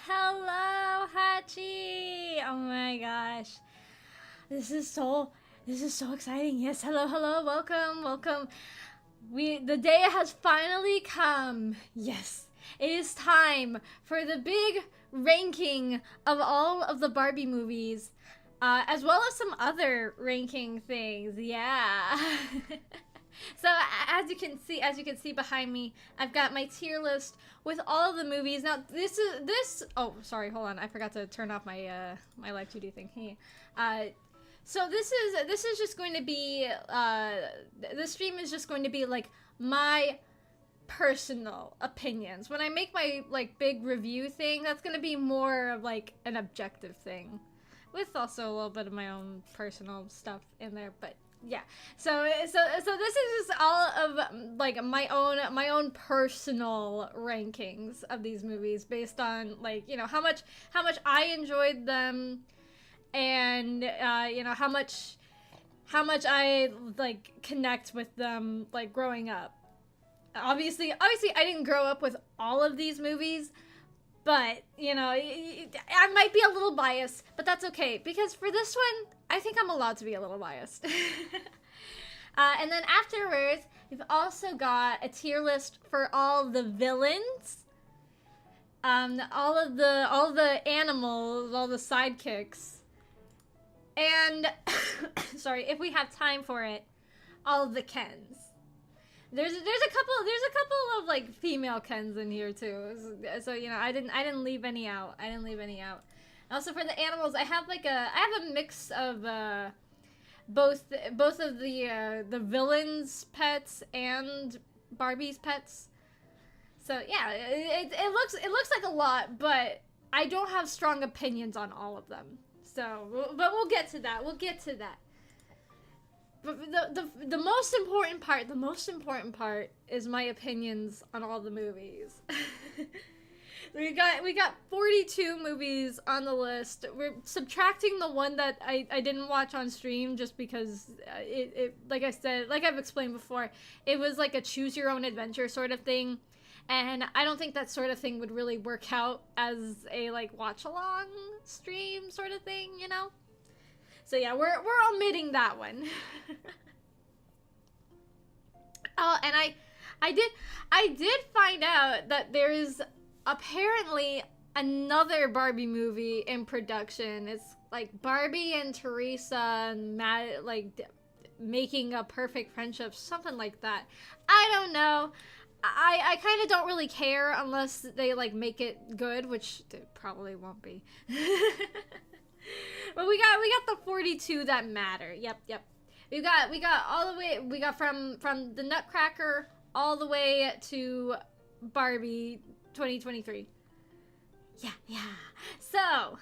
Hello, Hachi! Oh my gosh. This is so exciting. Yes, hello, welcome. The day has finally come. Yes. It is time for the big ranking of all of the Barbie movies. As well as some other ranking things. Yeah. So as you can see behind me, I've got my tier list with all of the movies. Now this. Oh, sorry, hold on. I forgot to turn off my my live 2D thing. Hey, so this is just going to be this stream is just going to be like my personal opinions. When I make my like big review thing, that's going to be more of like an objective thing, with also a little bit of my own personal stuff in there, but yeah. So this is just all of like my own personal rankings of these movies based on like, you know, how much I enjoyed them, and you know, how much I like connect with them like growing up. Obviously I didn't grow up with all of these movies, but, you know, I might be a little biased, but that's okay, because for this one, I think I'm allowed to be a little biased. And then afterwards, we've also got a tier list for all the villains, all of the animals, all the sidekicks, and, sorry, if we have time for it, all of the Kens. There's a couple of like female Kens in here too, so you know, I didn't leave any out. Also for the animals, I have a mix of both of the villains' pets and Barbie's pets. So yeah, it looks like a lot, but I don't have strong opinions on all of them. So, but we'll get to that. But the most important part is my opinions on all the movies. we got 42 movies on the list. We're subtracting the one that I didn't watch on stream just because it like I said, like I've explained before, it was like a choose your own adventure sort of thing. And I don't think that sort of thing would really work out as a like watch along stream sort of thing, you know? So yeah, we're omitting that one. Oh, and I did find out that there's apparently another Barbie movie in production. It's like Barbie and Teresa and making a perfect friendship, something like that. I don't know. I kind of don't really care unless they like make it good, which it probably won't be. But we got the 42 that matter. Yep. We got all the way, we got from the Nutcracker all the way to Barbie 2023. Yeah. So,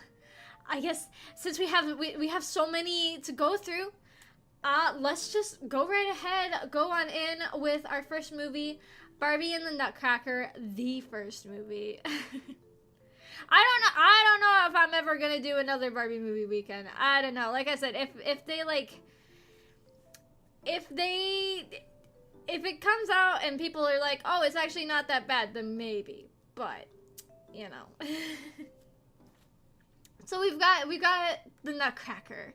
I guess since we have so many to go through, let's just go right ahead, go on in with our first movie, Barbie and the Nutcracker, the first movie. I don't know if I'm ever gonna do another Barbie movie weekend. I don't know. Like I said, if it comes out and people are like, oh, it's actually not that bad, then maybe. But, you know. So we've got the Nutcracker,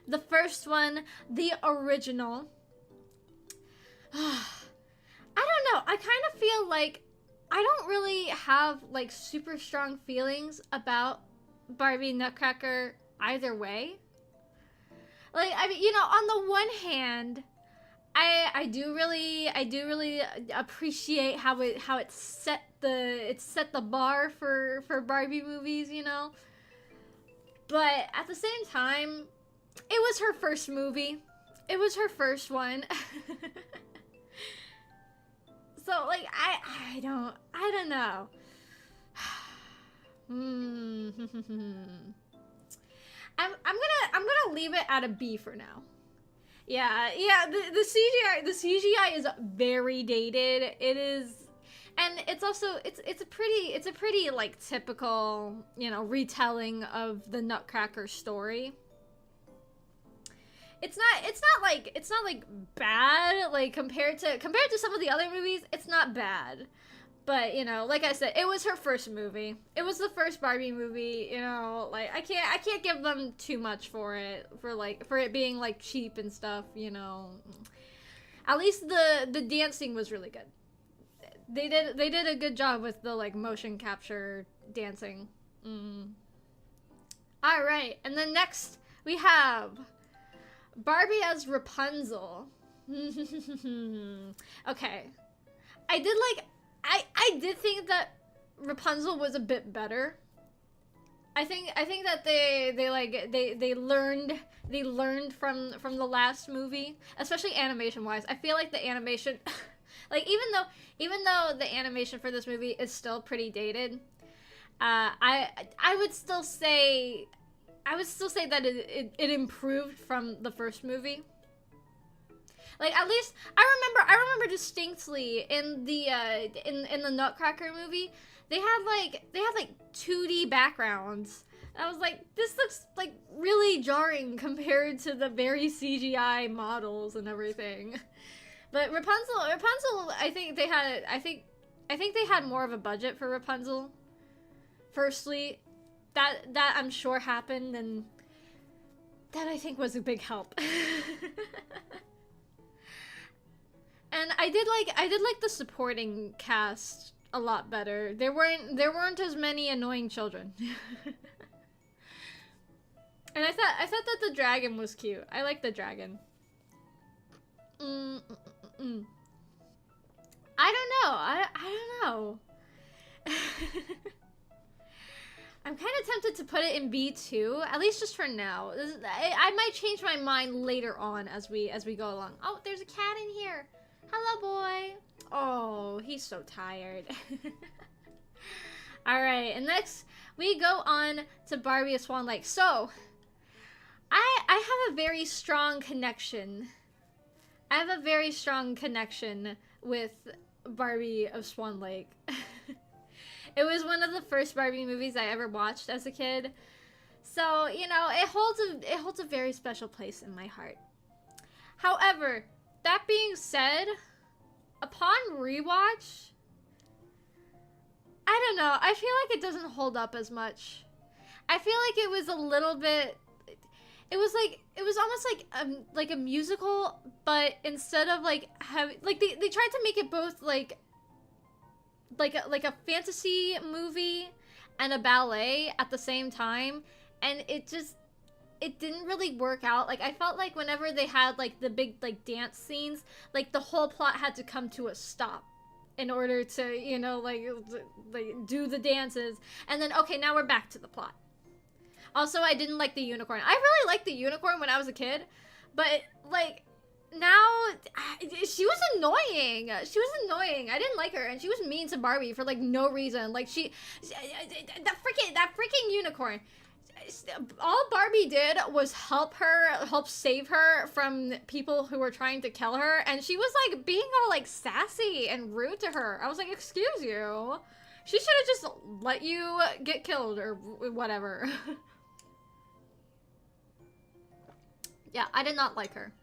the first one, the original. I don't know. I kind of feel like I don't really have like super strong feelings about Barbie Nutcracker either way. Like, I mean, you know, on the one hand, I do really appreciate how it set the bar for Barbie movies, you know. But at the same time, it was her first movie. It was her first one. So like I don't know. I'm gonna leave it at a B for now. Yeah. The CGI is very dated. It is, and it's also it's a pretty like typical, you know, retelling of the Nutcracker story. It's not like bad, like compared to some of the other movies. It's not bad, But, you know, like I said, it was her first movie. It was the first Barbie movie, you know, like I can't give them too much for it, for it being like cheap and stuff, you know. At least the dancing was really good. They did a good job with the like motion capture dancing. All right, and then next we have Barbie as Rapunzel. Okay, I did think that Rapunzel was a bit better. I think that they learned from the last movie, especially animation wise. I feel like the animation, like even though the animation for this movie is still pretty dated, I would still say that it improved from the first movie. Like, at least I remember distinctly in the in the Nutcracker movie, they had like 2D backgrounds. And I was like, this looks like really jarring compared to the very CGI models and everything. But Rapunzel, I think they had more of a budget for Rapunzel. Firstly, that I'm sure happened, and that I think was a big help. And I did like the supporting cast a lot better. There weren't as many annoying children. And I thought that the dragon was cute. I like the dragon. I don't know. I don't know. I'm kind of tempted to put it in B2, at least just for now. I might change my mind later on as we go along. Oh, there's a cat in here. Hello, boy. Oh, he's so tired. All right, and next we go on to Barbie of Swan Lake. So, I have a very strong connection. I have a very strong connection with Barbie of Swan Lake. It was one of the first Barbie movies I ever watched as a kid. So, you know, it holds a very special place in my heart. However, that being said, upon rewatch, I don't know, I feel like it doesn't hold up as much. I feel like it was a little bit, it was almost like a musical, but instead of like having, like they tried to make it both like a fantasy movie and a ballet at the same time, and it didn't really work out. Like, I felt like whenever they had like the big like dance scenes, like the whole plot had to come to a stop in order to, you know, like do the dances, and then okay, now we're back to the plot. Also, I didn't like the unicorn. I really liked the unicorn when I was a kid, but like now she was annoying. She was annoying. I didn't like her, and she was mean to Barbie for like no reason. Like that freaking unicorn. All Barbie did was help save her from people who were trying to kill her, and she was like being all like sassy and rude to her. I was like, excuse you. She should have just let you get killed or whatever. Yeah, I did not like her.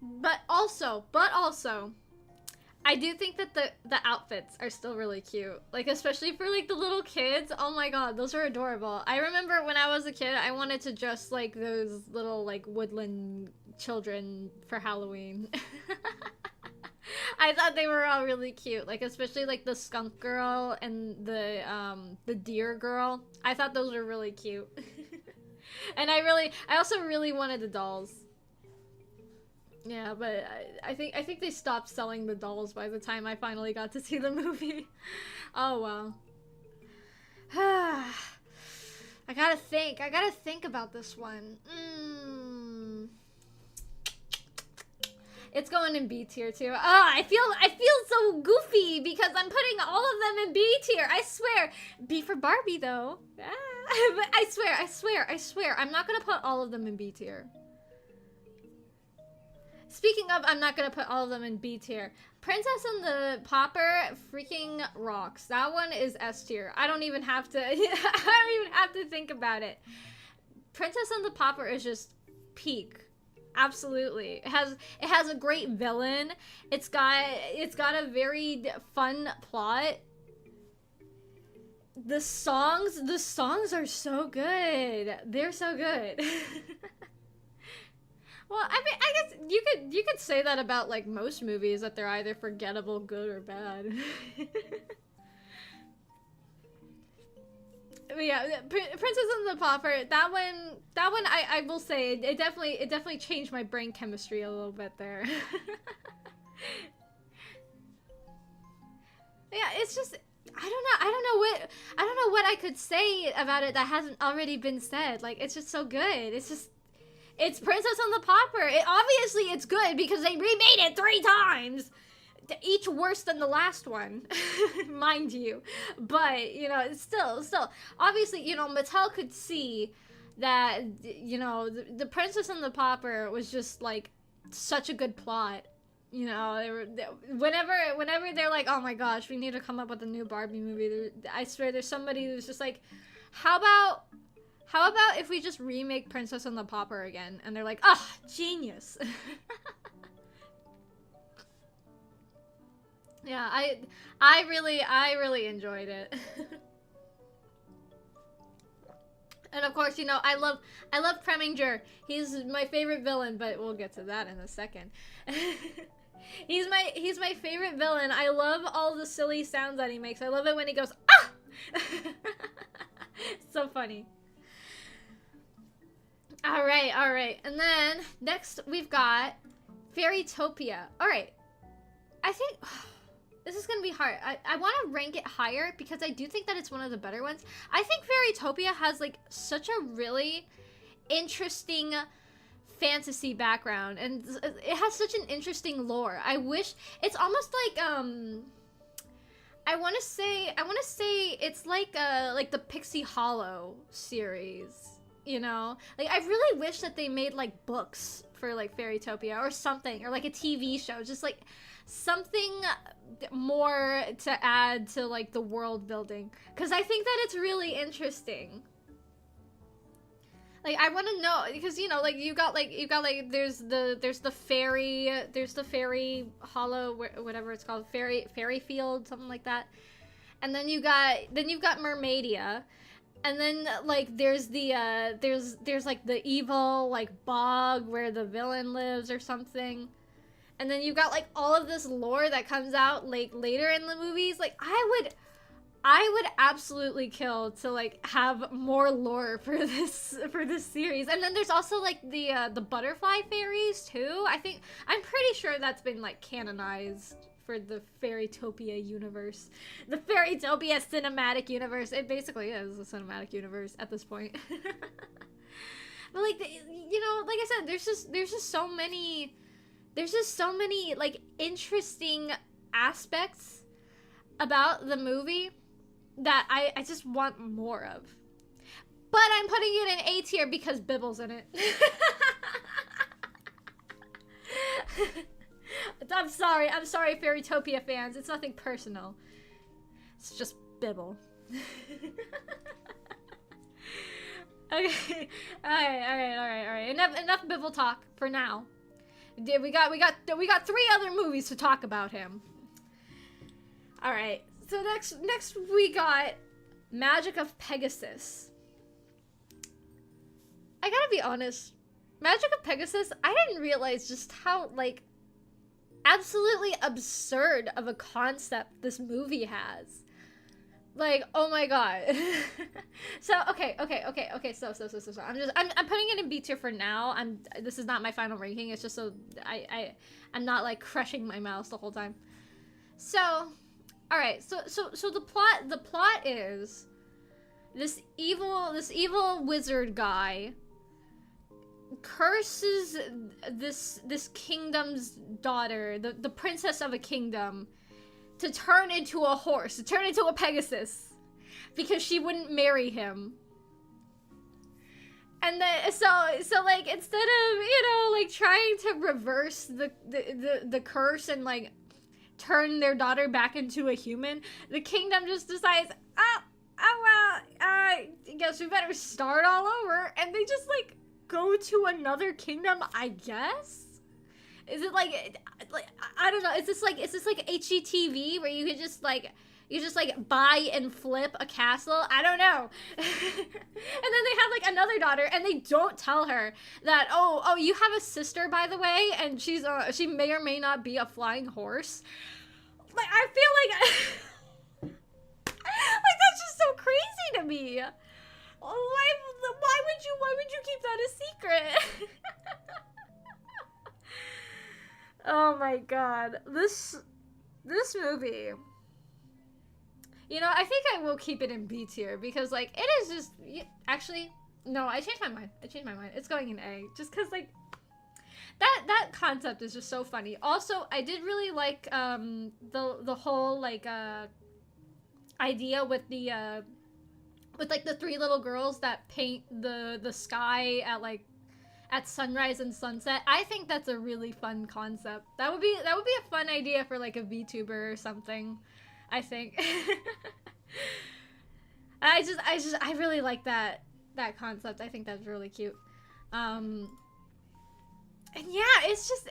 But also, I do think that the outfits are still really cute. Like, especially for like the little kids. Oh my god, those are adorable. I remember when I was a kid, I wanted to dress like those little like woodland children for Halloween. I thought they were all really cute. Like, especially like the skunk girl and the deer girl. I thought those were really cute. And I also really wanted the dolls. Yeah, but I think they stopped selling the dolls by the time I finally got to see the movie. Oh well. I gotta think about this one. It's going in B tier too. I feel so goofy because I'm putting all of them in B tier. I swear. B for Barbie though. But I swear, I'm not gonna put all of them in B tier. Speaking of, I'm not gonna put all of them in B tier. Princess and the Pauper freaking rocks. That one is S tier. I don't even have to. I don't even have to think about it. Princess and the Pauper is just peak Absolutely. It has a great villain. It's got a very fun plot. The songs are so good. They're so good. Well, I mean, I guess you could say that about like most movies, that they're either forgettable, good, or bad. But yeah, Princess and the Pauper. That one, I will say it definitely changed my brain chemistry a little bit there. Yeah, it's just I don't know what I could say about it that hasn't already been said. Like, it's just so good. It's Princess and the Pauper. Obviously it's good because they remade it 3 times. Each worse than the last one, mind you. But, you know, it's still, obviously, you know, Mattel could see that, you know, the Princess and the Pauper was just, like, such a good plot. You know, whenever they're like, oh my gosh, we need to come up with a new Barbie movie, I swear there's somebody who's just like, how about if we just remake Princess and the Pauper again? And they're like, oh, genius. Yeah, I really enjoyed it. And of course, you know, I love Preminger. He's my favorite villain, but we'll get to that in a second. He's my favorite villain. I love all the silly sounds that he makes. I love it when he goes, ah! It's so funny. All right. And then next we've got Fairytopia. All right. I think this is gonna be hard. I want to rank it higher because I do think that it's one of the better ones. I think Fairytopia has like such a really interesting fantasy background, and it has such an interesting lore. I wish it's almost like I want to say it's like the Pixie Hollow series. You know, like I really wish that they made like books for like Fairytopia or something, or like a TV show, just like something more to add to like the world building, because I think that it's really interesting. Like I want to know, because you know, like you got like there's the fairy hollow, whatever it's called, fairy field, something like that, and then you've got Mermaidia. And then, like, there's the, there's, like, the evil, like, bog where the villain lives or something. And then you've got, like, all of this lore that comes out, like, later in the movies. Like, I would absolutely kill to, like, have more lore for this series. And then there's also, like, the butterfly fairies, too. I'm pretty sure that's been, like, canonized for the Fairytopia universe. The Fairytopia cinematic universe. It basically is a cinematic universe at this point. But like, you know, like I said, there's just so many like interesting aspects about the movie that I just want more of. But I'm putting it in A tier because Bibble's in it. I'm sorry, Fairytopia fans. It's nothing personal. It's just Bibble. Okay. All right. Enough Bibble talk for now. We got 3 other movies to talk about him. All right. So next we got Magic of Pegasus. I gotta be honest. Magic of Pegasus, I didn't realize just how, like, absolutely absurd of a concept this movie has. Like, oh my god. So, okay. So I'm putting it in B tier for now. This is not my final ranking. It's just so I'm not like crushing my mouse the whole time. So, all right. So the plot is this evil wizard guy curses this kingdom's daughter, the princess of a kingdom, to turn into a horse, to turn into a Pegasus, because she wouldn't marry him. And then so like, instead of, you know, like trying to reverse the curse and like turn their daughter back into a human, the kingdom just decides, I guess we better start all over, and they just like go to another kingdom, I guess? Is it like I don't know, is this like HGTV where you could just like buy and flip a castle? I don't know. And then they have like another daughter, and they don't tell her that, oh, you have a sister, by the way, and she may or may not be a flying horse. Like, I feel like like that's just so crazy to me. Why would you keep that a secret? Oh my god. This movie. You know, I think I will keep it in B tier because, like, it is just... Actually, no, I changed my mind. It's going in A. Just because, like, that concept is just so funny. Also, I did really like the whole, like, idea with the, with, like, the 3 little girls that paint the sky at sunrise and sunset. I think that's a really fun concept. That would be a fun idea for, like, a VTuber or something, I think. I really like that concept. I think that's really cute. And yeah, it's just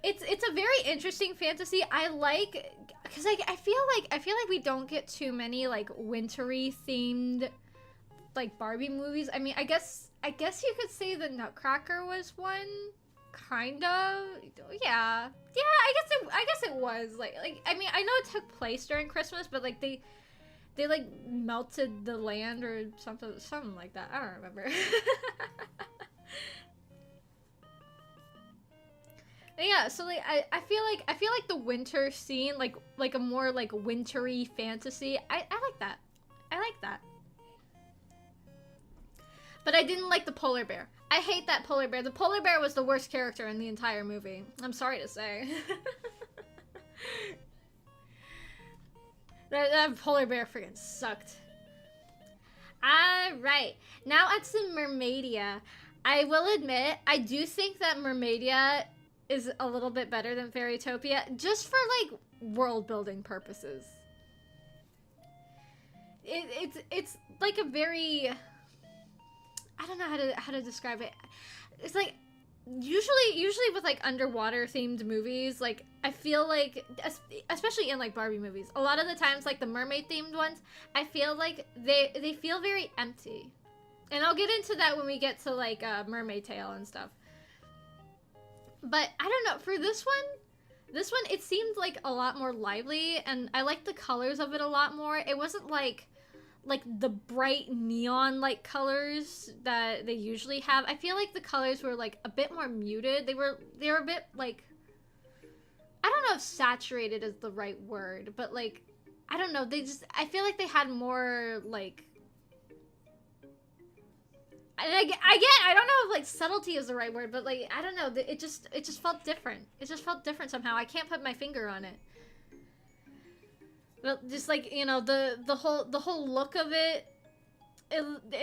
it's a very interesting fantasy. I like, because like I feel like we don't get too many like wintry themed like Barbie movies. I mean, I guess you could say the Nutcracker was one, kind of. Yeah, I guess it was like I mean, I know it took place during Christmas, but like they like melted the land or something like that. I don't remember. Yeah, so like I feel like the winter scene, like a more like wintry fantasy, I like that. I like that. But I didn't like the polar bear. I hate that polar bear. The polar bear was the worst character in the entire movie. I'm sorry to say. that polar bear freaking sucked. Alright, now at some Mermaidia. I will admit, I do think that Mermaidia is a little bit better than Fairytopia, just for like world building purposes. It's like a very, I don't know how to describe it. It's like usually with like underwater themed movies, like I feel like, especially in like Barbie movies, a lot of the times like the mermaid themed ones, I feel like they feel very empty. And I'll get into that when we get to like Mermaid Tale and stuff. But I don't know, for this one it seemed like a lot more lively, and I liked the colors of it a lot more. It wasn't like the bright neon like colors that they usually have. I feel like the colors were like a bit more muted. They were a bit like, I don't know if saturated is the right word, but like, I don't know, I feel like they had more like, and I don't know if like subtlety is the right word, but like, I don't know, it just felt different. It just felt different somehow. I can't put my finger on it. But just like, you know, the whole look of it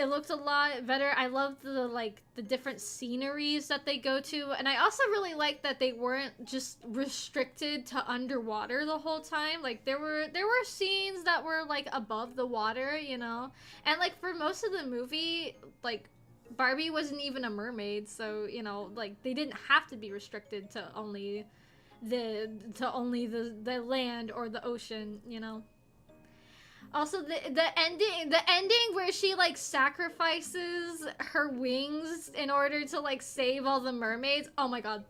looked a lot better. I loved the different sceneries that they go to, and I also really liked that they weren't just restricted to underwater the whole time. Like there were scenes that were like above the water, you know, and like for most of the movie, like Barbie wasn't even a mermaid, so you know, like they didn't have to be restricted to only the land or the ocean, you know. Also, the ending where she like sacrifices her wings in order to like save all the mermaids. Oh my god,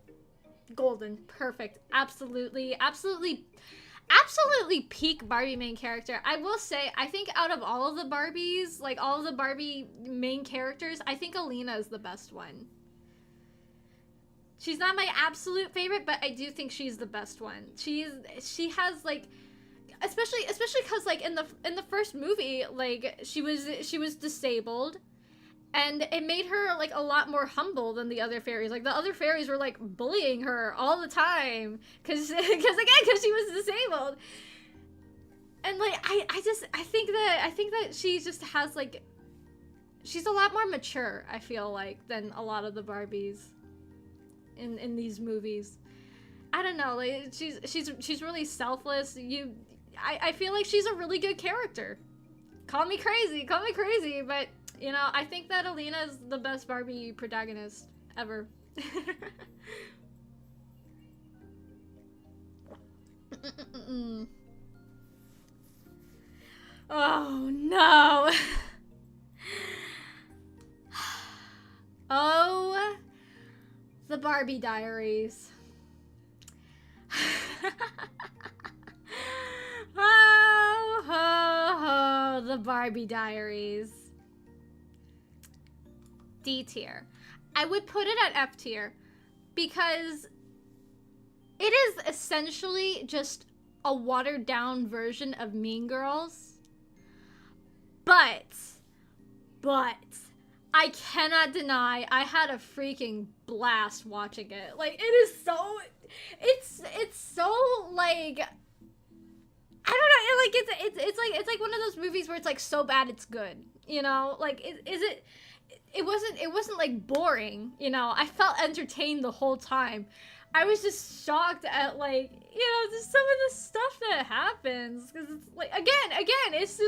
golden, perfect, absolutely peak Barbie main character. I will say, I think out of all of the Barbies, like all of the Barbie main characters, I think Alina is the best one. She's not my absolute favorite, but I do think she's the best one. She has like, especially because like in the first movie, like she was disabled, and it made her like a lot more humble than the other fairies. Like the other fairies were like bullying her all the time because she was disabled. And like I think that she just has like, she's a lot more mature, I feel like, than a lot of the Barbies in these movies. I don't know, like she's really selfless. I feel like she's a really good character. Call me crazy, but You know, I think that Alina is the best Barbie protagonist ever. Oh no. Oh, the Barbie Diaries. Oh, ho, ho, the Barbie Diaries. D tier. I would put it at F tier because it is essentially just a watered down version of Mean Girls. But I cannot deny I had a freaking blast watching it. Like, it is so, it's so, like, I don't know, like, it's like one of those movies where it's like so bad it's good, you know? Like, it wasn't like boring, you know? I felt entertained the whole time. I was just shocked at, like, you know, just some of the stuff that happens. Because it's like, again, it's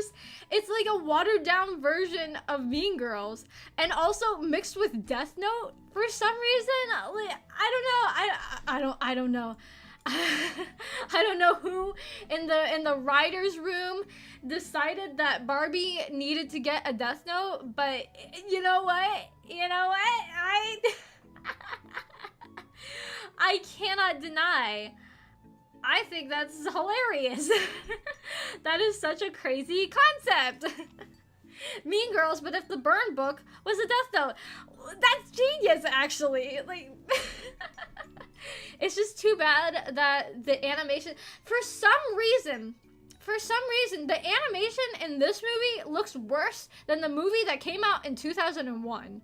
like a watered down version of Mean Girls. And also mixed with Death Note for some reason. Like, I don't know. I don't know who in the writer's room decided that Barbie needed to get a Death Note. But you know what? I cannot deny. I think that's hilarious. That is such a crazy concept. Mean Girls, but if the burn book was a Death Note. That's genius, actually. Like, it's just too bad that the animation, for some reason, the animation in this movie looks worse than the movie that came out in 2001.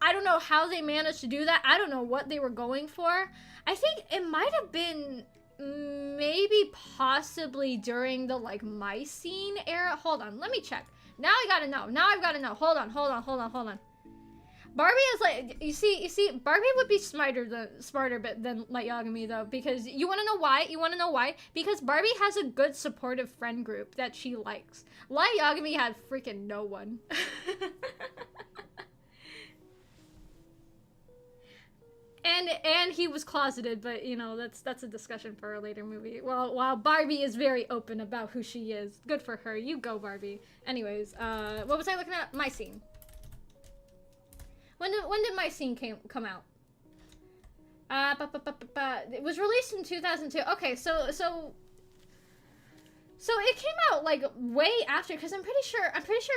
I don't know how they managed to do that. I don't know what they were going for. I think it might have been maybe possibly during the like My Scene era. Hold on, let me check. Now I gotta know. Now I've gotta know. Hold on. Barbie is like, you see, Barbie would be smarter than Light Yagami though, because you wanna know why? Because Barbie has a good supportive friend group that she likes. Light Yagami had freaking no one. And he was closeted, but you know, that's a discussion for a later movie. While Barbie is very open about who she is. Good for her. You go, Barbie. Anyways, what was I looking at? My Scene. When did My Scene come out? It was released in 2002. Okay, so it came out like way after, because I'm pretty sure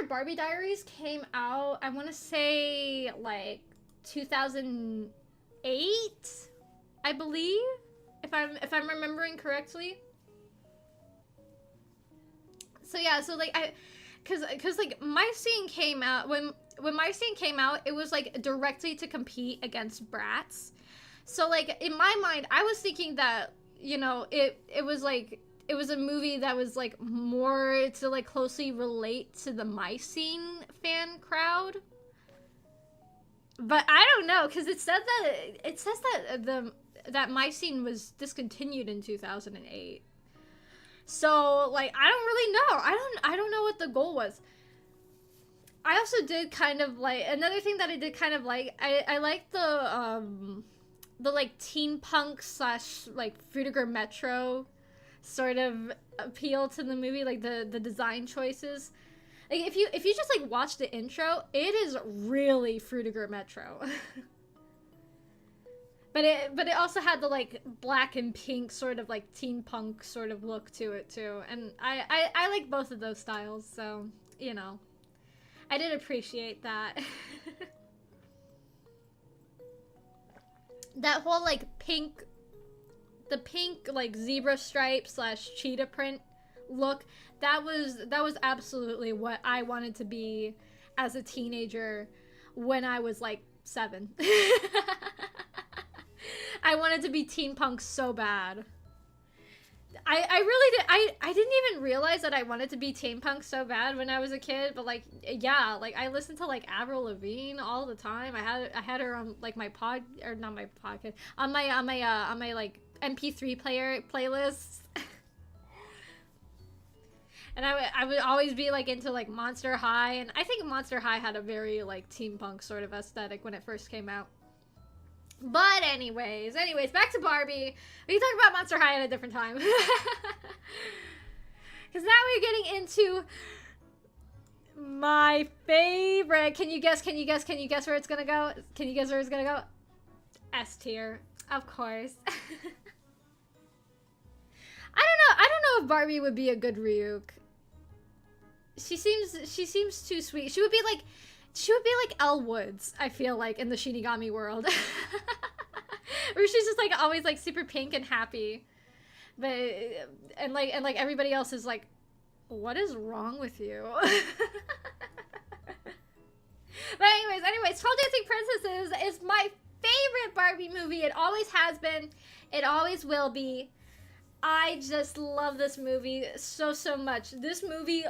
Barbie Diaries came out, I want to say like 2008, I believe, if I'm remembering correctly. So yeah, so like cause like My Scene came out when My Scene came out, it was like directly to compete against Bratz. So like in my mind, I was thinking that, you know, it was a movie that was like more to like closely relate to the My Scene fan crowd. But I don't know, because it says that My Scene was discontinued in 2008. So like I don't really know. I don't know what the goal was. I also did kind of like, another thing that I did kind of like, I like the like teen punk / like Fruitiger Metro sort of appeal to the movie, like the design choices. Like if you just like watch the intro, it is really Fruitiger Metro. But it also had the like black and pink sort of like teen punk sort of look to it too. And I like both of those styles, so you know. I did appreciate that. That whole like the pink like zebra stripe / cheetah print look, that was absolutely what I wanted to be as a teenager when I was like 7. I wanted to be teen punk so bad. I really did. I didn't even realize that I wanted to be teen punk so bad when I was a kid, but like yeah, like I listened to like Avril Lavigne all the time. I had her on like my not my podcast, on my like MP3 player playlist. And I would always be like into like Monster High, and I think Monster High had a very like teen punk sort of aesthetic when it first came out. But anyways, back to Barbie. We can talk about Monster High at a different time. Because now we're getting into my favorite. Can you guess where it's gonna go? Can you guess where it's gonna go? S tier, of course. I don't know if Barbie would be a good Ryuk. She seems too sweet. She would be like Elle Woods, I feel like, in the Shinigami world. Where she's just like always like super pink and happy. But and like everybody else is like, what is wrong with you? But anyways, 12 Dancing Princesses is my favorite Barbie movie. It always has been. It always will be. I just love this movie so much. This movie,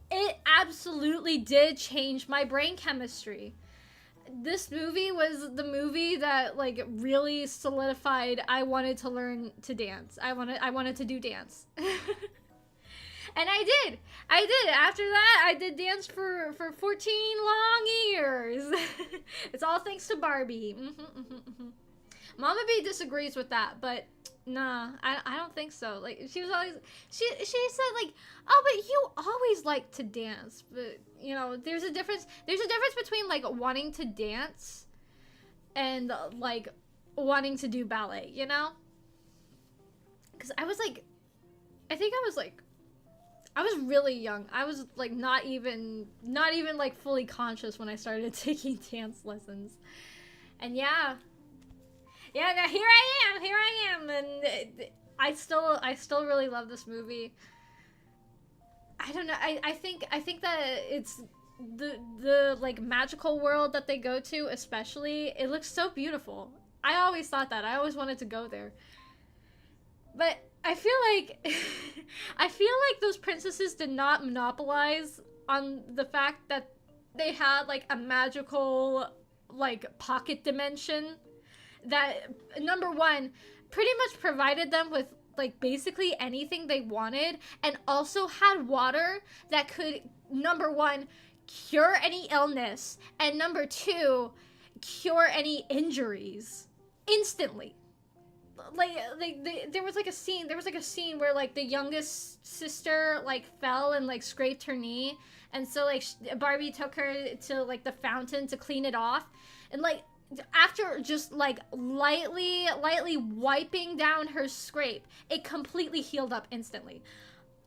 it absolutely did change my brain chemistry. This movie was the movie that like really solidified I wanted to learn to dance. I wanted to do dance. And I did. After that, I did dance for 14 long years. It's all thanks to Barbie. Mama B disagrees with that, but nah, I don't think so. Like, she was always, she said like, oh, but you always like to dance. But, you know, there's a difference between like wanting to dance and like wanting to do ballet, you know? Because I was really young. I was like not even like fully conscious when I started taking dance lessons. And yeah, now here I am, and I still really love this movie. I don't know. I think that it's the like magical world that they go to, especially. It looks so beautiful. I always thought that. I always wanted to go there. But I feel like those princesses did not monopolize on the fact that they had like a magical like pocket dimension that, number one, pretty much provided them with like basically anything they wanted, and also had water that could, number one, cure any illness, and number two, cure any injuries instantly. Like there was a scene where like the youngest sister like fell and like scraped her knee, and so like Barbie took her to like the fountain to clean it off, and like after just like lightly wiping down her scrape, it completely healed up instantly.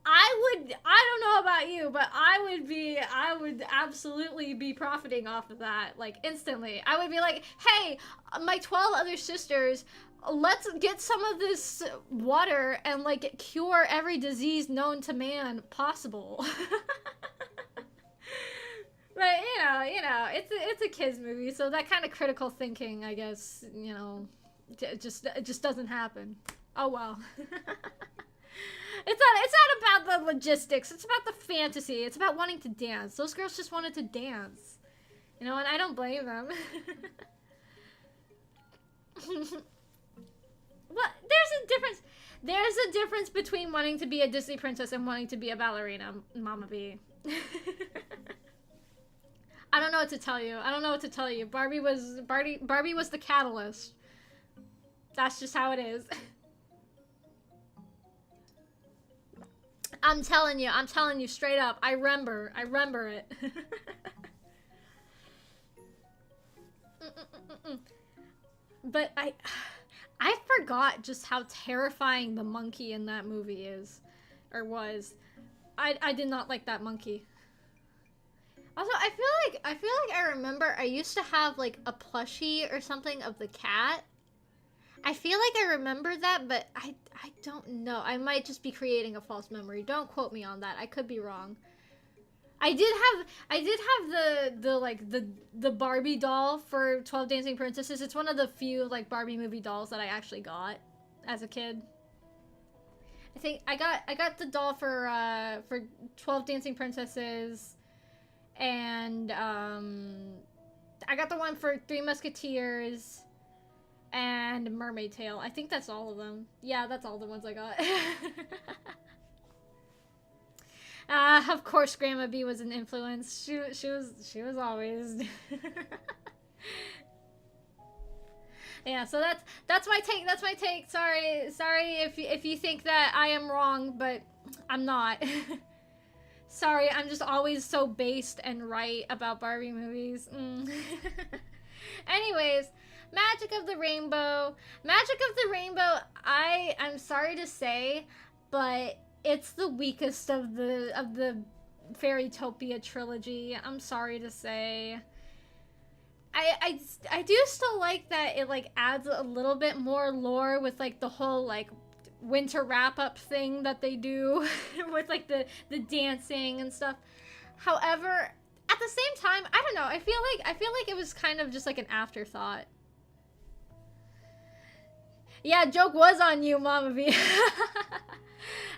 I don't know about you, but I would absolutely be profiting off of that, like instantly. I would be like, hey, my 12 other sisters, let's get some of this water and like cure every disease known to man possible. But you know, it's a kids movie, so that kind of critical thinking, I guess, you know, it just doesn't happen. Oh well. It's not about the logistics. It's about the fantasy. It's about wanting to dance. Those girls just wanted to dance, you know, and I don't blame them. Well, there's a difference between wanting to be a Disney princess and wanting to be a ballerina, Mama B. I don't know what to tell you. Barbie was the catalyst. That's just how it is. I'm telling you straight up. I remember it. But I forgot just how terrifying the monkey in that movie is, or was. I did not like that monkey. Also, I feel like I remember I used to have like a plushie or something of the cat. I feel like I remember that, but I don't know. I might just be creating a false memory. Don't quote me on that. I could be wrong. I did have the Barbie doll for 12 Dancing Princesses. It's one of the few like Barbie movie dolls that I actually got as a kid. I think I got the doll for 12 Dancing Princesses, and I got the one for Three Musketeers and Mermaid Tail. I think that's all of them. Yeah, that's all the ones I got. Of course, Grandma B was an influence. She was always. Yeah, so that's my take. That's my take. Sorry if you think that I am wrong, but I'm not. Sorry, I'm just always so based and right about Barbie movies. Anyways, Magic of the Rainbow. Magic of the Rainbow, I'm sorry to say, but it's the weakest of the Fairytopia trilogy. I'm sorry to say. I do still like that it like adds a little bit more lore with like the whole like winter wrap up thing that they do with like the dancing and stuff. However, at the same time, I don't know. I feel like it was kind of just like an afterthought. Yeah, joke was on you, Mama V.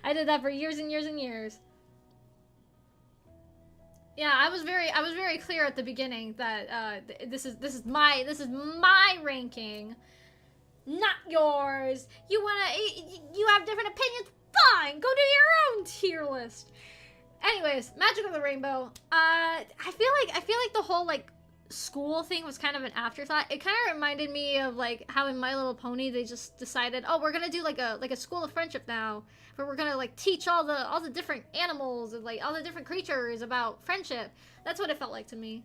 I did that for years and years and years. Yeah, I was very clear at the beginning that this is my ranking, not yours. You have different opinions. Fine, go do your own tier list. Anyways, Magic of the Rainbow. I feel like the whole like school thing was kind of an afterthought. It kind of reminded me of like how in My Little Pony they just decided, oh, we're gonna do like a school of friendship now, where we're gonna like teach all the different animals and like all the different creatures about friendship. That's what it felt like to me.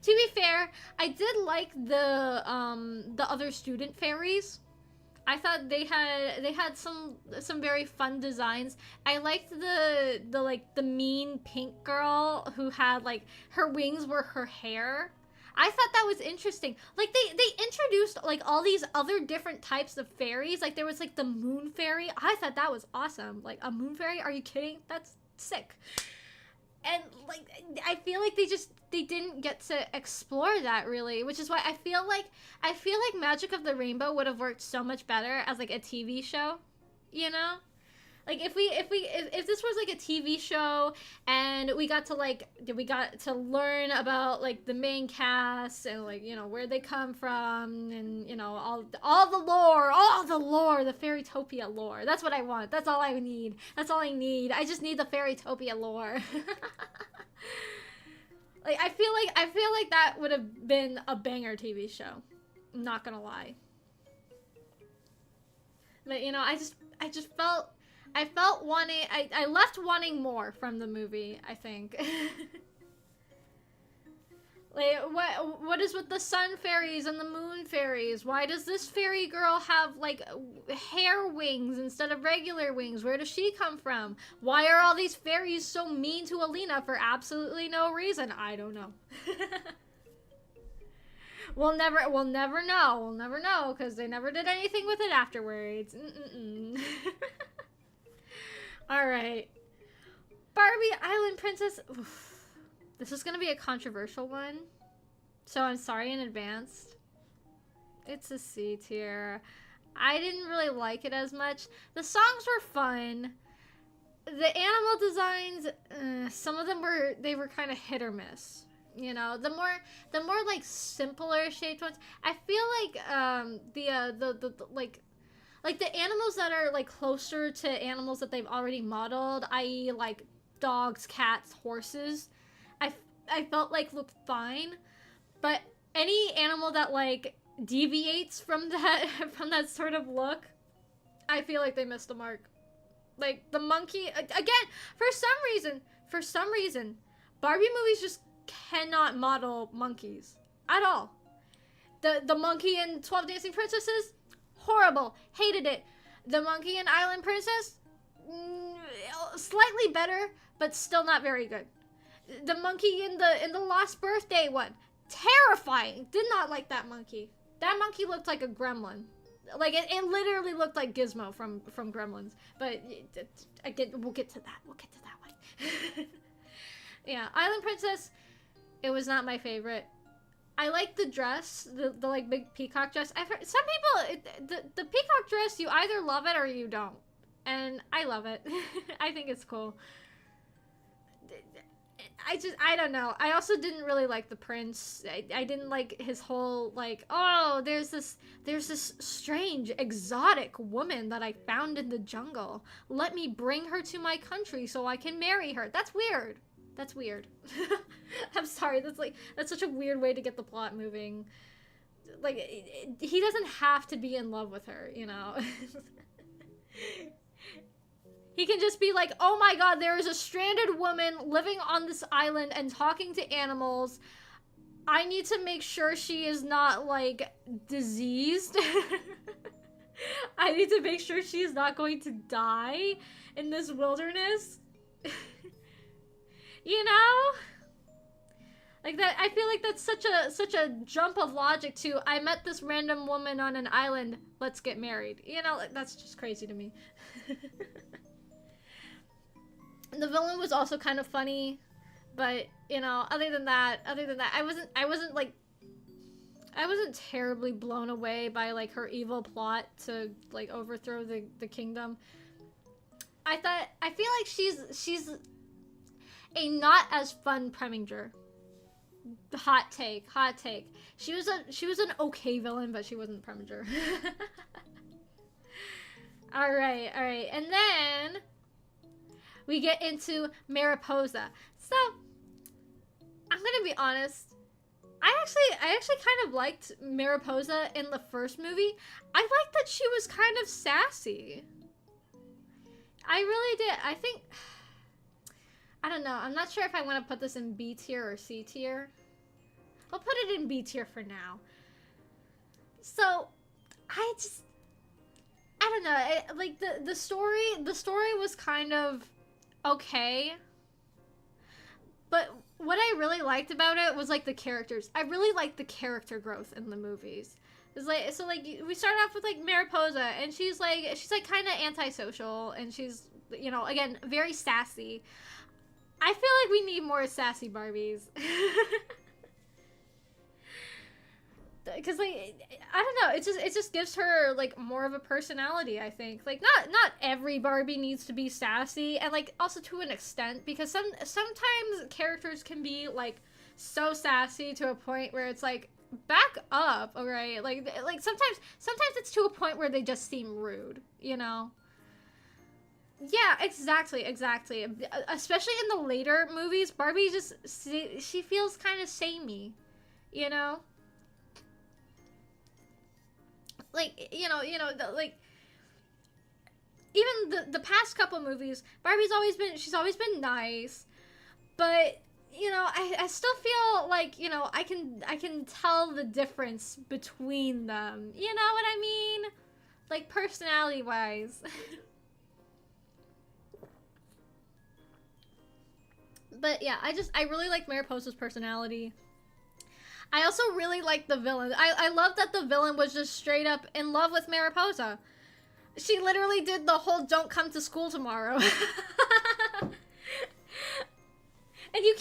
To be fair, I did like the other student fairies. I thought they had some very fun designs. I liked the mean pink girl who had like her wings were her hair. I thought that was interesting. Like they introduced like all these other different types of fairies. Like there was like the moon fairy. I thought that was awesome. Like a moon fairy? Are you kidding? That's sick. And like I feel like they didn't get to explore that really, which is why I feel like Magic of the Rainbow would have worked so much better as like a TV show, you know? Like if this was like a TV show and we got to learn about like the main cast and like, you know, where they come from and, you know, all the lore, the Fairytopia lore. That's what I want. That's all I need. That's all I need. I just need the Fairytopia lore. Like I feel like that would have been a banger TV show. I'm not gonna lie. But you know, I left wanting more from the movie, I think. Like, what is with the sun fairies and the moon fairies? Why does this fairy girl have, like, hair wings instead of regular wings? Where does she come from? Why are all these fairies so mean to Alina for absolutely no reason? I don't know. We'll never know. We'll never know, because they never did anything with it afterwards. Alright. Barbie Island Princess. Oof. This is gonna be a controversial one, so I'm sorry in advance. It's a C tier. I didn't really like it as much. The songs were fun. The animal designs, some of them were kind of hit or miss. You know, the more like simpler shaped ones. I feel like the animals that are like closer to animals that they've already modeled, i.e. like dogs, cats, horses, I felt like looked fine, but any animal that like deviates from that sort of look, I feel like they missed the mark. Like the monkey again, for some reason, Barbie movies just cannot model monkeys at all. The monkey in 12 Dancing Princesses, horrible, hated it. The monkey in Island Princess, slightly better, but still not very good. The monkey in the Lost Birthday one, terrifying. Did not like that monkey. That monkey looked like a gremlin. Like it literally looked like Gizmo from Gremlins. But we'll get to that. We'll get to that one. Yeah, Island Princess, it was not my favorite. I like the dress, the like big peacock dress. I've heard some people the peacock dress, you either love it or you don't. And I love it. I think it's cool. I don't know. I also didn't really like the prince. I didn't like his whole, like, oh, there's this strange exotic woman that I found in the jungle. Let me bring her to my country so I can marry her. That's weird. That's weird. I'm sorry. That's such a weird way to get the plot moving. Like, he doesn't have to be in love with her, you know? He can just be like, oh my god, there is a stranded woman living on this island and talking to animals. I need to make sure she is not, like, diseased. I need to make sure she is not going to die in this wilderness. You know? Like that, I feel like that's such a jump of logic to, I met this random woman on an island, let's get married. You know, like, that's just crazy to me. The villain was also kind of funny, but, you know, other than that, I wasn't terribly blown away by, like, her evil plot to, like, overthrow the kingdom. I feel like she's a not as fun Preminger. Hot take. She was an okay villain, but she wasn't Preminger. All right, and then we get into Mariposa. So, I'm gonna be honest. I actually kind of liked Mariposa in the first movie. I liked that she was kind of sassy. I really did. I think, I don't know. I'm not sure if I want to put this in B tier or C tier. I'll put it in B tier for now. So, I don't know. Like the story was kind of okay, but what I really liked about it was, like, the characters. I really liked the character growth in the movies. It's like, so, like, we start off with, like, Mariposa, and she's kind of antisocial, and she's, you know, again, very sassy. I feel like we need more sassy Barbies. Because, like, I don't know, it just gives her, like, more of a personality, I think. Like, not every Barbie needs to be sassy, and, like, also to an extent, because sometimes characters can be, like, so sassy to a point where it's like, back up, alright? Like sometimes it's to a point where they just seem rude, you know? Yeah, exactly. Especially in the later movies, Barbie she feels kind of samey, you know? Like, you know, like, even the past couple movies, she's always been nice, but, you know, I still feel like, you know, I can tell the difference between them, you know what I mean? Like, personality-wise. But yeah, I really like Mariposa's personality. I also really like the villain. I love that the villain was just straight up in love with Mariposa. She literally did the whole "don't come to school tomorrow." And you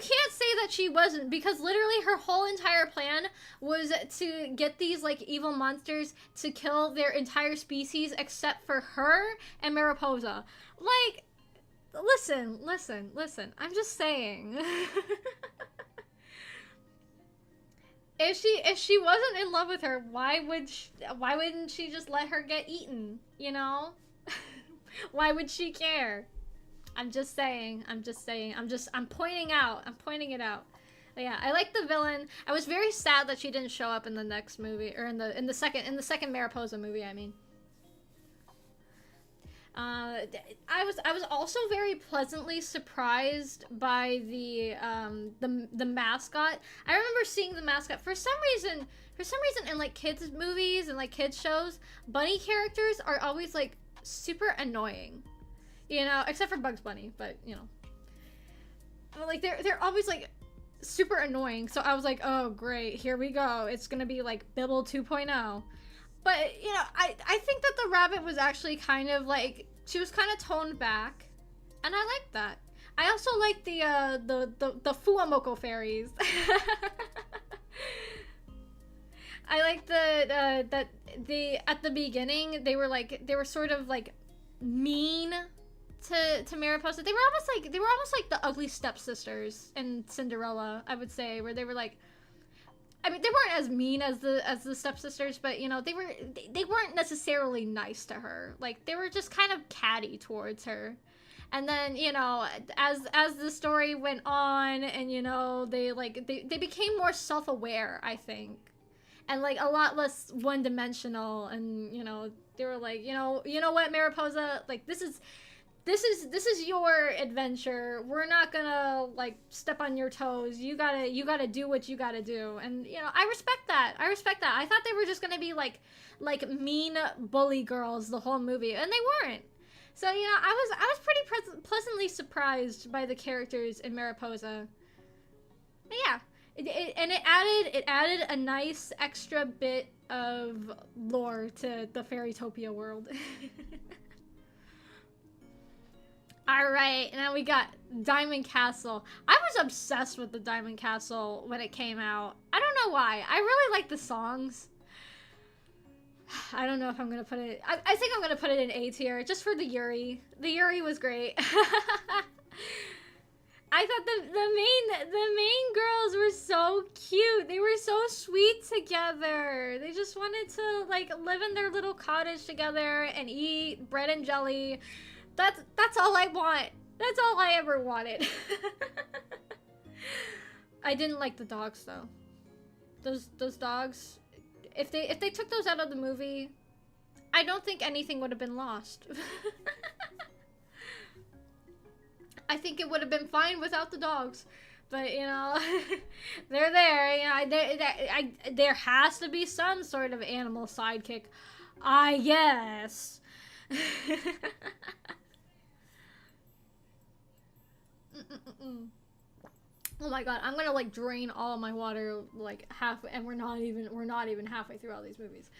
can't say that she wasn't, because literally her whole entire plan was to get these, like, evil monsters to kill their entire species except for her and Mariposa. Like, listen. I'm just saying. If she wasn't in love with her, why wouldn't she just let her get eaten, you know? Why would she care? I'm just saying. I'm pointing it out. But yeah, I like the villain. I was very sad that she didn't show up in the next movie, or in the second Mariposa movie, I mean. I was also very pleasantly surprised by the mascot. I remember seeing the mascot for some reason in, like, kids movies and, like, kids shows, bunny characters are always, like, super annoying, you know, except for Bugs Bunny, but, you know, like, they're always, like, super annoying. So I was like, oh great, here we go, it's gonna be like Bibble 2.0. But, you know, I think that the rabbit was actually kind of, like, she was kind of toned back, and I liked that. I also like the Fuamoko fairies. I like that at the beginning they were sort of, like, mean to Mariposa. They were almost like the ugly stepsisters in Cinderella, I would say, where they were like, I mean, they weren't as mean as the stepsisters, but you know, they weren't necessarily nice to her. Like, they were just kind of catty towards her. And then, you know, as the story went on, and you know, they became more self-aware, I think, and like a lot less one-dimensional. And you know, they were like, you know what, Mariposa, like, this is your adventure. We're not gonna like step on your toes. You gotta do what you gotta do. And you know, I respect that. I thought they were just gonna be like mean bully girls the whole movie, and they weren't. So you know, I was pretty pleasantly surprised by the characters in Mariposa. But yeah, it added a nice extra bit of lore to the Fairytopia world. Alright, now we got Diamond Castle. I was obsessed with the Diamond Castle when it came out. I don't know why. I really like the songs. I don't know if I'm gonna put it... I think I'm gonna put it in A tier, just for the Yuri. The Yuri was great. I thought the main girls were so cute. They were so sweet together. They just wanted to, like, live in their little cottage together and eat bread and jelly. That's all I want. That's all I ever wanted. I didn't like the dogs though. Those dogs, if they took those out of the movie, I don't think anything would have been lost. I think it would have been fine without the dogs. But, you know, they're there. You know, there has to be some sort of animal sidekick. I guess. Oh my god, I'm gonna like drain all of my water like half, and we're not even halfway through all these movies.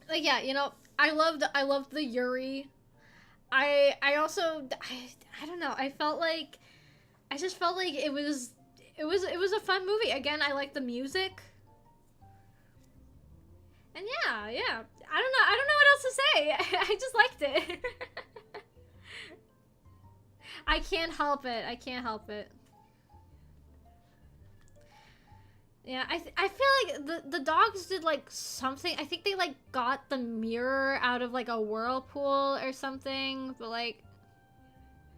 Like, yeah, you know, I loved the Yuri. I don't know, I just felt like it was a fun movie. Again, I like the music. And yeah, I don't know what else to say. I just liked it. I can't help it. Yeah, I feel like the dogs did like something. I think they like got the mirror out of like a whirlpool or something, but like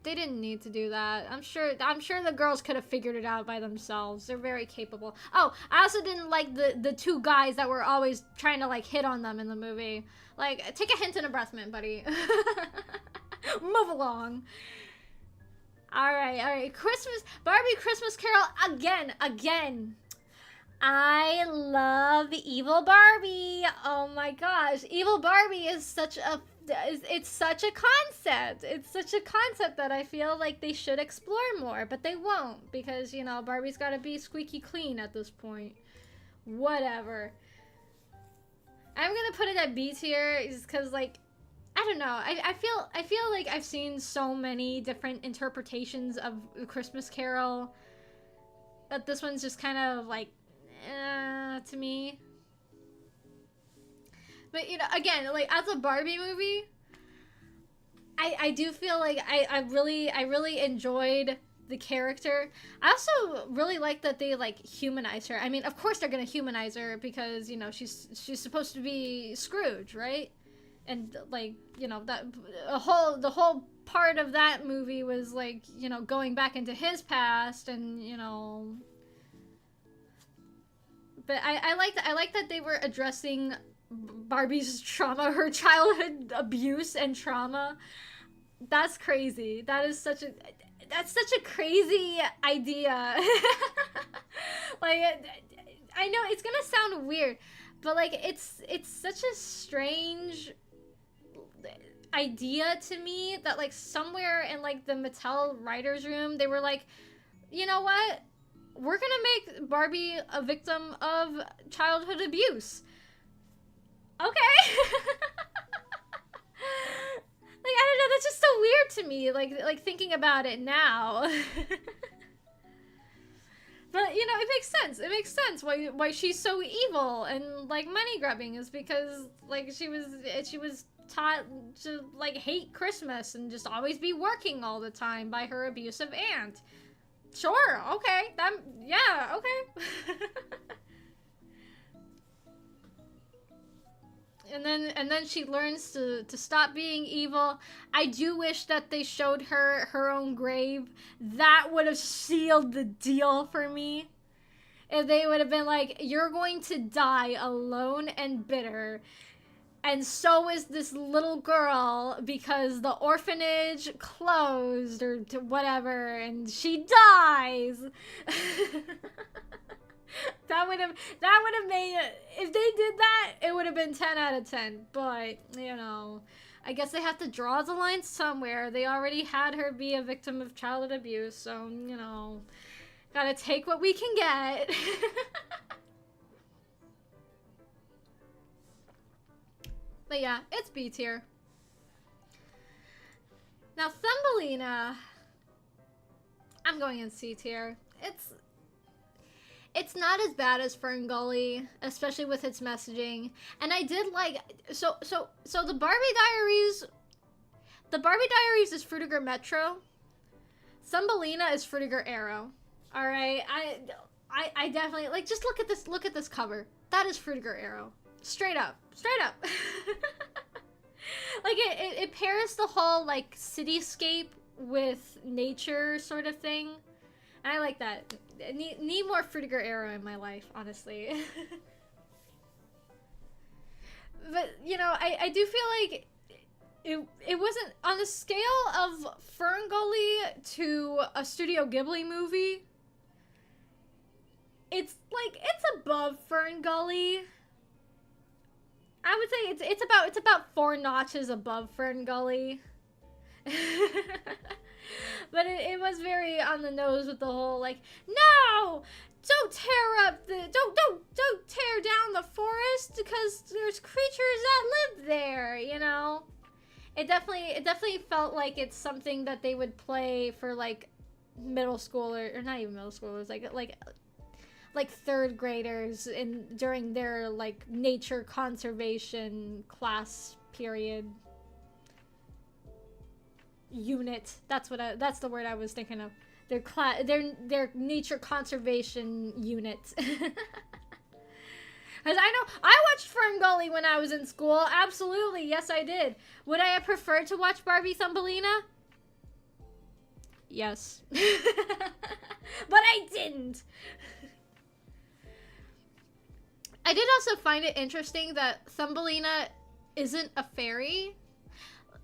they didn't need to do that. I'm sure the girls could have figured it out by themselves. They're very capable. Oh, I also didn't like the two guys that were always trying to like hit on them in the movie. Like, take a hint and a breath mint, buddy. Move along. Alright. Barbie Christmas Carol again. I love Evil Barbie. Oh my gosh. Evil Barbie is such a concept. It's such a concept that I feel like they should explore more, but they won't, because, you know, Barbie's gotta be squeaky clean at this point. Whatever. I'm gonna put it at B tier just because, like, I don't know. I feel like I've seen so many different interpretations of Christmas Carol that this one's just kind of like, to me. But, you know, again, like, as a Barbie movie, I do feel like I really enjoyed the character. I also really like that they like humanize her. I mean, of course they're gonna humanize her because, you know, she's supposed to be Scrooge, right? And like, you know, that the whole part of that movie was like, you know, going back into his past, and you know. But I like that they were addressing Barbie's trauma, her childhood abuse and trauma. That's crazy. That's such a crazy idea. Like, I know it's gonna sound weird, but like it's such a strange idea to me that like somewhere in like the Mattel writers room they were like, you know what? We're gonna make Barbie a victim of childhood abuse. Okay. Like, I don't know, that's just so weird to me, like thinking about it now. But you know, it makes sense. It makes sense why she's so evil and like money grubbing is because like she was taught to like hate Christmas and just always be working all the time by her abusive aunt. Sure, okay, yeah, okay. And then she learns to stop being evil. I do wish that they showed her own grave. That would have sealed the deal for me. If they would have been like, you're going to die alone and bitter. And so is this little girl because the orphanage closed or whatever and she dies. That would have made it, if they did that, it would have been 10 out of 10. But, you know, I guess they have to draw the line somewhere. They already had her be a victim of childhood abuse, so, you know, gotta take what we can get. But yeah, it's B tier. Now, Thumbelina, I'm going in C tier. It's not as bad as Ferngully, especially with its messaging. And I did like, so the Barbie Diaries is Frutiger Metro. Thumbelina is Frutiger Arrow. All right, I definitely like. Just look at this cover. That is Frutiger Arrow. Straight up. Like it pairs the whole like cityscape with nature sort of thing. And I like that. Need more Frutiger Arrow in my life, honestly. But, you know, I do feel like it wasn't on the scale of Ferngully to a Studio Ghibli movie. It's above Ferngully. I would say it's about 4 notches above Ferngully. But it was very on the nose with the whole like, no, don't tear down the forest because there's creatures that live there, you know. It definitely felt like it's something that they would play for like middle schoolers, or not even middle schoolers, like third graders during their like nature conservation class period. Unit. That's the word I was thinking of. Their nature conservation unit. Because I know I watched Ferngully when I was in school. Absolutely, yes I did. Would I have preferred to watch Barbie Thumbelina? Yes. But I didn't. I did also find it interesting that Thumbelina isn't a fairy.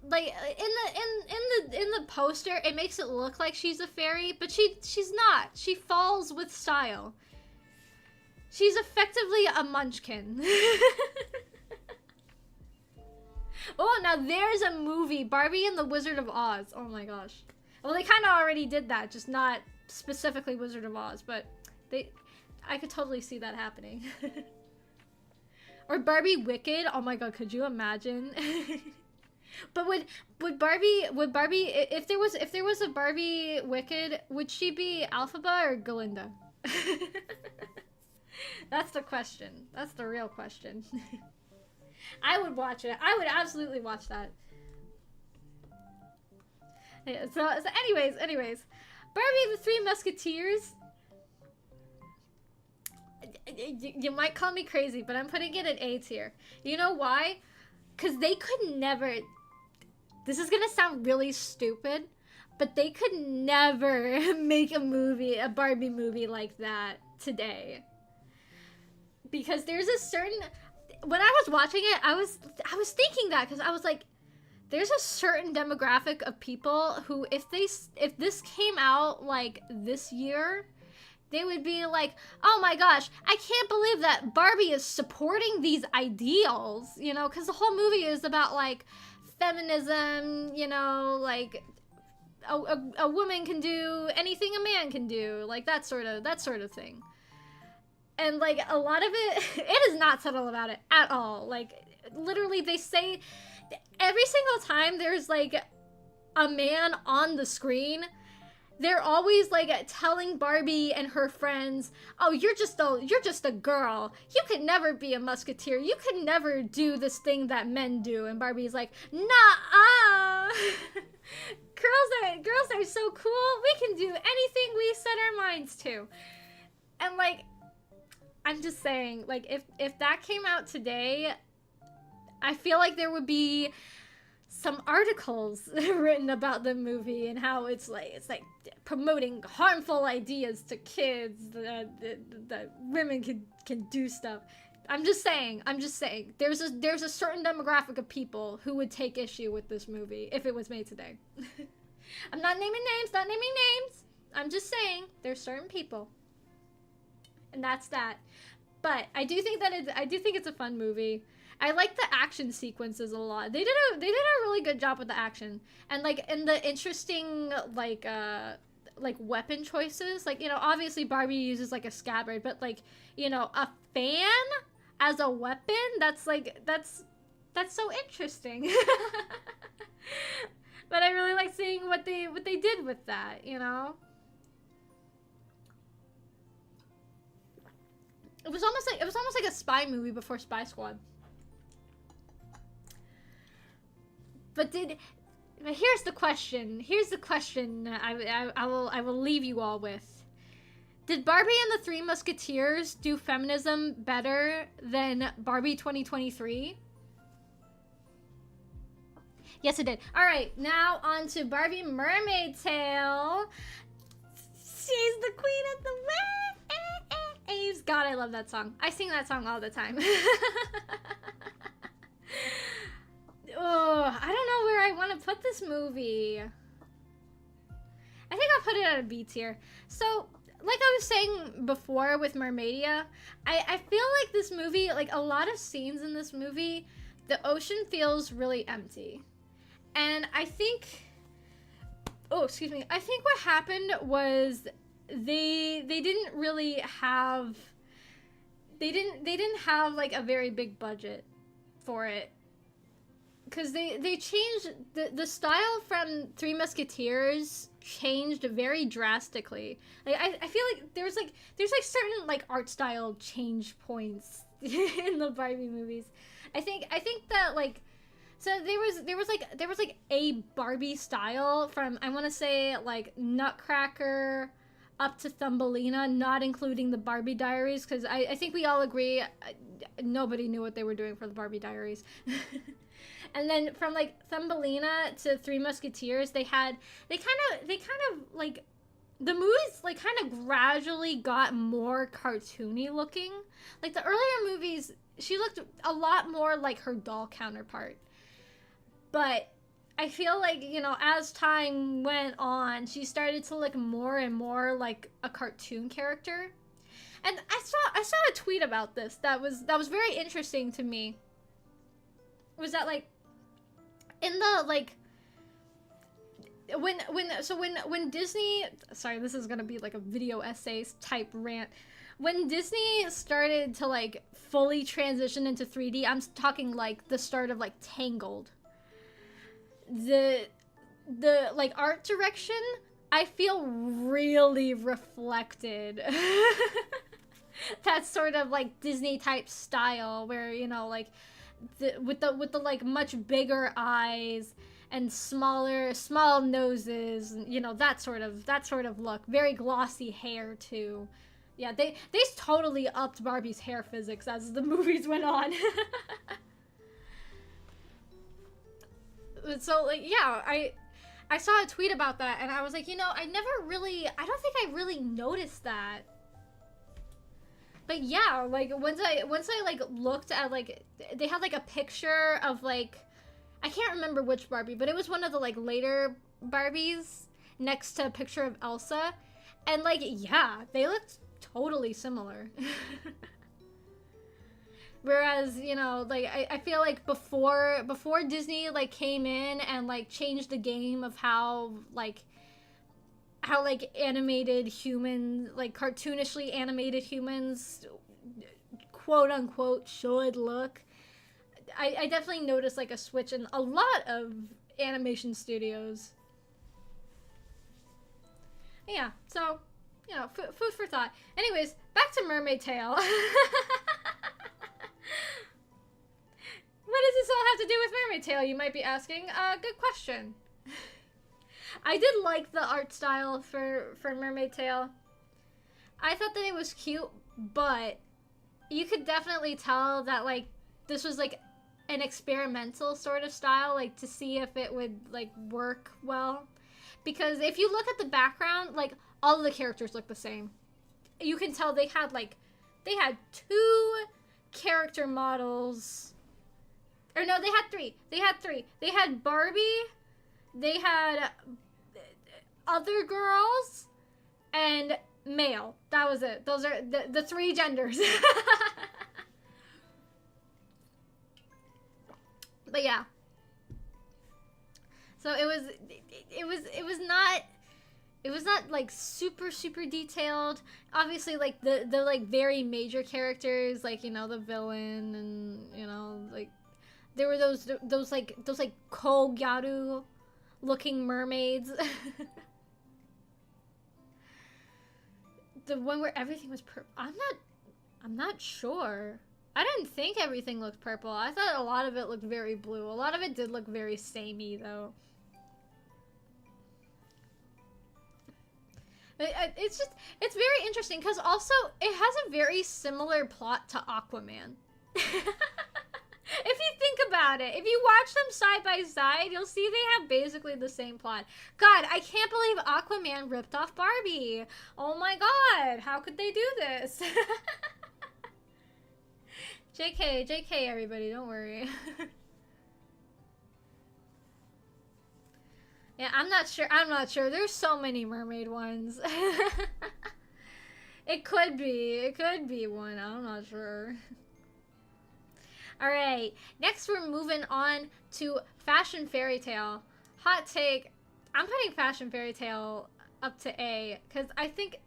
Like in the poster, it makes it look like she's a fairy, but she's not. She falls with style. She's effectively a munchkin. Oh, now there's a movie, Barbie and the Wizard of Oz. Oh my gosh. Well, they kind of already did that, just not specifically Wizard of Oz, but I could totally see that happening. Or Barbie Wicked. Oh my god, could you imagine? But would Barbie if there was a Barbie Wicked, would she be Alphaba or Galinda? That's the question. That's the real question. I would watch it. I would absolutely watch that. Yeah, so anyways, Barbie the Three Musketeers. You might call me crazy, but I'm putting it at A tier. You know why? Because they could never... This is gonna sound really stupid, but they could never make a Barbie movie like that today. Because there's a certain... When I was watching it, I was thinking that, because I was like, there's a certain demographic of people who, if this came out, like, this year, they would be like, oh my gosh, I can't believe that Barbie is supporting these ideals, you know, because the whole movie is about, like, feminism, you know, like, a woman can do anything a man can do, like, that sort of thing. And, like, a lot of it, it is not subtle about it at all. Like, literally, they say, every single time there's, like, a man on the screen, they're always like telling Barbie and her friends, "Oh, you're just a girl. You could never be a musketeer. You could never do this thing that men do." And Barbie's like, "Nah, girls are so cool. We can do anything we set our minds to." And like, I'm just saying, like, if that came out today, I feel like there would be some articles written about the movie and how it's like promoting harmful ideas to kids that women can do stuff. I'm just saying. There's a certain demographic of people who would take issue with this movie if it was made today. I'm not naming names. I'm just saying there's certain people, and that's that. But I do think it's a fun movie. I like the action sequences a lot. They did a really good job with the action, and like in the interesting like weapon choices. Like, you know, obviously Barbie uses like a scabbard, but like, you know, a fan as a weapon, that's so interesting. But I really like seeing what they did with that, you know. It was almost like a spy movie before Spy Squad. But here's the question. I will leave you all with. Did Barbie and the Three Musketeers do feminism better than Barbie 2023? Yes, it did. All right, now on to Barbie Mermaid Tale. She's the queen of the waves. God, I love that song. I sing that song all the time. Oh, I don't know where I want to put this movie. I think I'll put it at a B tier. So, like I was saying before with Mermaidia, I feel like this movie, like a lot of scenes in this movie, the ocean feels really empty. And I think, I think what happened was they didn't really have, they didn't have like a very big budget for it. Because they changed, the style from Three Musketeers changed very drastically. Like I feel like there's certain like art style change points in the Barbie movies. I think that like, so there was like a Barbie style from, I want to say like Nutcracker up to Thumbelina, not including the Barbie Diaries, because I think we all agree nobody knew what they were doing for the Barbie Diaries. And then from like Thumbelina to Three Musketeers, they kind of like, the movies like kind of gradually got more cartoony looking. Like the earlier movies, she looked a lot more like her doll counterpart. But I feel like, you know, as time went on, she started to look more and more like a cartoon character. And I saw a tweet about this that was very interesting to me. Was that like, in the like, when Disney, sorry, this is gonna be like a video essays type rant. When Disney started to like fully transition into 3D, I'm talking like the start of like Tangled. The like art direction, I feel really reflected that sort of like Disney type style where, you know, like with the like much bigger eyes and small noses, you know, that sort of look, very glossy hair too. Yeah, they totally upped Barbie's hair physics as the movies went on. So like, yeah, I saw a tweet about that and I was like, you know, I don't think I really noticed that. But yeah, like once I like looked at like, they had like a picture of like, I can't remember which Barbie, but it was one of the like later Barbies next to a picture of Elsa, and like, yeah, they looked totally similar. Whereas, you know, like I feel like before Disney like came in and like changed the game of how animated humans, like cartoonishly animated humans, quote unquote, should look, I definitely noticed like a switch in a lot of animation studios. Yeah, so, you know, food for thought. Anyways, back to Mermaid Tale. What does this all have to do with Mermaid Tale, you might be asking? Good question. I did like the art style for Mermaid Tale. I thought that it was cute, but you could definitely tell that, like, this was, like, an experimental sort of style, like, to see if it would, like, work well. Because if you look at the background, like, all of the characters look the same. You can tell they had, like, they had 2 character models. Or no, they had 3. They had 3. They had Barbie, they had other girls, and male. That was it. Those are the 3 genders. But yeah. So it was not like super detailed. Obviously, like the like very major characters, like, you know, the villain, and, you know, like there were those like Kogyaru looking mermaids. The one where everything was purple. I'm not sure. I didn't think everything looked purple. I thought a lot of it looked very blue. A lot of it did look very samey, though. It's very interesting, because also it has a very similar plot to Aquaman. If you think about it, if you watch them side by side, you'll see they have basically the same plot. God, I can't believe Aquaman ripped off Barbie. Oh my god, how could they do this? JK, everybody, don't worry. Yeah, I'm not sure. There's so many mermaid ones. It could be one, I'm not sure. Alright, next we're moving on to Fashion Fairy Tale. Hot take, I'm putting Fashion Fairy Tale up to A, because I think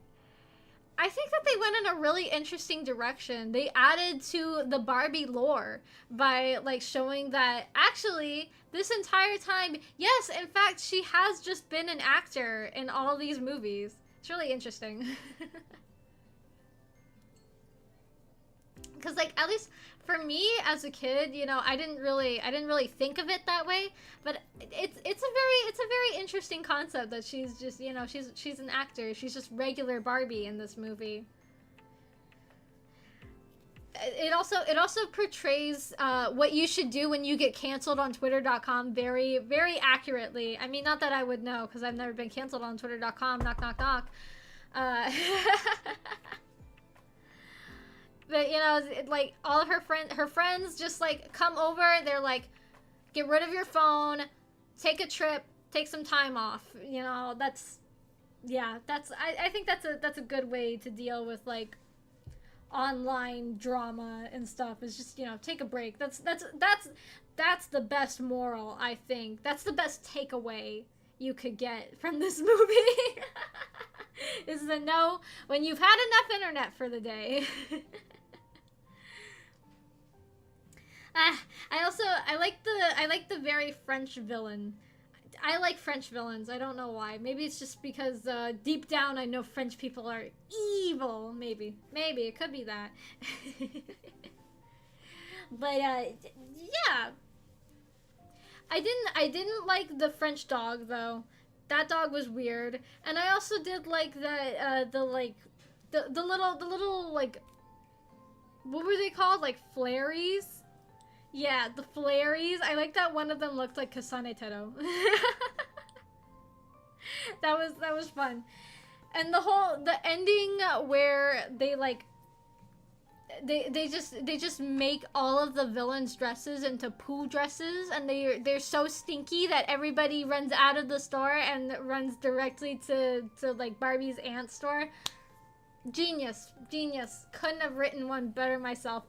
that they went in a really interesting direction. They added to the Barbie lore by, like, showing that actually this entire time, yes, in fact, she has just been an actor in all these movies. It's really interesting. Because, like, at least for me as a kid, you know, I didn't really think of it that way, but it's a very interesting concept that she's just, you know, she's an actor. She's just regular Barbie in this movie. It also portrays what you should do when you get canceled on Twitter.com very accurately. I mean, not that I would know, because I've never been canceled on Twitter.com. Knock knock knock. But, you know, like, all of her friends just, like, come over. They're like, get rid of your phone, take a trip, take some time off. You know, I think that's a good way to deal with, like, online drama and stuff. Is just, you know, take a break. That's the best moral, I think. That's the best takeaway you could get from this movie. Is to know when you've had enough internet for the day. I like the very French villain. I like French villains. I don't know why. Maybe it's just because deep down I know French people are evil. Maybe it could be that. But yeah. I didn't like the French dog though. That dog was weird. And I also did like that the little like, what were they called? Like flairies? Yeah, the flairies. I like that one of them looked like Kasane Tero. That was fun. And the ending where they like they just make all of the villains' dresses into poo dresses, and they're so stinky that everybody runs out of the store and runs directly to like Barbie's aunt's store. Genius. Couldn't have written one better myself.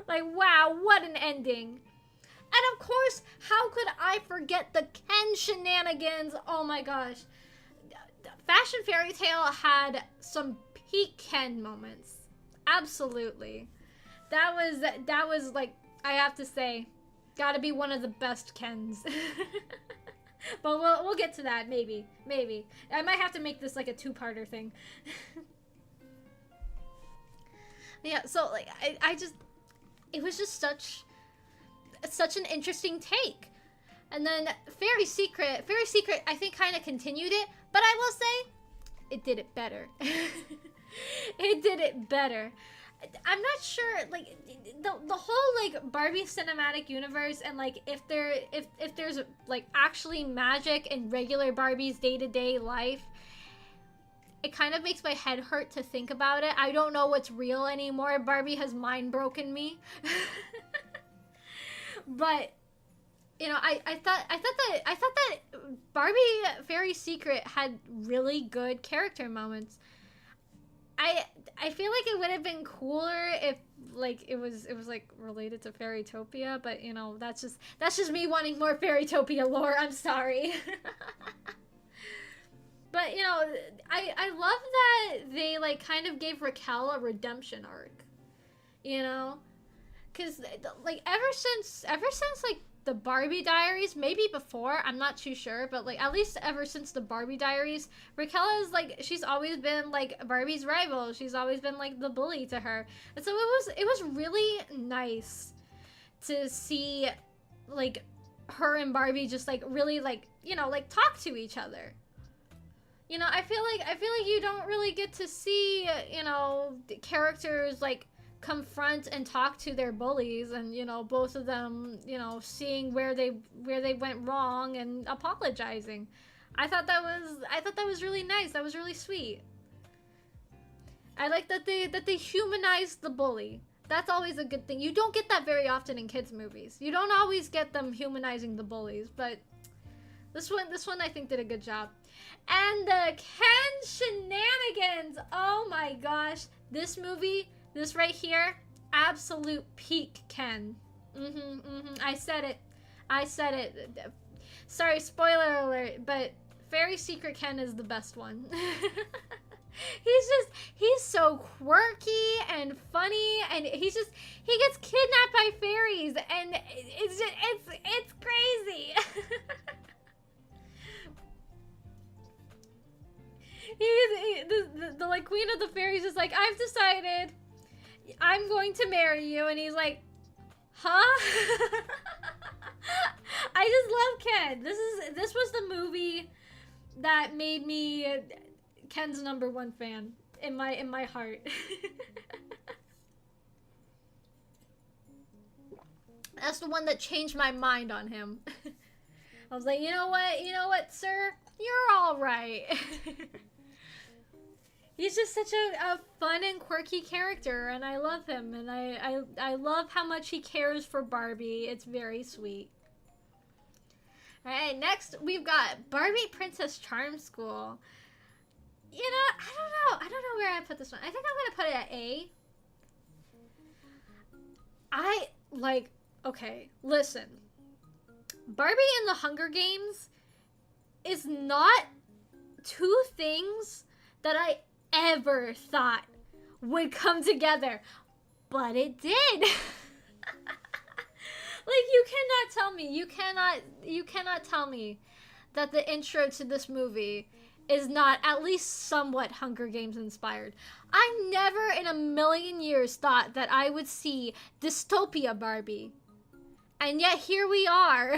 Like, wow, what an ending. And of course, how could I forget the Ken shenanigans? Oh my gosh. Fashion Fairy Tale had some peak Ken moments. Absolutely. That was like, I have to say, gotta be one of the best Kens. But we'll get to that, maybe. Maybe. I might have to make this like a two-parter thing. Yeah, so like I just, it was just such an interesting take. And then Fairy Secret I think kind of continued it, but I will say it did it better. It did it better. I'm not sure, like, the whole like Barbie cinematic universe, and like if there's like actually magic in regular Barbie's day-to-day life, it kind of makes my head hurt to think about it. I don't know what's real anymore. Barbie has mind broken me. But you know, I thought that Barbie Fairy Secret had really good character moments. I feel like it would have been cooler if like it was like related to Fairytopia, but you know, that's just me wanting more Fairytopia lore. I'm sorry. But you know, I love that they like kind of gave Raquel a redemption arc. You know? Cuz like ever since like the Barbie Diaries, maybe before, I'm not too sure, but like at least ever since the Barbie Diaries, Raquel is like, she's always been like Barbie's rival. She's always been like the bully to her. And so it was really nice to see like her and Barbie just like really like, you know, like talk to each other. You know, I feel like you don't really get to see, you know, the characters like confront and talk to their bullies, and you know, both of them, you know, seeing where they went wrong and apologizing. I thought that was really nice. That was really sweet. I like that they humanized the bully. That's always a good thing. You don't get that very often in kids movies. You don't always get them humanizing the bullies, but this one I think did a good job. And the Ken shenanigans. Oh my gosh. This movie, this right here, absolute peak Ken. I said it. Sorry, spoiler alert, but Fairy Secret Ken is the best one. He's so quirky and funny, and he gets kidnapped by fairies, and it's crazy. The like queen of the fairies is like, I've decided I'm going to marry you, and he's like, huh? I just love Ken. This was the movie that made me Ken's #1 fan in my heart. That's the one that changed my mind on him. I was like, you know what, sir? You're all right. He's just such a fun and quirky character, and I love him, and I love how much he cares for Barbie. It's very sweet. Alright, next we've got Barbie Princess Charm School. You know, I don't know where I put this one. I think I'm gonna put it at A. Okay, listen. Barbie and the Hunger Games is not two things that I ever thought would come together, but it did. Like, you cannot tell me that the intro to this movie is not at least somewhat Hunger Games inspired. I never in a million years thought that I would see dystopia Barbie, and yet here we are.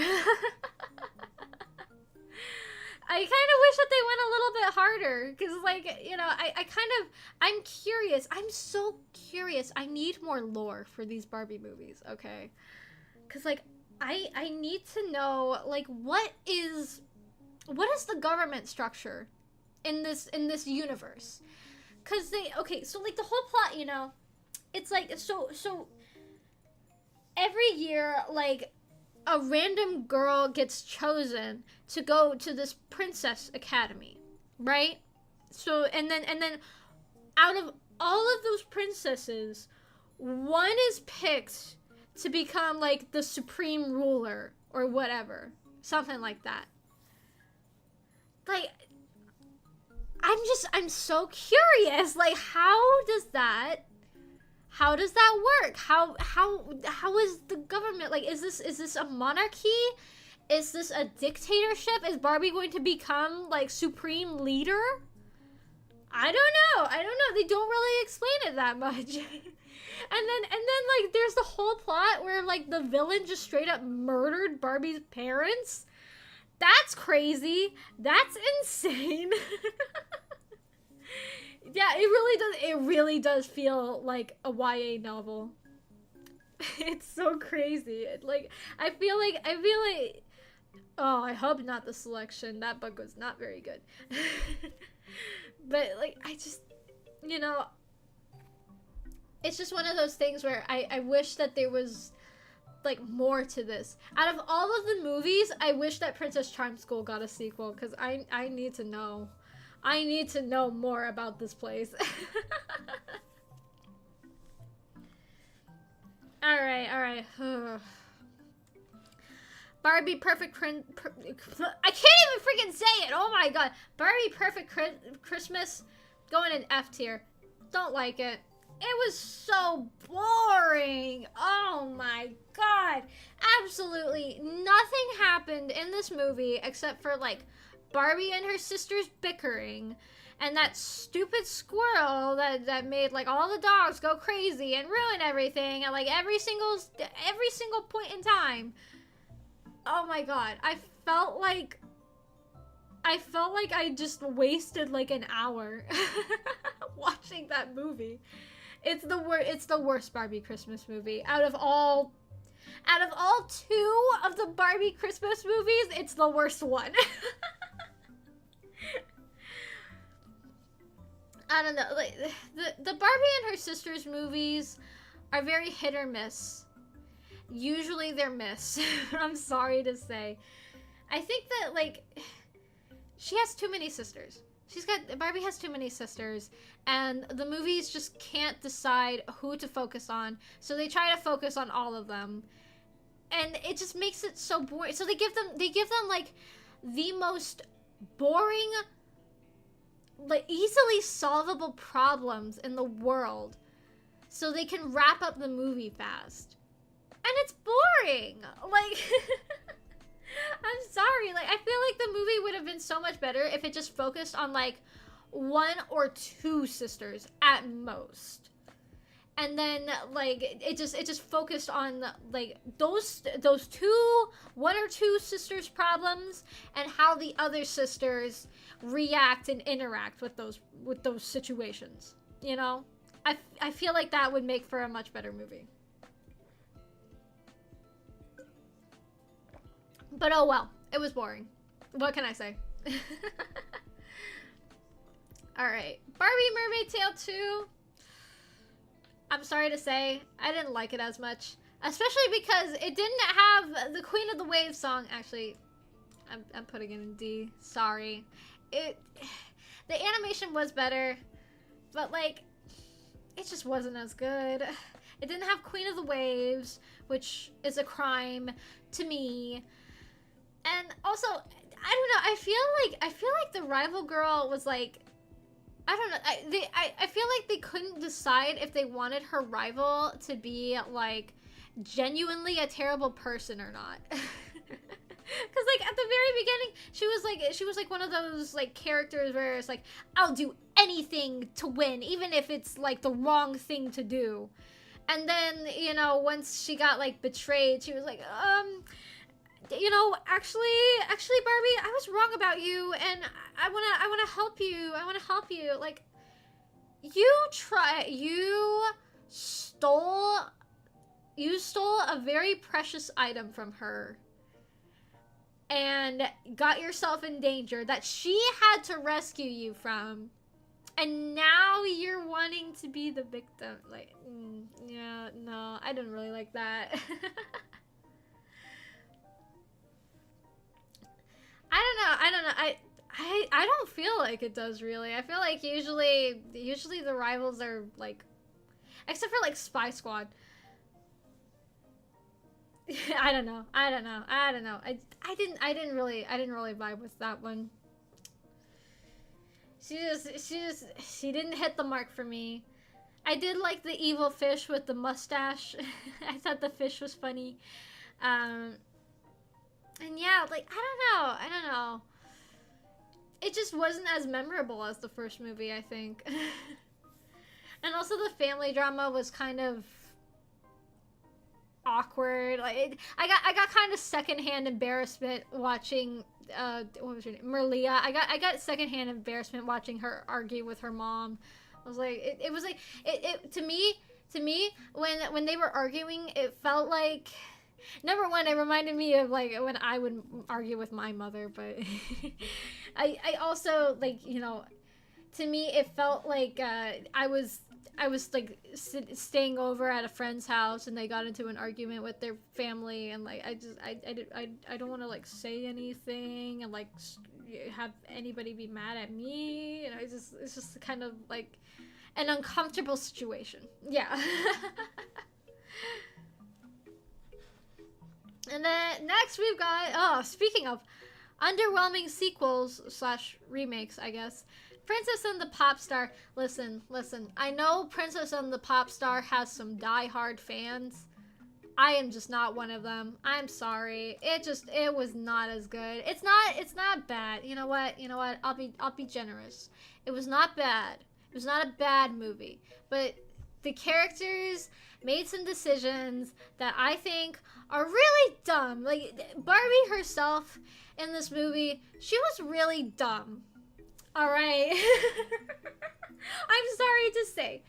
I kind of wish that they went a little bit harder, because, like, you know, I'm curious. I'm so curious. I need more lore for these Barbie movies, okay? Because, like, I need to know, like, what is the government structure in this universe? Because so, like, the whole plot, you know, it's like, so every year, like, a random girl gets chosen to go to this princess academy, right? So, and then out of all of those princesses, one is picked to become like the supreme ruler or whatever, something like that. Like, I'm so curious, like, how does that work? How is the government, like, is this a monarchy? Is this a dictatorship? Is Barbie going to become like supreme leader? I don't know. I don't know. They don't really explain it that much. And then like there's the whole plot where like the villain just straight up murdered Barbie's parents. That's crazy. That's insane. Yeah, it really does feel like a YA novel. It's so crazy. Like I feel like oh, I hope not the selection. That book was not very good. But like I just, you know, it's just one of those things where I wish that there was like more to this. Out of all of the movies, I wish that Princess Charm School got a sequel, because I need to know. I need to know more about this place. Alright. Barbie Perfect I can't even freaking say it! Oh my god. Barbie Perfect Christmas going in F tier. Don't like it. It was so boring. Oh my god. Absolutely nothing happened in this movie except for like Barbie and her sisters bickering, and that stupid squirrel that made like all the dogs go crazy and ruin everything at like every single point in time. Oh my god. I felt like I just wasted like an hour watching that movie. It's the worst Barbie Christmas movie. Out of all 2 of the Barbie Christmas movies, it's the worst one. I don't know, like the Barbie and her sisters movies are very hit or miss. Usually they're miss. I'm sorry to say. I think that like she has too many sisters. Barbie has too many sisters, and the movies just can't decide who to focus on, so they try to focus on all of them, and it just makes it so boring. So they give them like the most boring, like easily solvable problems in the world, so they can wrap up the movie fast, and it's boring. Like I'm sorry, like I feel like the movie would have been so much better if it just focused on like 1 or 2 sisters at most, and then like it just focused on like those 1 or 2 sisters' problems and how the other sisters react and interact with those situations. You know, I feel like that would make for a much better movie. But oh well, it was boring. What can I say? Alright, Barbie Mermaid Tale 2. I'm sorry to say, I didn't like it as much. Especially because it didn't have the Queen of the Waves song. Actually, I'm putting it in D. Sorry. The animation was better, but like, it just wasn't as good. It didn't have Queen of the Waves, which is a crime to me. And also, I don't know, I feel like the rival girl was like, I don't know, I feel like they couldn't decide if they wanted her rival to be like genuinely a terrible person or not. Because like at the very beginning, she was like one of those like characters where it's like, I'll do anything to win, even if it's like the wrong thing to do. And then, you know, once she got like betrayed, she was like, you know, actually, Barbie, I was wrong about you, and I wanna help you. I wanna help you. Like, you stole a very precious item from her, and got yourself in danger that she had to rescue you from, and now you're wanting to be the victim. Like, yeah, no, I didn't really like that. I don't know. I don't feel like it does really. I feel like usually the rivals are like, except for like Spy Squad. I don't know. I didn't really vibe with that one. She didn't hit the mark for me. I did like the evil fish with the mustache. I thought the fish was funny. And yeah, like I don't know. It just wasn't as memorable as the first movie, I think. And also the family drama was kind of awkward. Like I got kind of secondhand embarrassment watching what was her name? Merlia. I got secondhand embarrassment watching her argue with her mom. I was like it was like it to me when they were arguing, it felt like, number one, it reminded me of like when I would argue with my mother, but I also, like, you know, to me it felt like I was like staying over at a friend's house and they got into an argument with their family, and like I don't want to like say anything and like have anybody be mad at me, and it's just kind of like an uncomfortable situation. Yeah. And then next we've got, oh, speaking of underwhelming sequels slash remakes, I guess. Princess and the Pop Star. Listen. I know Princess and the Pop Star has some die-hard fans. I am just not one of them. I'm sorry. It was not as good. It's not bad. You know what? I'll be generous. It was not bad. It was not a bad movie. But the characters made some decisions that I think are really dumb. Like, Barbie herself in this movie, she was really dumb. All right. I'm sorry to say.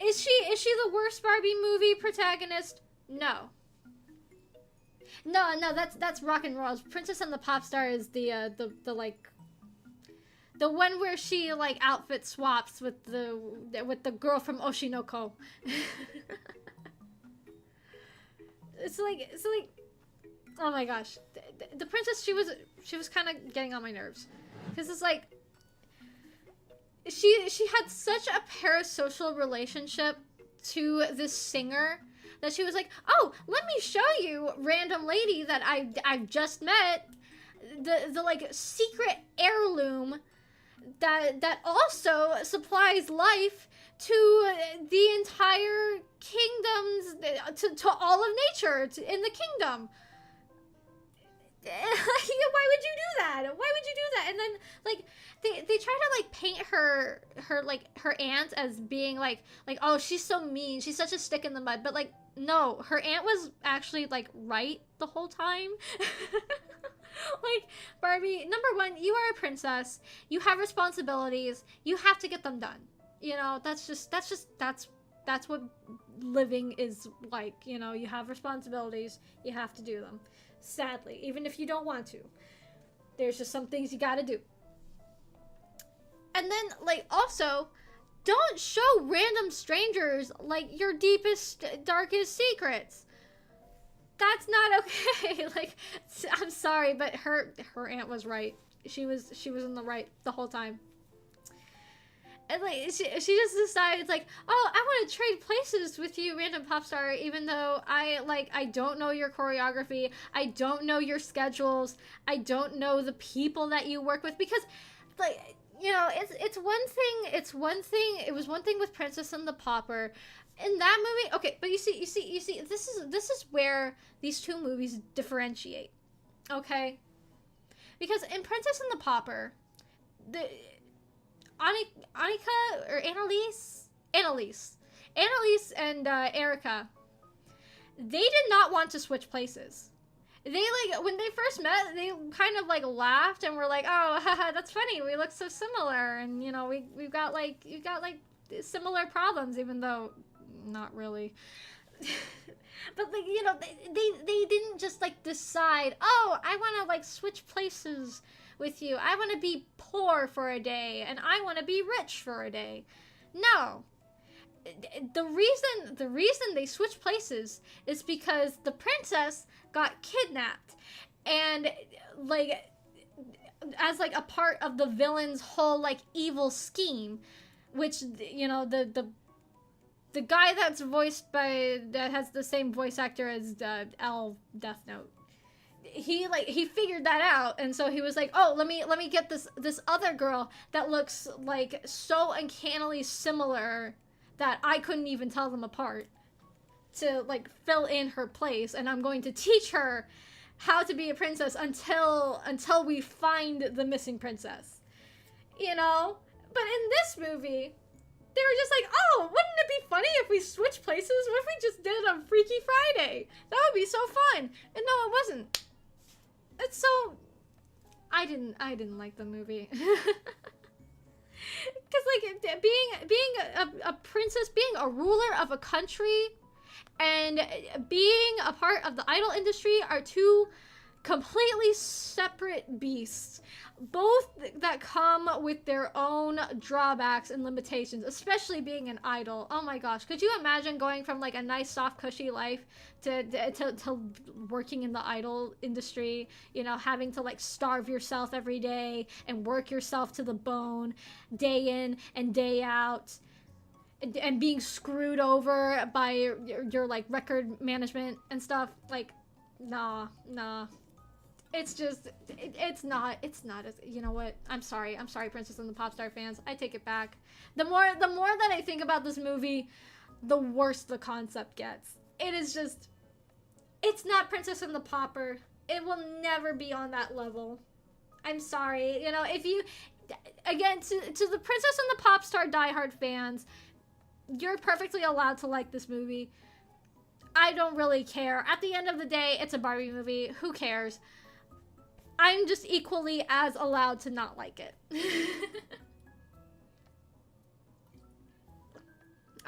Is she the worst Barbie movie protagonist? No. No, that's rock and roll. Princess and the Pop Star is the like the one where she like outfit swaps with the girl from Oshinoko. It's like oh my gosh, the princess, she was kind of getting on my nerves, because it's like she had such a parasocial relationship to this singer that she was like, oh, let me show you, random lady that I've just met, the like secret heirloom that also supplies life to the entire kingdoms, to all of nature in the kingdom. Why would you do that? And then like they try to like paint her like her aunt as being like oh, she's so mean, she's such a stick in the mud, but like no, her aunt was actually like right the whole time. Like, Barbie, number one, you are a princess, you have responsibilities, you have to get them done. You know, that's what living is like. You know, you have responsibilities, you have to do them. Sadly, even if you don't want to, there's just some things you gotta do. And then, like, also, don't show random strangers like your deepest, darkest secrets. That's not okay. Like, I'm sorry, but her aunt was right. She was in the right the whole time. And like she just decided, like, oh, I want to trade places with you, random pop star, even though I don't know your choreography, I don't know your schedules, I don't know the people that you work with, because like, you know, it's one thing. It was one thing with Princess and the Pauper. In that movie, okay, but you see, this is where these two movies differentiate, okay? Because in Princess and the Pauper, the Annika or Annalise and Erica, they did not want to switch places. They, like, when they first met, they kind of like laughed and were like, oh, haha, that's funny, we look so similar, and you know, we've got like similar problems, even though not really. But like, you know, they didn't just like decide, oh, I want to like switch places with you, I want to be poor for a day and I want to be rich for a day. No, the reason they switched places is because the princess got kidnapped, and like, as like a part of the villain's whole like evil scheme, which, you know, the guy that has the same voice actor as L Death Note, he figured that out, and so he was like, oh, let me get this other girl that looks like so uncannily similar that I couldn't even tell them apart, to like fill in her place, and I'm going to teach her how to be a princess until we find the missing princess, you know. But in this movie, they were just like, oh, wouldn't it be funny if we switched places? What if we just did it on Freaky Friday? That would be so fun. And no, it wasn't. It's so... I didn't like the movie. Because, like, being a princess, being a ruler of a country, and being a part of the idol industry are two completely separate beasts, both that come with their own drawbacks and limitations, especially being an idol. Oh my gosh, could you imagine going from like a nice soft cushy life to working in the idol industry, you know, having to like starve yourself every day and work yourself to the bone day in and day out, and being screwed over by your like record management and stuff. Like, nah. It's just, it's not as, you know what? I'm sorry, Princess and the Popstar fans. I take it back. The more that I think about this movie, the worse the concept gets. It is just, it's not Princess and the Popper. It will never be on that level. I'm sorry. You know, if you, again, to the Princess and the Popstar diehard fans, you're perfectly allowed to like this movie. I don't really care. At the end of the day, it's a Barbie movie. Who cares? I'm just equally as allowed to not like it.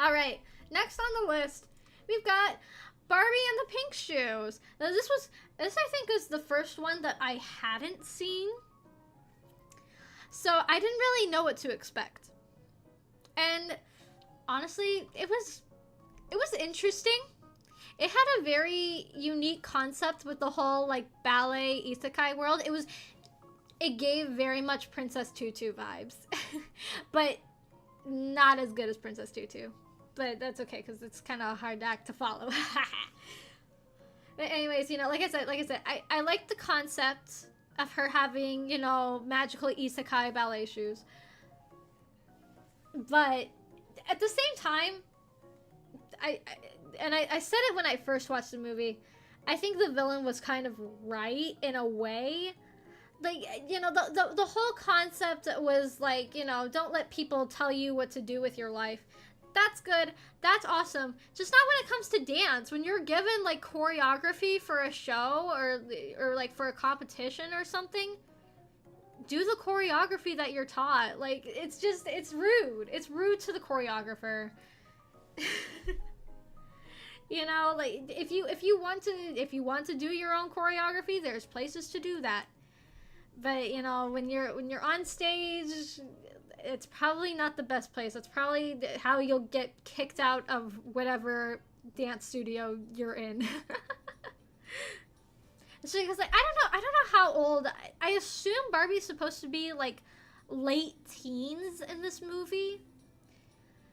Alright, next on the list, we've got Barbie and the Pink Shoes. Now this I think is the first one that I hadn't seen. So I didn't really know what to expect. And honestly, it was interesting. It had a very unique concept with the whole, like, ballet isekai world. It gave very much Princess Tutu vibes. But not as good as Princess Tutu. But that's okay, because it's kind of a hard act to follow. But anyways, you know, like I said, I like the concept of her having, you know, magical isekai ballet shoes. But at the same time, I said it when I first watched the movie, I think the villain was kind of right in a way. Like, you know, the whole concept was like, you know, don't let people tell you what to do with your life. That's good. That's awesome. Just not when it comes to dance. When you're given like choreography for a show or like for a competition or something, do the choreography that you're taught. Like, it's rude. It's rude to the choreographer. You know, like, if you want to do your own choreography, there's places to do that. But, you know, when you're on stage, it's probably not the best place. It's probably how you'll get kicked out of whatever dance studio you're in. So, because, like, I don't know how old. I assume Barbie's supposed to be like late teens in this movie.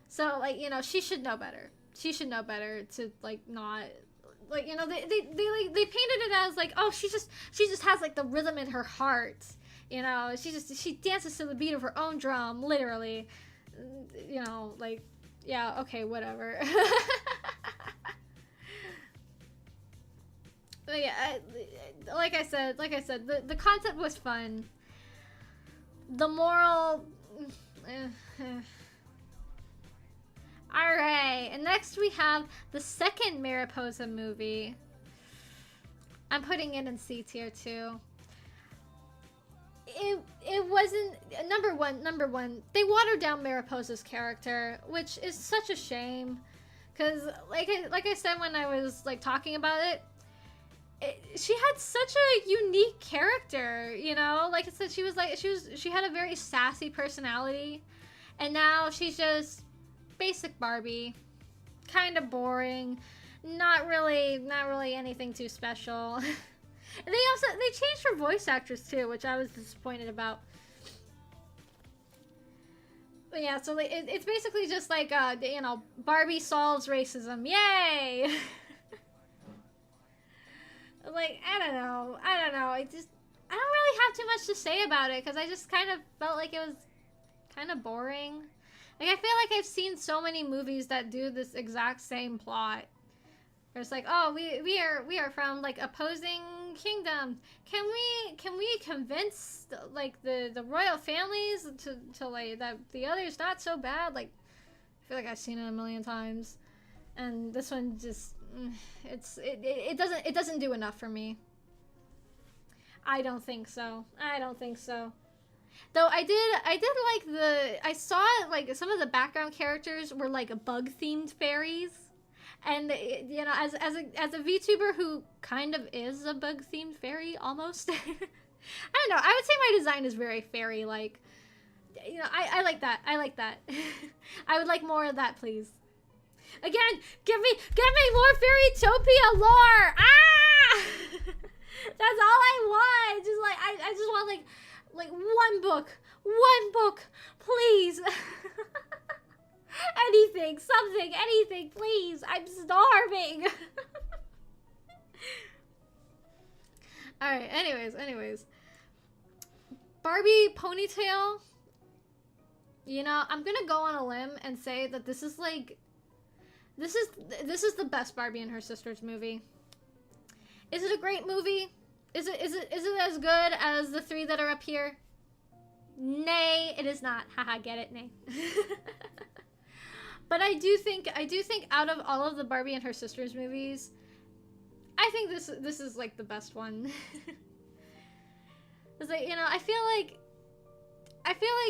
So, like, you know, she should know better. She should know better to, like, not, like, you know, they painted it as, like, oh, she just has, like, the rhythm in her heart, you know, she dances to the beat of her own drum, literally, you know, like, yeah, okay, whatever. But yeah, like I said, the concept was fun. The moral, Alright, and next we have the second Mariposa movie. I'm putting it in C tier too. It wasn't number one. They watered down Mariposa's character, which is such a shame. Cause like I said when I was like talking about it, she had such a unique character, you know? Like I said, she had a very sassy personality, and now she's just basic Barbie, kind of boring, not really anything too special. And they changed her voice actress too, which I was disappointed about. But yeah, so it's basically just like you know, Barbie solves racism, yay! Like, I don't know, I don't really have too much to say about it, because I just kind of felt like it was kind of boring. Like, I feel like I've seen so many movies that do this exact same plot. It's like, oh, we are from like opposing kingdoms. Can we convince like the royal families to like that the other's not so bad? Like, I feel like I've seen it a million times, and this one just it doesn't do enough for me. I don't think so. I don't think so. Though I saw like some of the background characters were like bug themed fairies. And you know, as a VTuber who kind of is a bug themed fairy almost, I don't know. I would say my design is very fairy like. You know, I like that. I like that. I would like more of that, please. Again, give me more Fairytopia lore. Ah, that's all I want. Just like I just want like one book, please. Anything, something, anything, please. I'm starving. Alright, anyways. Barbie ponytail. You know, I'm gonna go on a limb and say that this is like... This is the best Barbie and her sisters movie. Is it a great movie? Is it as good as the three that are up here? Nay, it is not. Haha, get it? Nay. But I do think out of all of the Barbie and her sisters movies, I think this is like the best one. It's like, you know, I feel like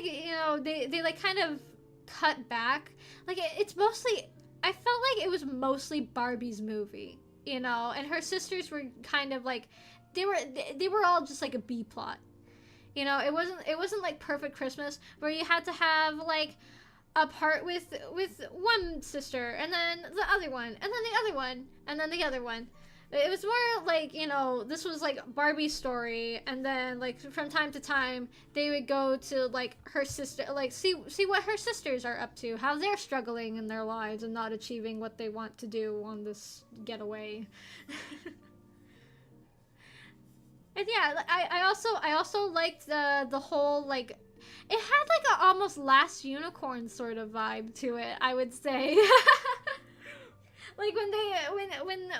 you know they like kind of cut back. Like it's mostly, I felt like it was mostly Barbie's movie, you know, and her sisters were kind of like they were all just like a B plot. You know, it wasn't like Perfect Christmas where you had to have like a part with one sister and then the other one and then the other one and then the other one. It was more like, you know, this was like Barbie's story, and then like from time to time they would go to like her sister, like see what her sisters are up to, how they're struggling in their lives and not achieving what they want to do on this getaway. And yeah, I also liked the whole like, it had like a almost Last Unicorn sort of vibe to it, I would say. Like when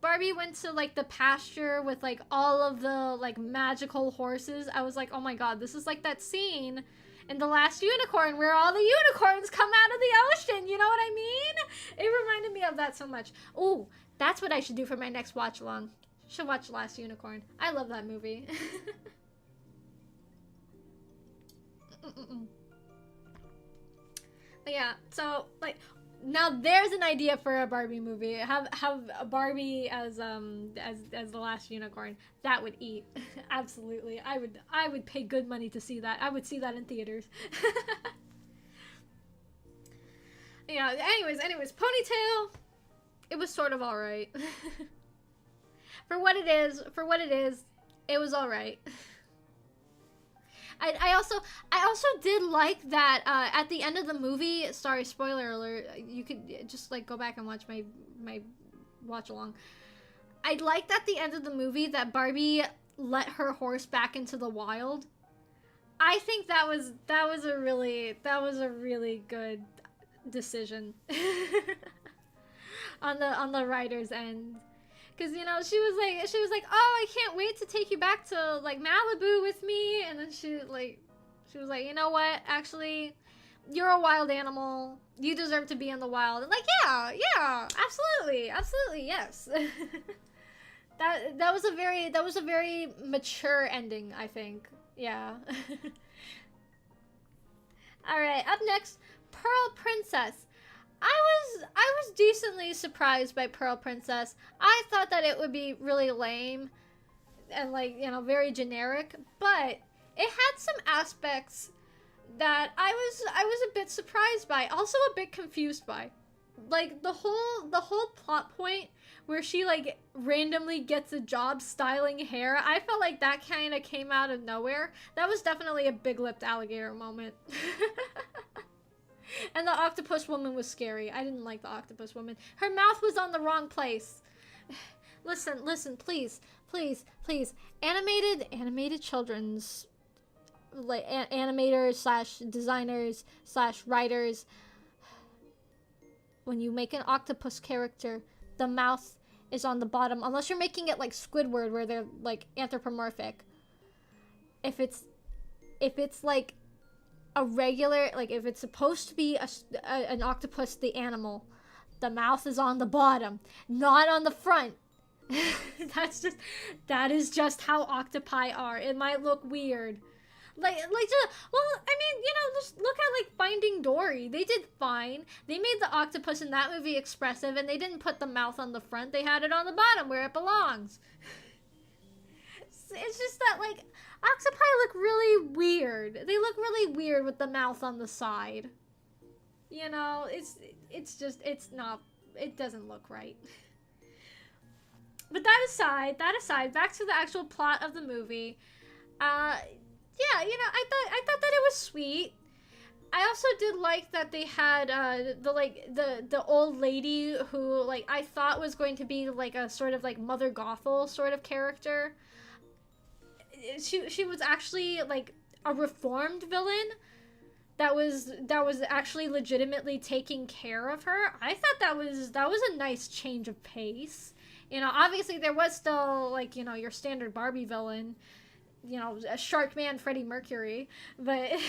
Barbie went to like the pasture with like all of the like magical horses, I was like, oh my god, this is like that scene in The Last Unicorn where all the unicorns come out of the ocean, you know what I mean? It reminded me of that so much. Oh, that's what I should do for my next watch along. Should watch Last Unicorn. I love that movie. But yeah, so like now there's an idea for a Barbie movie. Have a Barbie as the Last Unicorn. That would eat. Absolutely. I would pay good money to see that. I would see that in theaters. Yeah, anyways, ponytail. It was sort of alright. For what it is, it was alright. I also did like that at the end of the movie, sorry, spoiler alert, you could just like go back and watch my watch along. I liked at the end of the movie that Barbie let her horse back into the wild. I think that was a really good decision on the writer's end. Cause you know she was like, oh, I can't wait to take you back to like Malibu with me, and then she was like, you know what? Actually, you're a wild animal. You deserve to be in the wild. And like, yeah, absolutely, yes. that was a very mature ending, I think. Yeah. All right, up next, Pearl Princess. I was decently surprised by Pearl Princess. I thought that it would be really lame and like, you know, very generic, but it had some aspects that I was a bit surprised by, also a bit confused by. Like the whole plot point where she like randomly gets a job styling hair, I felt like that kind of came out of nowhere. That was definitely a big-lipped alligator moment. And the octopus woman was scary. I didn't like the octopus woman. Her mouth was on the wrong place. Listen, please. Animated children's, like, animators / designers / writers. When you make an octopus character, the mouth is on the bottom, unless you're making it like Squidward where they're like anthropomorphic. If it's like a regular, like if it's supposed to be an octopus, the animal, the mouth is on the bottom, not on the front. That is just how octopi are. It might look weird. Like, well, I mean, you know, just look at, like, Finding Dory. They did fine. They made the octopus in that movie expressive, and they didn't put the mouth on the front. They had it on the bottom, where it belongs. It's just that, like, octopi look really weird. They look really weird with the mouth on the side. You know, it's not, it doesn't look right. But that aside, back to the actual plot of the movie. Yeah, you know, I thought that it was sweet. I also did like that they had the old lady who, like, I thought was going to be like a sort of like Mother Gothel sort of character. She was actually like a reformed villain that was actually legitimately taking care of her. I thought that was a nice change of pace. You know, obviously there was still, like, you know, your standard Barbie villain, you know, a Shark Man, Freddie Mercury, but yeah,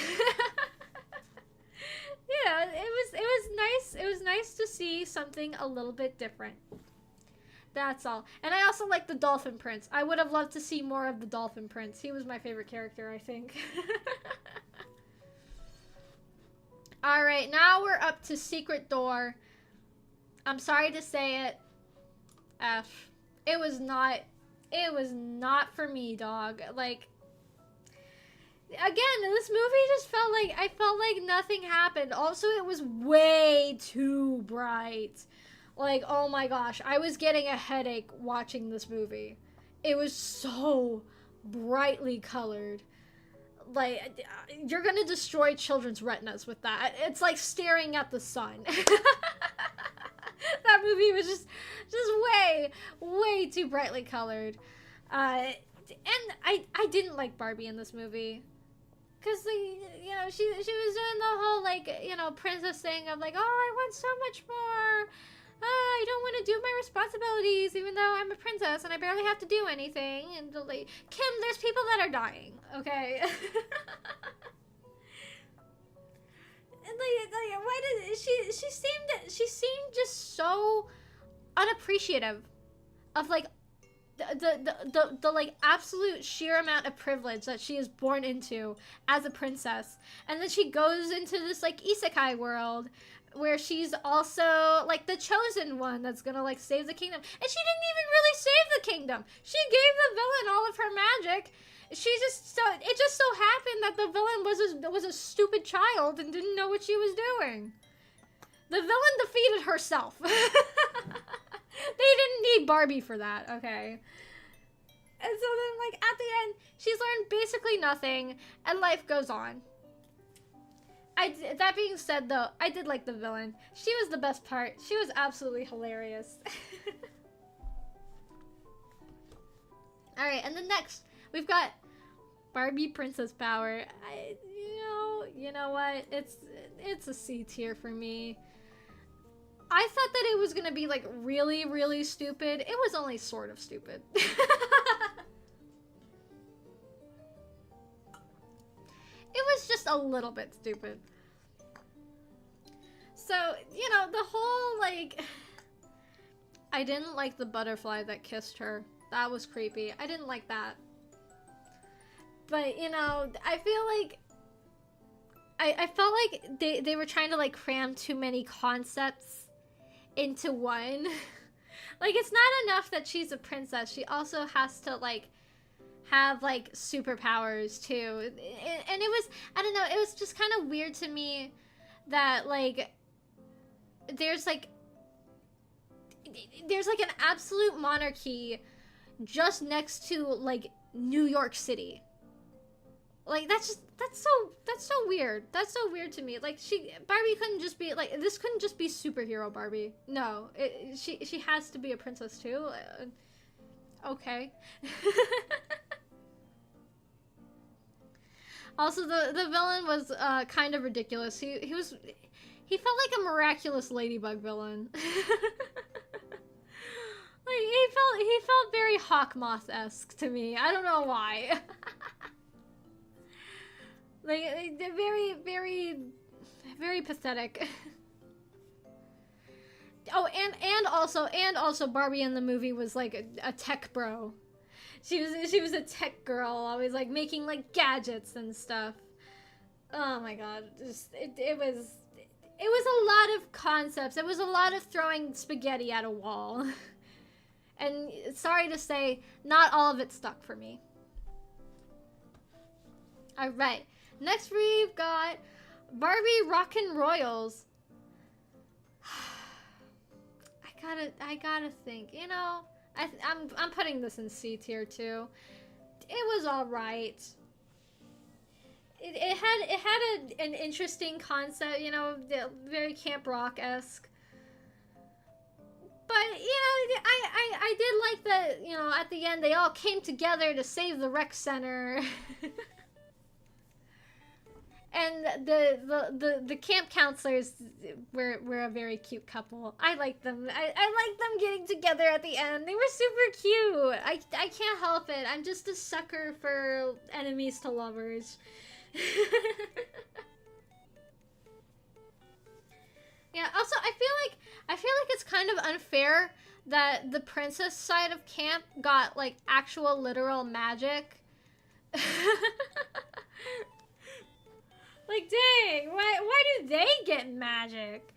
it was nice. It was nice to see something a little bit different. That's all. And I also like the Dolphin Prince. I would have loved to see more of the Dolphin Prince. He was my favorite character, I think. All right, now we're up to Secret Door. I'm sorry to say it. F. It was not for me, dog. Like, again, this movie just felt like, I felt like nothing happened. Also, it was way too bright. Like, oh my gosh, I was getting a headache watching this movie. It was so brightly colored. Like, you're gonna destroy children's retinas with that. It's like staring at the sun. That movie was just way too brightly colored. And I didn't like Barbie in this movie. Because, you know, she was doing the whole, like, you know, princess thing of, like, oh, I want so much more. I don't want to do my responsibilities, even though I'm a princess and I barely have to do anything. And, like, Kim, there's people that are dying, okay? And, like, why did she seemed just so unappreciative of, like, the like absolute sheer amount of privilege that she is born into as a princess, and then she goes into this like isekai world where she's also like the chosen one that's gonna like save the kingdom, and she didn't even really save the kingdom. She gave the villain all of her magic. It just so happened that the villain was a stupid child and didn't know what she was doing. The villain defeated herself. They didn't need Barbie for that, okay? And so then, like, at the end, she's learned basically nothing, and life goes on. That being said, though, I did like the villain. She was the best part. She was absolutely hilarious. Alright, and then next, we've got Barbie Princess Power. You know what? It's a C tier for me. I thought that it was gonna be, like, really, really stupid. It was only sort of stupid. It was just a little bit stupid. So, you know, the whole, like... I didn't like the butterfly that kissed her. That was creepy. I didn't like that. But, you know, I feel like... I felt like they were trying to, like, cram too many concepts into one. Like, it's not enough that she's a princess. She also has to, like, have, like, superpowers, too. And it was, I don't know, it was just kind of weird to me that, like, there's, like, an absolute monarchy just next to, like, New York City. Like, that's so weird. That's so weird to me. Like, Barbie couldn't just be, like, this couldn't just be superhero Barbie. No, she has to be a princess too. Okay. Also, the villain was kind of ridiculous. He felt like a miraculous ladybug villain. felt very Hawkmoth-esque to me. I don't know why. Like, they're very, very, very pathetic. Oh, and also Barbie in the movie was like a tech bro. She was a tech girl, always like making like gadgets and stuff. Oh my god, just it was a lot of concepts. It was a lot of throwing spaghetti at a wall. And sorry to say, not all of it stuck for me. All right, next we've got Barbie Rockin' Royals. I gotta think. You know, I'm putting this in C tier too. It was all right. It had an interesting concept. You know, very Camp Rock-esque. But you know, I did like that. You know, at the end they all came together to save the rec center. And the camp counselors were a very cute couple. I liked them. I liked them getting together at the end. They were super cute. I can't help it. I'm just a sucker for enemies to lovers. Yeah, also I feel like it's kind of unfair that the princess side of camp got like actual literal magic. Like, dang, why do they get magic?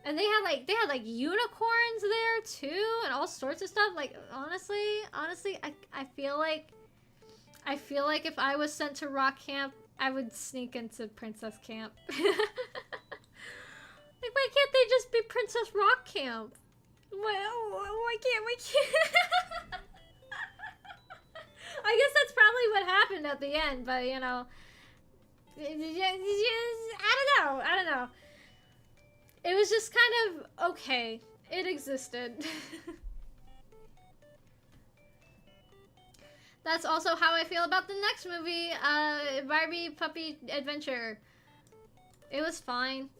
And they had like unicorns there too, and all sorts of stuff. Like, honestly, I feel like if I was sent to rock camp, I would sneak into princess camp. Like, why can't they just be princess rock camp? Why can't? I guess that's probably what happened at the end, but you know. I don't know. It was just kind of okay. It existed. That's also how I feel about the next movie, Barbie Puppy Adventure. It was fine.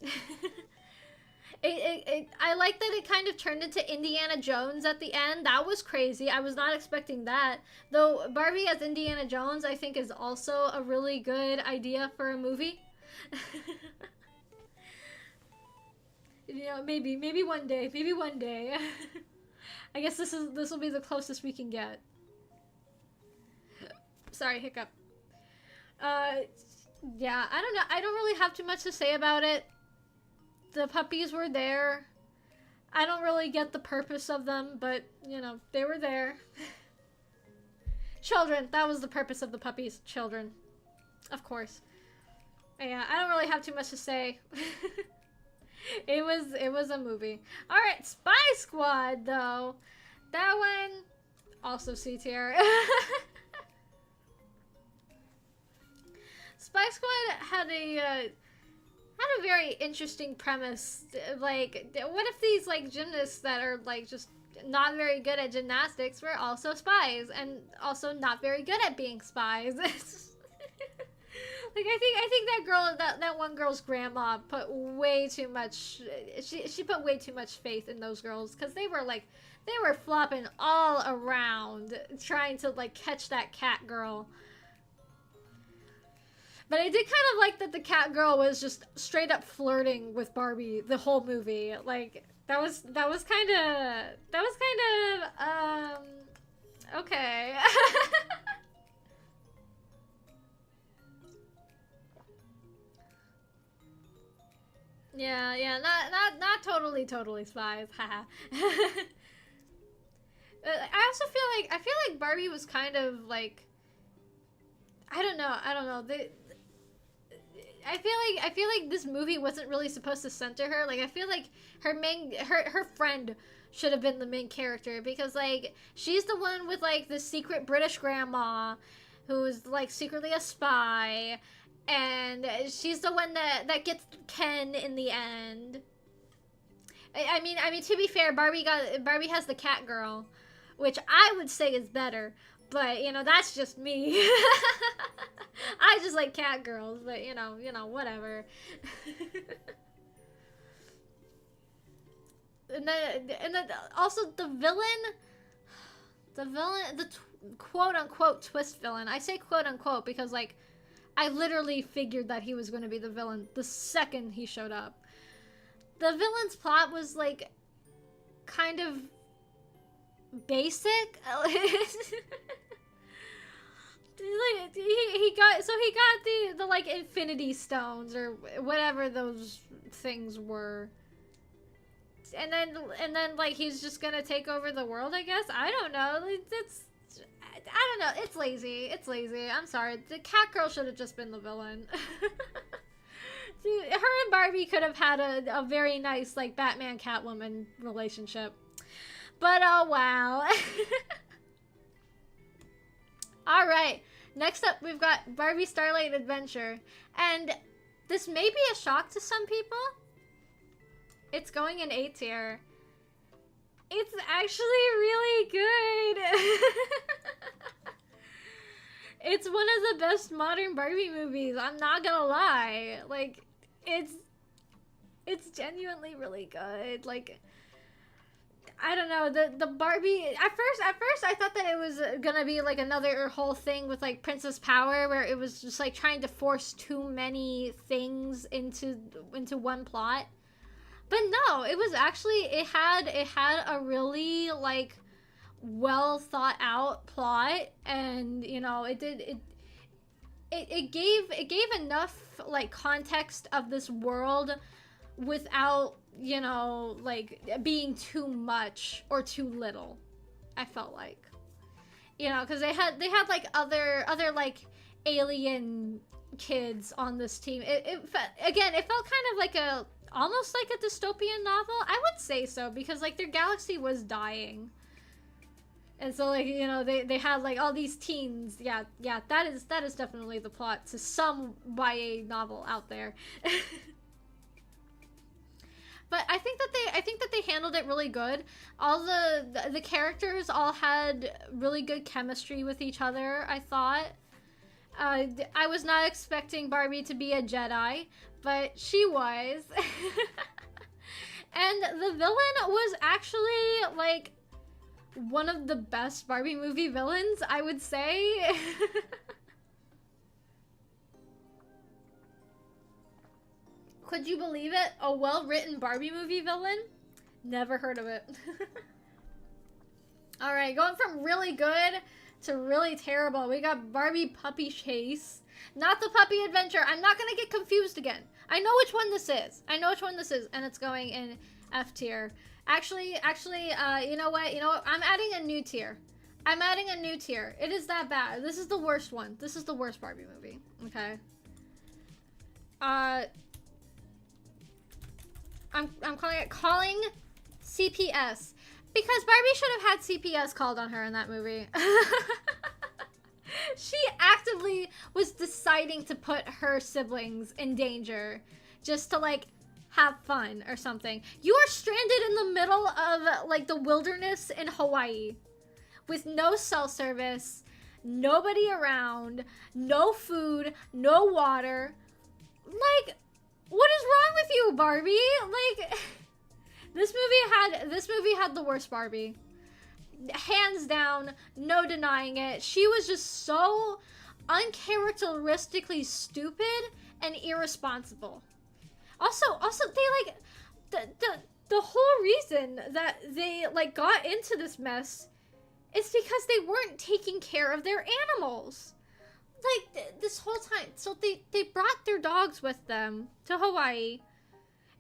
I like that it kind of turned into Indiana Jones at the end. That was crazy. I was not expecting that. Though Barbie as Indiana Jones, I think, is also a really good idea for a movie. You know, maybe one day. Maybe one day. I guess this will be the closest we can get. Sorry, hiccup. Yeah, I don't know. I don't really have too much to say about it. The puppies were there. I don't really get the purpose of them, but, you know, they were there. Children. That was the purpose of the puppies. Children. Of course. Yeah, I don't really have too much to say. It was a movie. Alright, Spy Squad, though. That one, also C tier. Spy Squad had a very interesting premise. Like, what if these like gymnasts that are like just not very good at gymnastics were also spies and also not very good at being spies? Like, I think that girl, that one girl's grandma put way too much. She put way too much faith in those girls because they were flopping all around trying to like catch that cat girl. But I did kind of like that the cat girl was just straight up flirting with Barbie the whole movie. Like, that was kind of okay. Yeah, not totally spies. Haha. I also feel like Barbie was kind of like, I don't know. I feel like this movie wasn't really supposed to center her. Like, I feel like her friend should have been the main character because like she's the one with like the secret British grandma who's like secretly a spy, and she's the one that gets Ken in the end. I mean to be fair, Barbie has the cat girl, which I would say is better. But, you know, that's just me. I just like cat girls, but, you know, whatever. and then also the villain, The villain, the quote-unquote twist villain. I say quote-unquote because, like, I literally figured that he was going to be the villain the second he showed up. The villain's plot was, like, kind of basic. he got the like infinity stones or whatever those things were, and then like he's just gonna take over the world, I guess. I don't know. I don't know. It's lazy. I'm sorry. The cat girl should have just been the villain. Her and Barbie could have had a very nice like Batman Catwoman relationship, but oh wow. All right. Next up, we've got Barbie Starlight Adventure. And this may be a shock to some people. It's going in A tier. It's actually really good. It's one of the best modern Barbie movies. I'm not gonna lie. Like, it's genuinely really good. Like, I don't know, the Barbie, at first I thought that it was gonna be like another whole thing with like Princess Power where it was just like trying to force too many things into one plot. But no, it was actually, it had a really like well thought out plot, and you know, it gave enough like context of this world without, you know, like being too much or too little. I felt like, you know, because they had like other like alien kids on this team. It felt kind of like almost like a dystopian novel. I would say so, because like their galaxy was dying, and so like, you know, they had like all these teens. Yeah, that is definitely the plot to some YA novel out there. But I think that they handled it really good. All the characters all had really good chemistry with each other, I thought. I was not expecting Barbie to be a Jedi, but she was. And the villain was actually like one of the best Barbie movie villains, I would say. Could you believe it? A well-written Barbie movie villain? Never heard of it. Alright, going from really good to really terrible. We got Barbie Puppy Chase. Not the Puppy Adventure. I'm not gonna get confused again. I know which one this is. And it's going in F tier. Actually, you know what? I'm adding a new tier. It is that bad. This is the worst one. This is the worst Barbie movie. Okay. I'm calling CPS, because Barbie should have had CPS called on her in that movie. She actively was deciding to put her siblings in danger just to like have fun or something. You are stranded in the middle of like the wilderness in Hawaii with no cell service, nobody around, no food, no water. Like, what is wrong with you, Barbie? Like, this movie had the worst Barbie. Hands down, no denying it. She was just so uncharacteristically stupid and irresponsible. Also, they like the whole reason that they like got into this mess is because they weren't taking care of their animals. Like, this whole time. So they brought their dogs with them to Hawaii,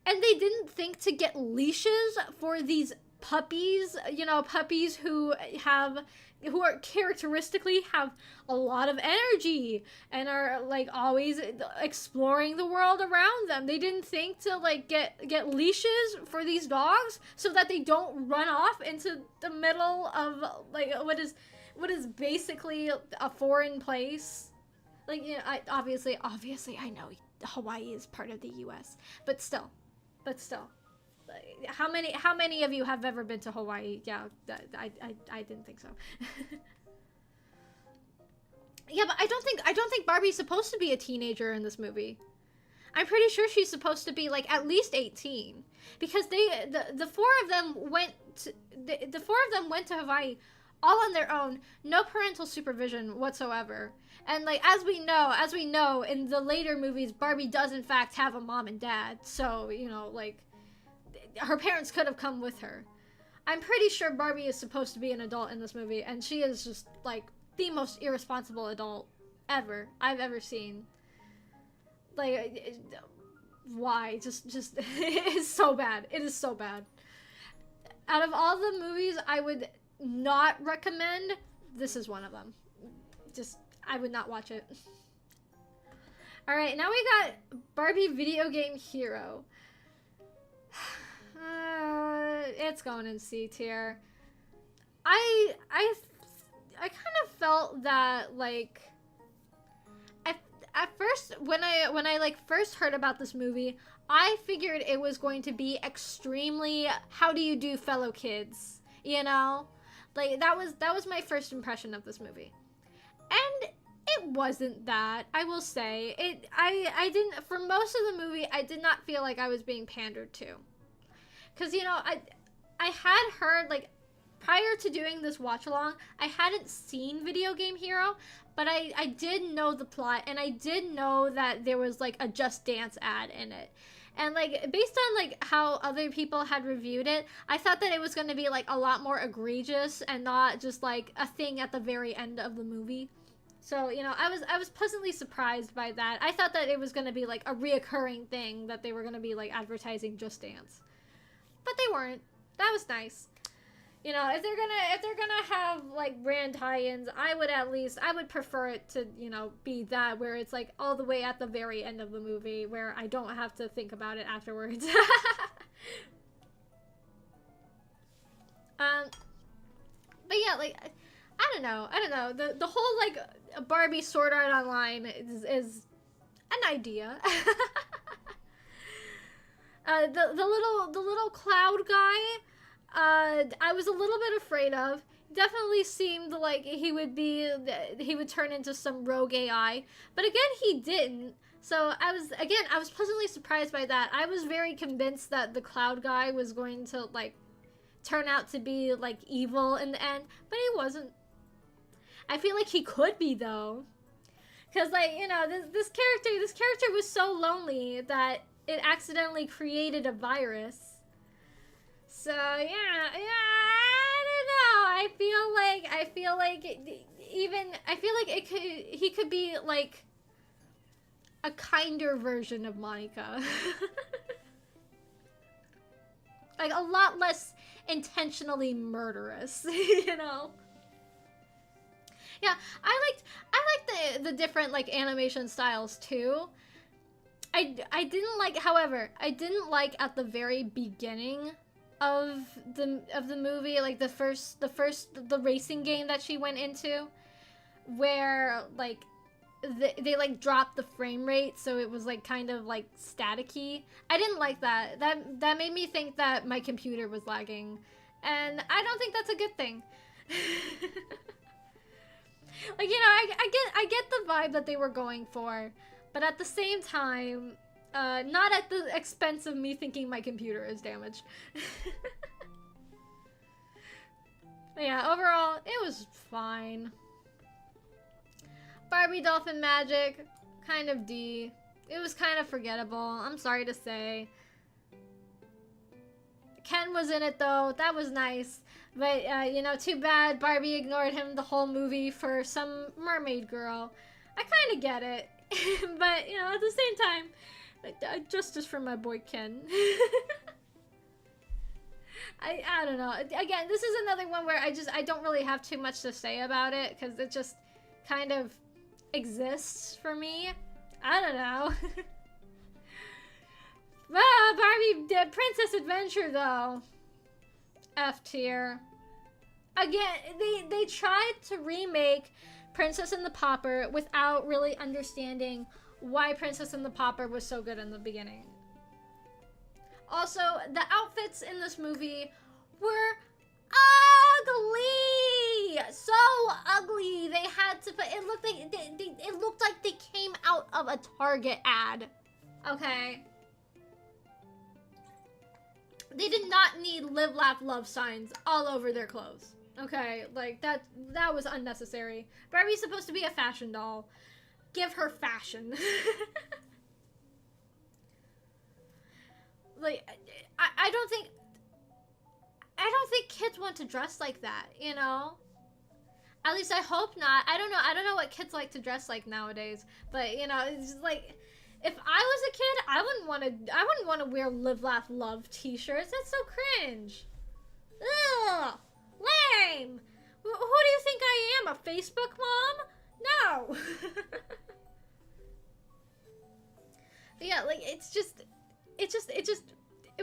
and they didn't think to get leashes for these puppies, you know, puppies who are characteristically have a lot of energy and are like always exploring the world around them. They didn't think to like get leashes for these dogs so that they don't run off into the middle of like what is basically a foreign place. Like, you know, obviously I know Hawaii is part of the US, but still. How many of you have ever been to Hawaii? Yeah, I didn't think so. Yeah, but I don't think Barbie's supposed to be a teenager in this movie. I'm pretty sure she's supposed to be like at least 18, because the four of them went to Hawaii all on their own, no parental supervision whatsoever. And like as we know in the later movies, Barbie does in fact have a mom and dad. So, you know, like her parents could have come with her. I'm pretty sure Barbie is supposed to be an adult in this movie, and she is just like the most irresponsible adult ever I've ever seen. Like, why? Just it is so bad. It is so bad. Out of all the movies I would not recommend, this is one of them. Just, I would not watch it. Alright, now we got Barbie Video Game Hero. It's going in C tier. I kind of felt that, like, at first, when I like first heard about this movie, I figured it was going to be extremely, how do you do, fellow kids, you know? Like, that was my first impression of this movie. And it wasn't that, I will say. I didn't, for most of the movie, I did not feel like I was being pandered to. Because, you know, I had heard, like, prior to doing this watch-along, I hadn't seen Video Game Hero, but I did know the plot, and I did know that there was, like, a Just Dance ad in it. And, like, based on, like, how other people had reviewed it, I thought that it was going to be, like, a lot more egregious and not just, like, a thing at the very end of the movie. So, you know, I was pleasantly surprised by that. I thought that it was going to be, like, a reoccurring thing, that they were going to be, like, advertising Just Dance. But they weren't. That was nice. You know, if they're gonna have like brand tie-ins, I would prefer it to, you know, be that where it's like all the way at the very end of the movie where I don't have to think about it afterwards. But yeah, like I don't know. The whole like Barbie Sword Art Online is an idea. The little cloud guy, I was a little bit afraid of. Definitely seemed like he would turn into some rogue AI, but again he didn't. So I was pleasantly surprised by that. I was very convinced that the cloud guy was going to like turn out to be like evil in the end, but he wasn't. I feel like he could be though, because like, you know, this character was so lonely that it accidentally created a virus. So yeah, I don't know. I feel like he could be like a kinder version of Monica. Like a lot less intentionally murderous, you know. Yeah, I liked the different like animation styles too. I didn't like, however, I didn't like at the very beginning of the movie, like the racing game that she went into, where like they like dropped the frame rate, so it was like kind of like staticky. I didn't like that. That made me think that my computer was lagging, and I don't think that's a good thing. Like, you know, I get the vibe that they were going for, but at the same time, not at the expense of me thinking my computer is damaged. But yeah, overall, it was fine. Barbie Dolphin Magic, kind of D. It was kind of forgettable, I'm sorry to say. Ken was in it though, that was nice. But, you know, too bad Barbie ignored him the whole movie for some mermaid girl. I kind of get it. But, you know, at the same time, justice for my boy Ken. I don't know. Again, this is another one where I don't really have too much to say about it, because it just kind of exists for me. I don't know. Barbie Princess Adventure, though. F tier. Again, they tried to remake Princess and the Pauper without really understanding why Princess and the Pauper was so good in the beginning. Also, the outfits in this movie were ugly! So ugly! They had to put, it looked like they came out of a Target ad. Okay? They did not need live, laugh, love signs all over their clothes. Okay, like that was unnecessary. Barbie's supposed to be a fashion doll. Give her fashion. Like I don't think kids want to dress like that, you know? At least I hope not. I don't know. I don't know what kids like to dress like nowadays, but you know, it's just like if I was a kid, I wouldn't want to wear Live Laugh Love t-shirts. That's so cringe. Ugh. Lame. Who do you think I am? A Facebook mom? No. Yeah, like it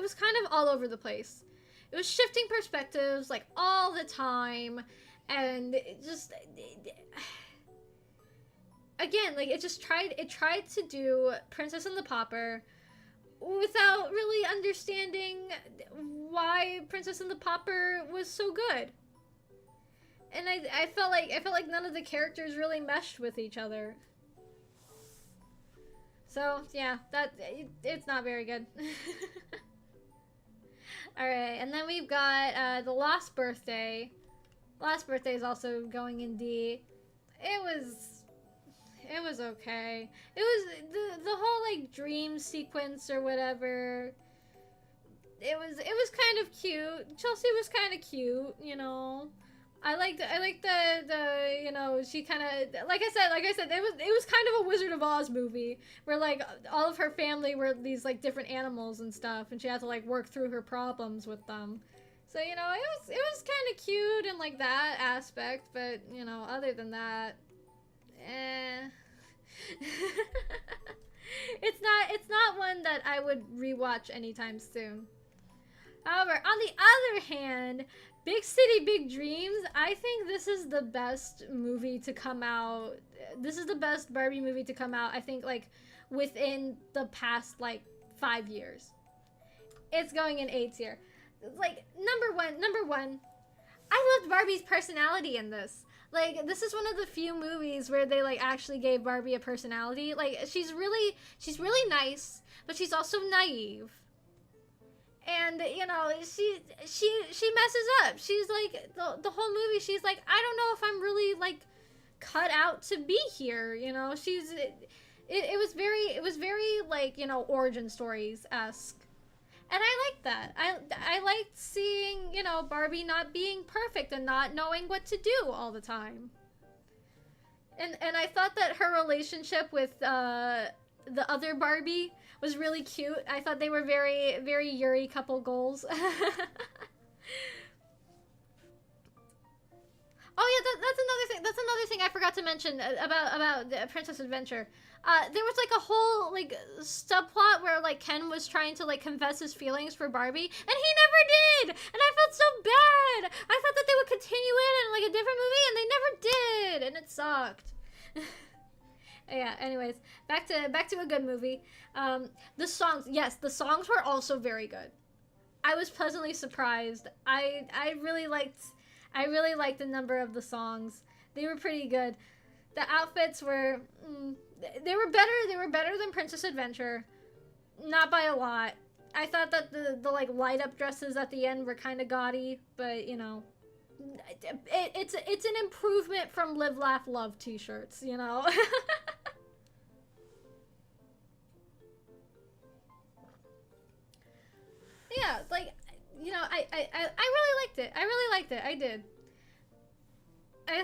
was kind of all over the place. It was shifting perspectives like all the time, and again, like it tried to do Princess and the Pauper without really understanding why Princess and the Pauper was so good. And I felt like none of the characters really meshed with each other. So yeah, it's not very good. All right, and then we've got the Lost Birthday. Lost Birthday is also going in D. It was okay. It was the whole like dream sequence or whatever. It was kind of cute. Chelsea was kind of cute, you know. I liked the you know, she kind of like I said it was kind of a Wizard of Oz movie where like all of her family were these like different animals and stuff, and she had to like work through her problems with them. So you know, it was kind of cute in like that aspect, but you know, other than that, it's not one that I would rewatch anytime soon. However, on the other hand, Big City, Big Dreams, I think this is the best movie to come out. This is the best Barbie movie to come out, I think, like, within the past, like, 5 years. It's going in A tier. Like, number one, I loved Barbie's personality in this. Like, this is one of the few movies where they, like, actually gave Barbie a personality. Like, she's really nice, but she's also naive. And, you know, she messes up. She's like, the whole movie, she's like, I don't know if I'm really, like, cut out to be here, you know? It was very, like, you know, origin stories-esque. And I liked that. I liked seeing, you know, Barbie not being perfect and not knowing what to do all the time. And I thought that her relationship with, the other Barbie was really cute. I thought they were very, very Yuri couple goals. Oh yeah, that's another thing. That's another thing I forgot to mention about Princess Adventure. There was like a whole like subplot where like Ken was trying to like confess his feelings for Barbie, and he never did. And I felt so bad. I thought that they would continue it in like a different movie, and they never did, and it sucked. Yeah, anyways, back to a good movie. The songs, yes, the songs were also very good. I was pleasantly surprised. I really liked a number of the songs. They were pretty good. The outfits were they were better than Princess Adventure. Not by a lot. I thought that the like light up dresses at the end were kind of gaudy, but you know, it's an improvement from Live Laugh Love t-shirts, you know. Yeah, like, you know, I really liked it. I really liked it. I did. I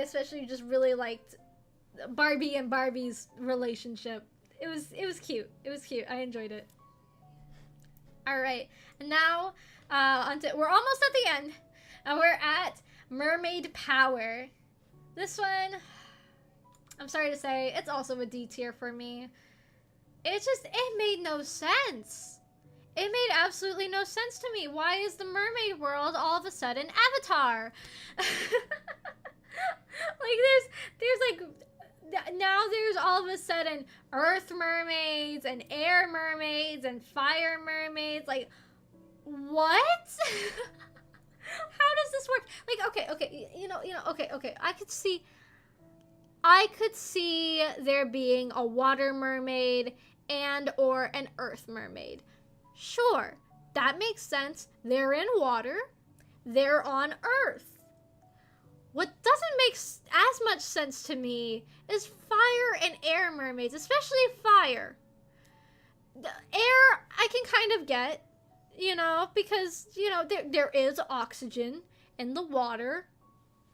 especially just really liked Barbie and Barbie's relationship. It was cute. It was cute. I enjoyed it. All right, and now we're almost at the end. We're at Mermaid Power. This one, I'm sorry to say, it's also a D tier for me. It made no sense. It made absolutely no sense to me. Why is the mermaid world all of a sudden Avatar? Like there's like now there's all of a sudden earth mermaids and air mermaids and fire mermaids. Like what? How does this work? Like okay, you know, okay. I could see there being a water mermaid and or an earth mermaid. Sure, that makes sense. They're in water. they're on Earth. What doesn't make as much sense to me is fire and air mermaids, especially fire. The air, I can kind of get, you know, because, you know, there is oxygen in the water.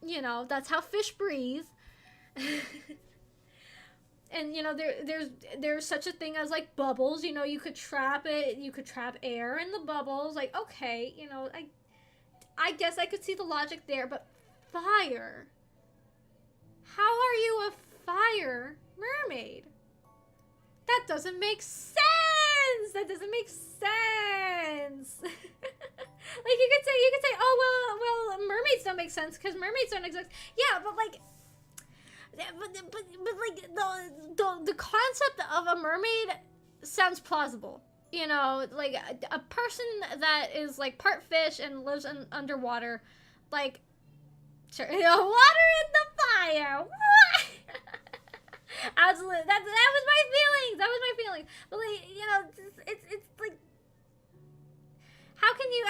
You know, that's how fish breathe. And, you know, there's such a thing as, like, bubbles. You know, you could trap it. You could trap air in the bubbles. Like, okay, you know, I guess I could see the logic there, but fire? How are you a fire mermaid? That doesn't make sense! That doesn't make sense! Like, you could say, oh, well, mermaids don't make sense because mermaids don't exist. Yeah, but, like, the concept of a mermaid sounds plausible. You know, like, a person that is, like, part fish and lives underwater, like, sure, water in the fire. What? Absolutely. That was my feelings. That was my feelings. But, like, you know, it's like, how can you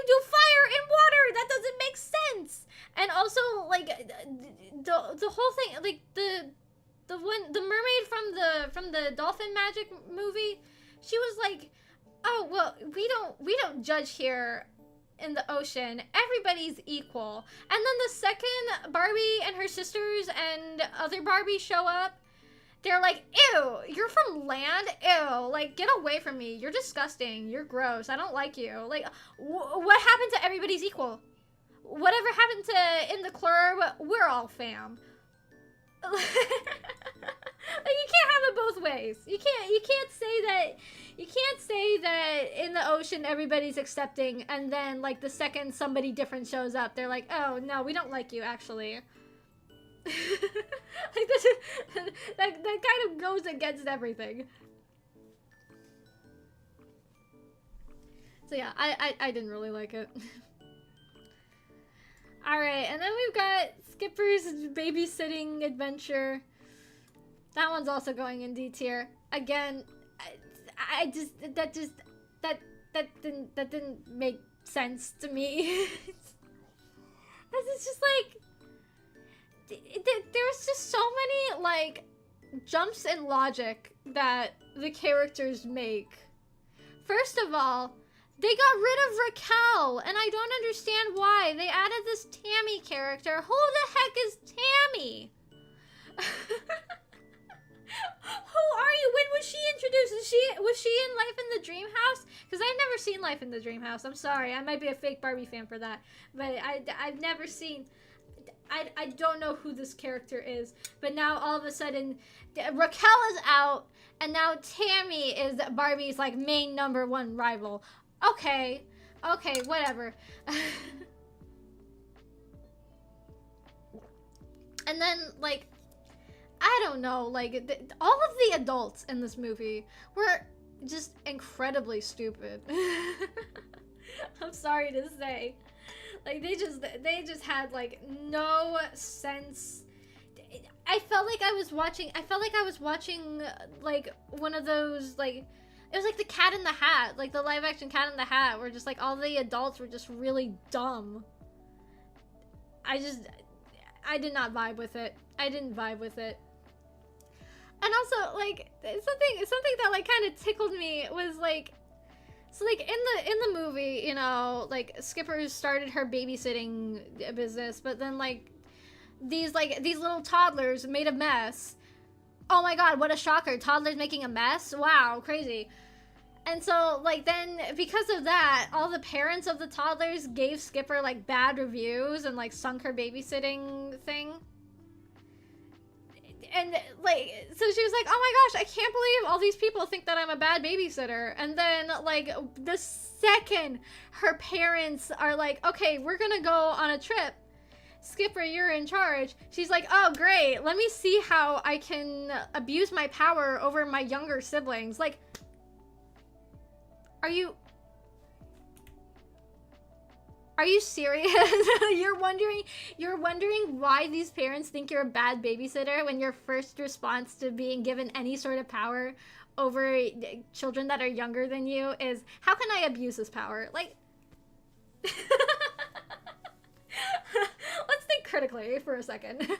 do fire in water? That doesn't make sense. And also, like, the whole thing, like, the mermaid from the Dolphin Magic movie, she was like, oh, well, we don't judge here in the ocean. Everybody's equal. And then the second Barbie and her sisters and other Barbies show up, they're like, ew, you're from land? Ew, like, get away from me. You're disgusting. You're gross. I don't like you. Like, what happened to everybody's equal? Whatever happened to in the club, we're all fam. Like, you can't have it both ways. You can't say that in the ocean everybody's accepting, and then, like, the second somebody different shows up, they're like, oh no, we don't like you actually. Like, that kind of goes against everything. So yeah, I didn't really like it. Alright, and then we've got Skipper's babysitting adventure. That one's also going in D tier. Again, that didn't make sense to me. It's just like, there's just so many, like, jumps in logic that the characters make. First of all, they got rid of Raquel, and I don't understand why. They added this Tammy character. Who the heck is Tammy? Who are you? When was she introduced? Was she in Life in the Dream House? Because I've never seen Life in the Dream House. I'm sorry. I might be a fake Barbie fan for that. But I've never seen... I don't know who this character is. But now all of a sudden, Raquel is out, and now Tammy is Barbie's, like, main #1 rival. Okay, whatever. And then, like, I don't know, like, all of the adults in this movie were just incredibly stupid. I'm sorry to say. Like, they just had, like, no sense. I felt like I was watching, like, one of those, like, it was like the Cat in the Hat, like the live action Cat in the Hat, where just, like, all the adults were just really dumb. I did not vibe with it. I didn't vibe with it. And also, like, something that, like, kind of tickled me was, like, so, like, in the movie, you know, like, Skipper started her babysitting business, but then, like, these little toddlers made a mess. Oh my god, what a shocker. Toddlers making a mess? Wow, crazy. And so, like, then, because of that, all the parents of the toddlers gave Skipper, like, bad reviews and, like, sunk her babysitting thing. And, like, so she was like, oh my gosh, I can't believe all these people think that I'm a bad babysitter. And then, like, the second her parents are like, okay, we're gonna go on a trip. Skipper, you're in charge. She's like, oh, great. Let me see how I can abuse my power over my younger siblings. Like, are you serious? You're wondering why these parents think you're a bad babysitter when your first response to being given any sort of power over children that are younger than you is, how can I abuse this power? Like, Let's think critically for a second.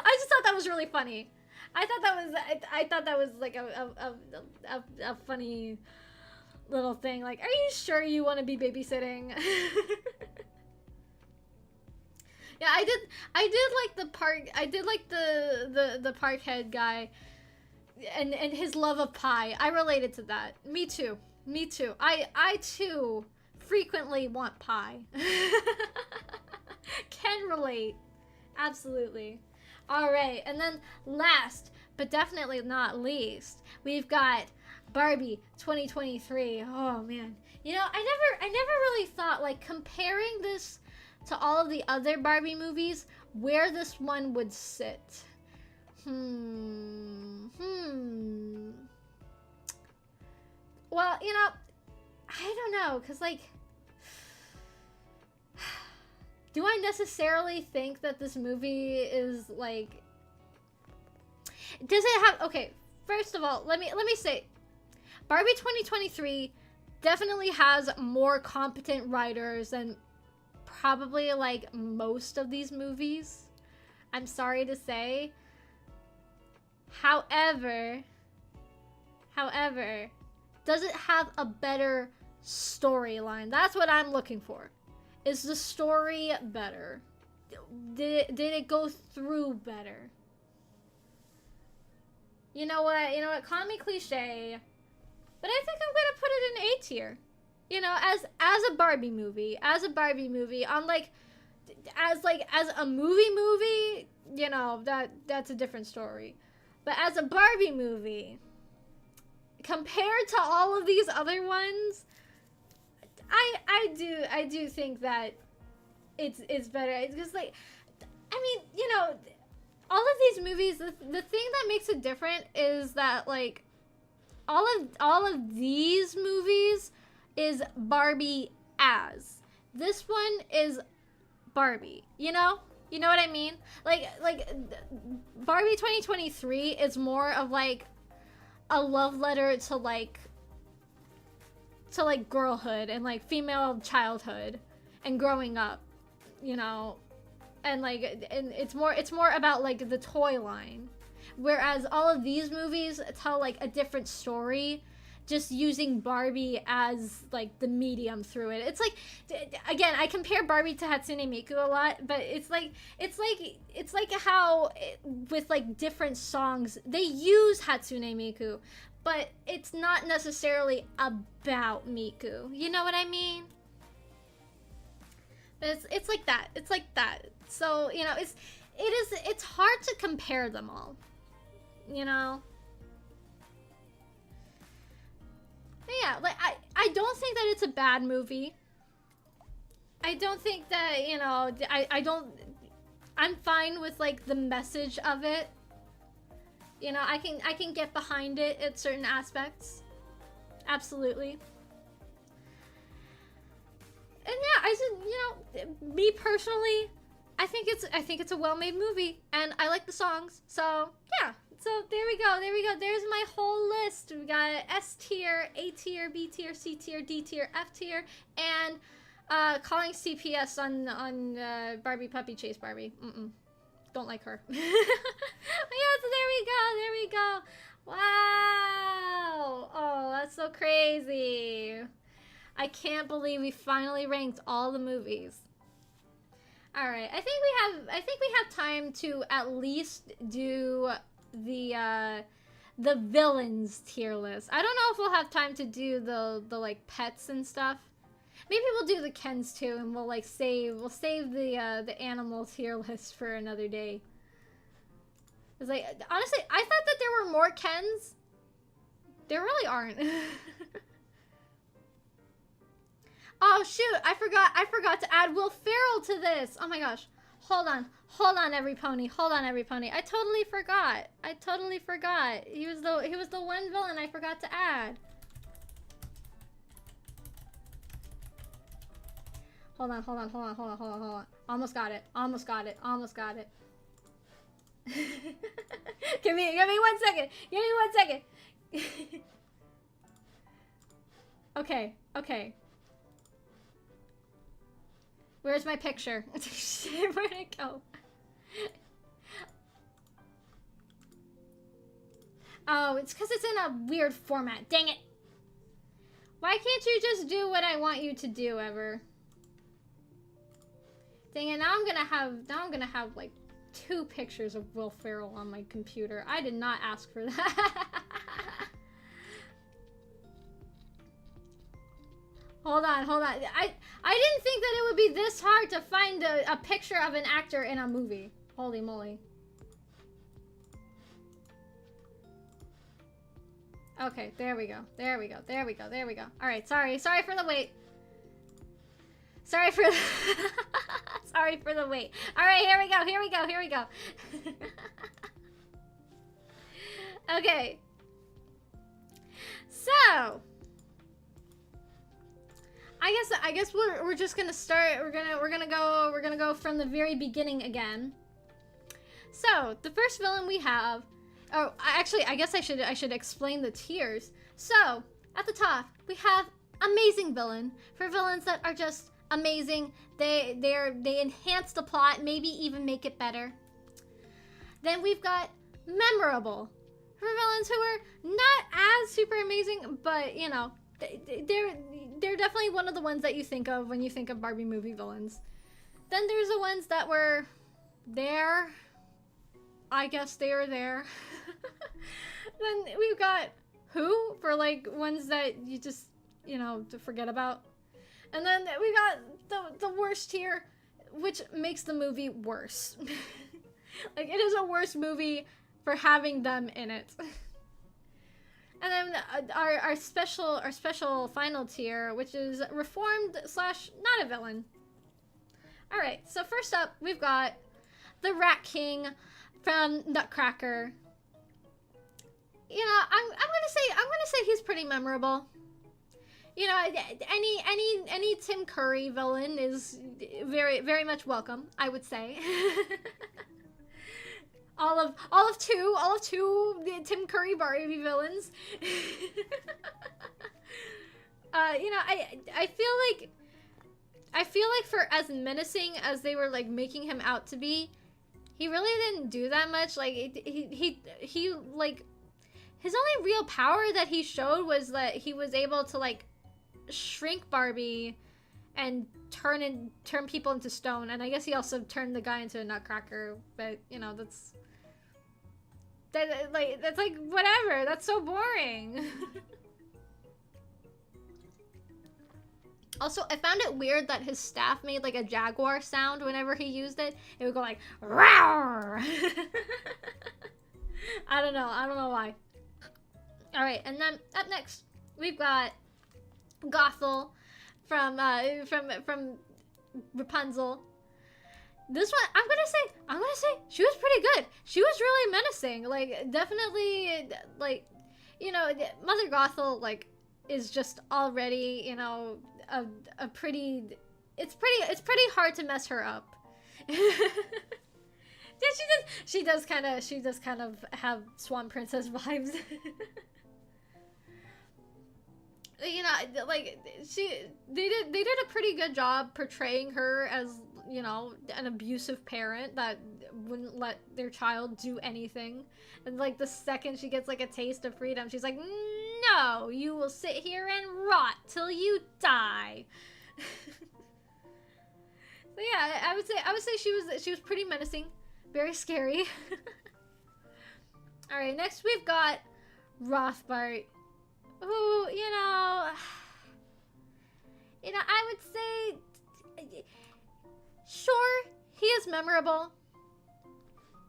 I just thought that was really funny. I thought that was like a funny little thing. Like, are you sure you want to be babysitting? Yeah, I did like the park. I did like the park head guy, and his love of pie. I related to that. Me too. Me too. I too frequently want pie. Can relate. Absolutely. All right, and then last but definitely not least, we've got Barbie 2023. Oh man, you know, I never really thought, like, comparing this to all of the other Barbie movies, where this one would sit. Well, you know, I don't know, cause like, do I necessarily think that this movie is like, does it have, okay, first of all, let me say, Barbie 2023 definitely has more competent writers than probably like most of these movies. I'm sorry to say. However, does it have a better storyline? That's what I'm looking for. Is the story better? Did it go through better? You know what? Call me cliche, but I think I'm gonna put it in A tier. You know, as a Barbie movie, on like, as a movie, you know, that's a different story. But as a Barbie movie, compared to all of these other ones, I do think that it's better. It's just like, I mean, you know, all of these movies, the thing that makes it different is that, like, all of these movies is Barbie as. This one is Barbie, you know? You know what I mean? Like Barbie 2023 is more of like a love letter to like girlhood and like female childhood and growing up, you know? And like, and it's more about like the toy line. Whereas all of these movies tell like a different story, just using Barbie as like the medium through it. It's like, again, I compare Barbie to Hatsune Miku a lot, but it's like how with like different songs they use Hatsune Miku, but it's not necessarily about Miku. You know what I mean? But it's like that. It's like that. So, you know, it's hard to compare them all. You know? But yeah, like, I don't think that it's a bad movie. I don't think that, you know, I'm fine with like the message of it. You know, I can get behind it at certain aspects. Absolutely. And yeah, I said, you know, me personally, I think it's a well-made movie, and I like the songs. So yeah, so there we go. There's my whole list. We got S tier, A tier, B tier, C tier, D tier, F tier, and calling CPS on Barbie Puppy Chase Barbie. Don't like her. Yeah, so there we go. Wow. Oh, that's so crazy. I can't believe we finally ranked all the movies. All right, I think we have time to at least do the villains tier list. I don't know if we'll have time to do the like pets and stuff. Maybe we'll do the Kens too, and we'll save the animal tier list for another day. It's like, honestly, I thought that there were more Kens. There really aren't. Oh shoot, I forgot to add Will Ferrell to this. Oh my gosh. Hold on every pony. I totally forgot. He was the one villain I forgot to add. Hold on. Almost got it. Give me 1 second. Okay. Where's my picture? Where'd it go? Oh, it's because it's in a weird format. Dang it. Why can't you just do what I want you to do, ever? Dang it, now I'm gonna have like 2 pictures of Will Ferrell on my computer. I did not ask for that. Hold on. I didn't think that it would be this hard to find a picture of an actor in a movie. Holy moly. Okay, there we go. Alright, sorry for the wait. Sorry for the wait. Alright, here we go. Okay. So I guess we're just gonna start. We're gonna go from the very beginning again. So the first villain we have. Oh, actually, I guess I should explain the tiers. So at the top we have amazing villain, for villains that are just amazing. They enhance the plot, maybe even make it better. Then we've got memorable, for villains who are not as super amazing, but you know, they're definitely one of the ones that you think of when you think of Barbie movie villains. Then there's the ones that were there. I guess they are there. Then we've got who, for like ones that you just, you know, to forget about. And then we got the worst tier, which makes the movie worse. Like, it is a worse movie for having them in it. And then our special final tier, which is reformed / not a villain. All right, so first up we've got the Rat King from Nutcracker. You know, I'm gonna say he's pretty memorable. You know, any Tim Curry villain is very much welcome, I would say. all of two Tim Curry Barbie villains. You know, I feel like for as menacing as they were like making him out to be, he really didn't do that much. Like he like, his only real power that he showed was that he was able to like shrink Barbie and turn people into stone. And I guess he also turned the guy into a nutcracker, but you know, that's like whatever. That's so boring. Also, I found it weird that his staff made like a jaguar sound whenever he used it. It would go like roar. I don't know why. All right, and then up next we've got Gothel from Rapunzel. This one, I'm gonna say she was pretty good. She was really menacing. Like, definitely, like, you know, Mother Gothel like is just already, you know, a pretty. It's pretty hard to mess her up. Yeah, she does kind of have Swan Princess vibes. You know, like they did a pretty good job portraying her as, you know, an abusive parent that wouldn't let their child do anything. And like the second she gets like a taste of freedom, she's like, no, you will sit here and rot till you die. So yeah, I would say she was pretty menacing, very scary. All right, next we've got Rothbart, who, you know, I would say, sure, he is memorable,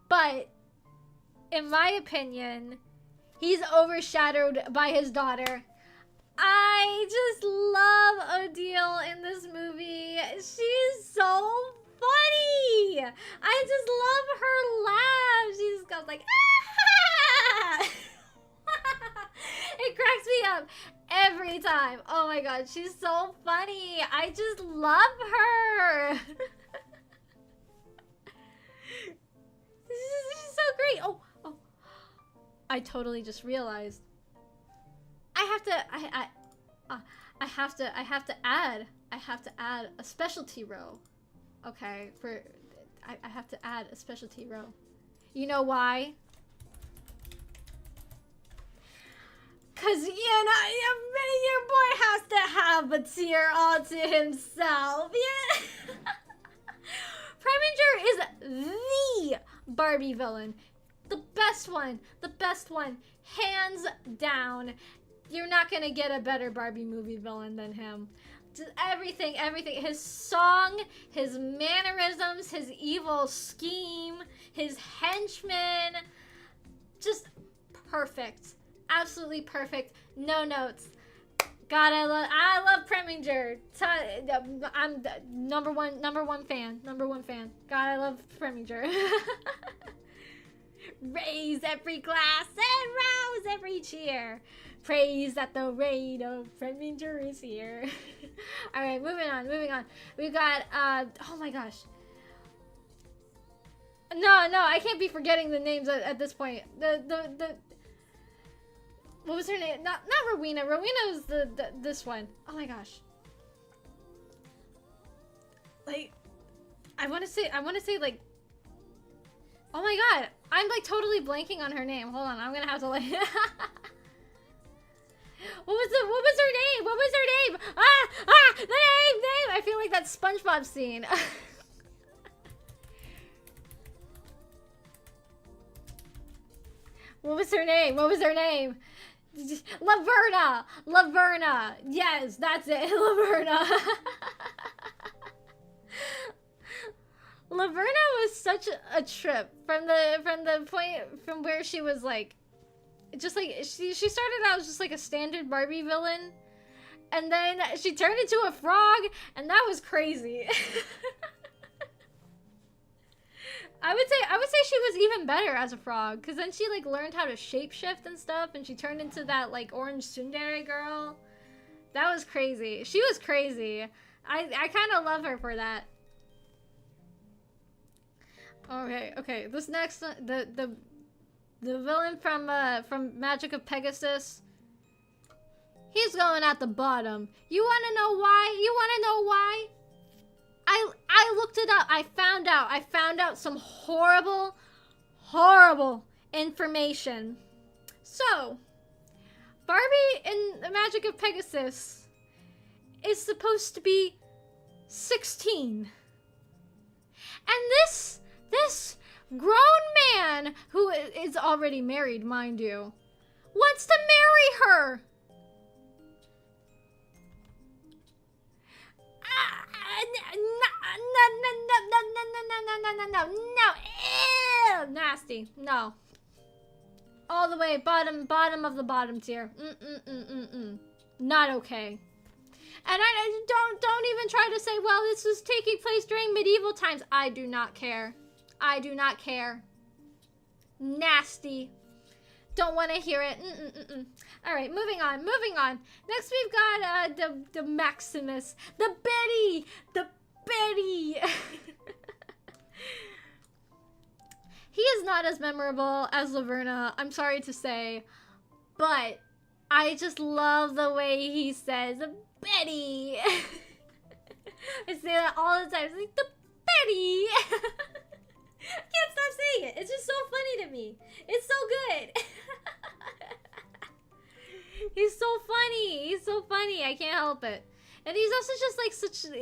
but in my opinion, he's overshadowed by his daughter. I just love Odile in this movie. She's so funny. I just love her laugh. She just goes like, ah! It cracks me up every time. Oh my god, she's so funny. I just love her. She's so great. Oh, I totally just realized. I have to add a specialty row Okay, I have to add a specialty row. You know why? Cause you know your boy has to have a tier all to himself. Yeah. Preminger is the Barbie villain. The best one. The best one. Hands down. You're not gonna get a better Barbie movie villain than him. Just everything. His song, his mannerisms, his evil scheme, his henchmen. Just perfect. Absolutely perfect. No notes. God, I love Preminger. I'm number one fan. God, I love Preminger. Raise every glass and rouse every cheer. Praise that the reign of Preminger is here. All right, moving on. We've got oh my gosh. No, I can't be forgetting the names at this point. The what was her name? Not Rowena. Rowena was this one. Oh my gosh. Like, I want to say like. Oh my god, I'm like totally blanking on her name. Hold on, I'm gonna have to like. What was her name? The name. I feel like that SpongeBob scene. What was her name? Laverna. Yes, that's it. Laverna. Laverna was such a trip from the point from where she was like, just like she started out as just like a standard Barbie villain, and then she turned into a frog, and that was crazy. I would say she was even better as a frog, because then she like learned how to shapeshift and stuff, and she turned into that like orange tsundere girl. That was crazy. She was crazy. I kind of love her for that. Okay. This next the villain from Magic of Pegasus. He's going at the bottom. You want to know why? I looked it up. I found out some horrible information. So, Barbie in the Magic of Pegasus is supposed to be 16. And this grown man, who is already married, mind you, wants to marry her. No. Ew, nasty. No. All the way bottom of the bottom tier. Not okay. And I don't even try to say, well, this was taking place during medieval times. I do not care. Nasty. Don't want to hear it. All right, moving on. Next, we've got the Maximus, the Betty. He is not as memorable as Laverna, I'm sorry to say, but I just love the way he says Betty. I say that all the time. It's like the Betty. I can't stop saying it. It's just so funny to me. It's so good. He's so funny. I can't help it. And he's also just like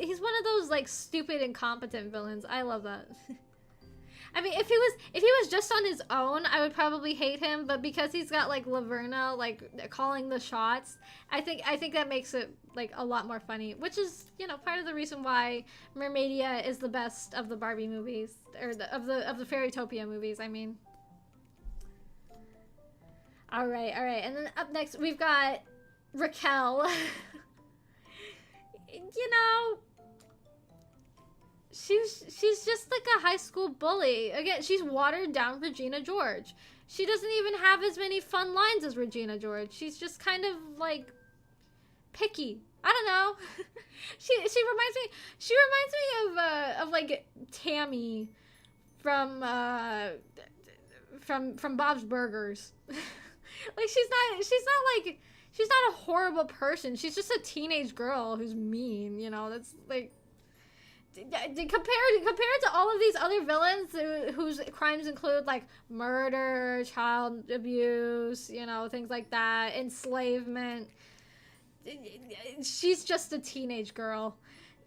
he's one of those like stupid, incompetent villains. I love that. I mean, if he was just on his own, I would probably hate him, but because he's got like Laverna like calling the shots, I think that makes it like a lot more funny, which is, you know, part of the reason why Mermaidia is the best of the Barbie movies, or of the Fairytopia movies, I mean. All right. And then up next, we've got Raquel. You know, she's just like a high school bully. Again, she's watered down Regina George. She doesn't even have as many fun lines as Regina George. She's just kind of like picky. I don't know. she reminds me of like Tammy from Bob's Burgers. Like she's not a horrible person. She's just a teenage girl who's mean, you know. That's like, compared to all of these other villains whose crimes include like murder, child abuse, you know, things like that, enslavement. She's just a teenage girl.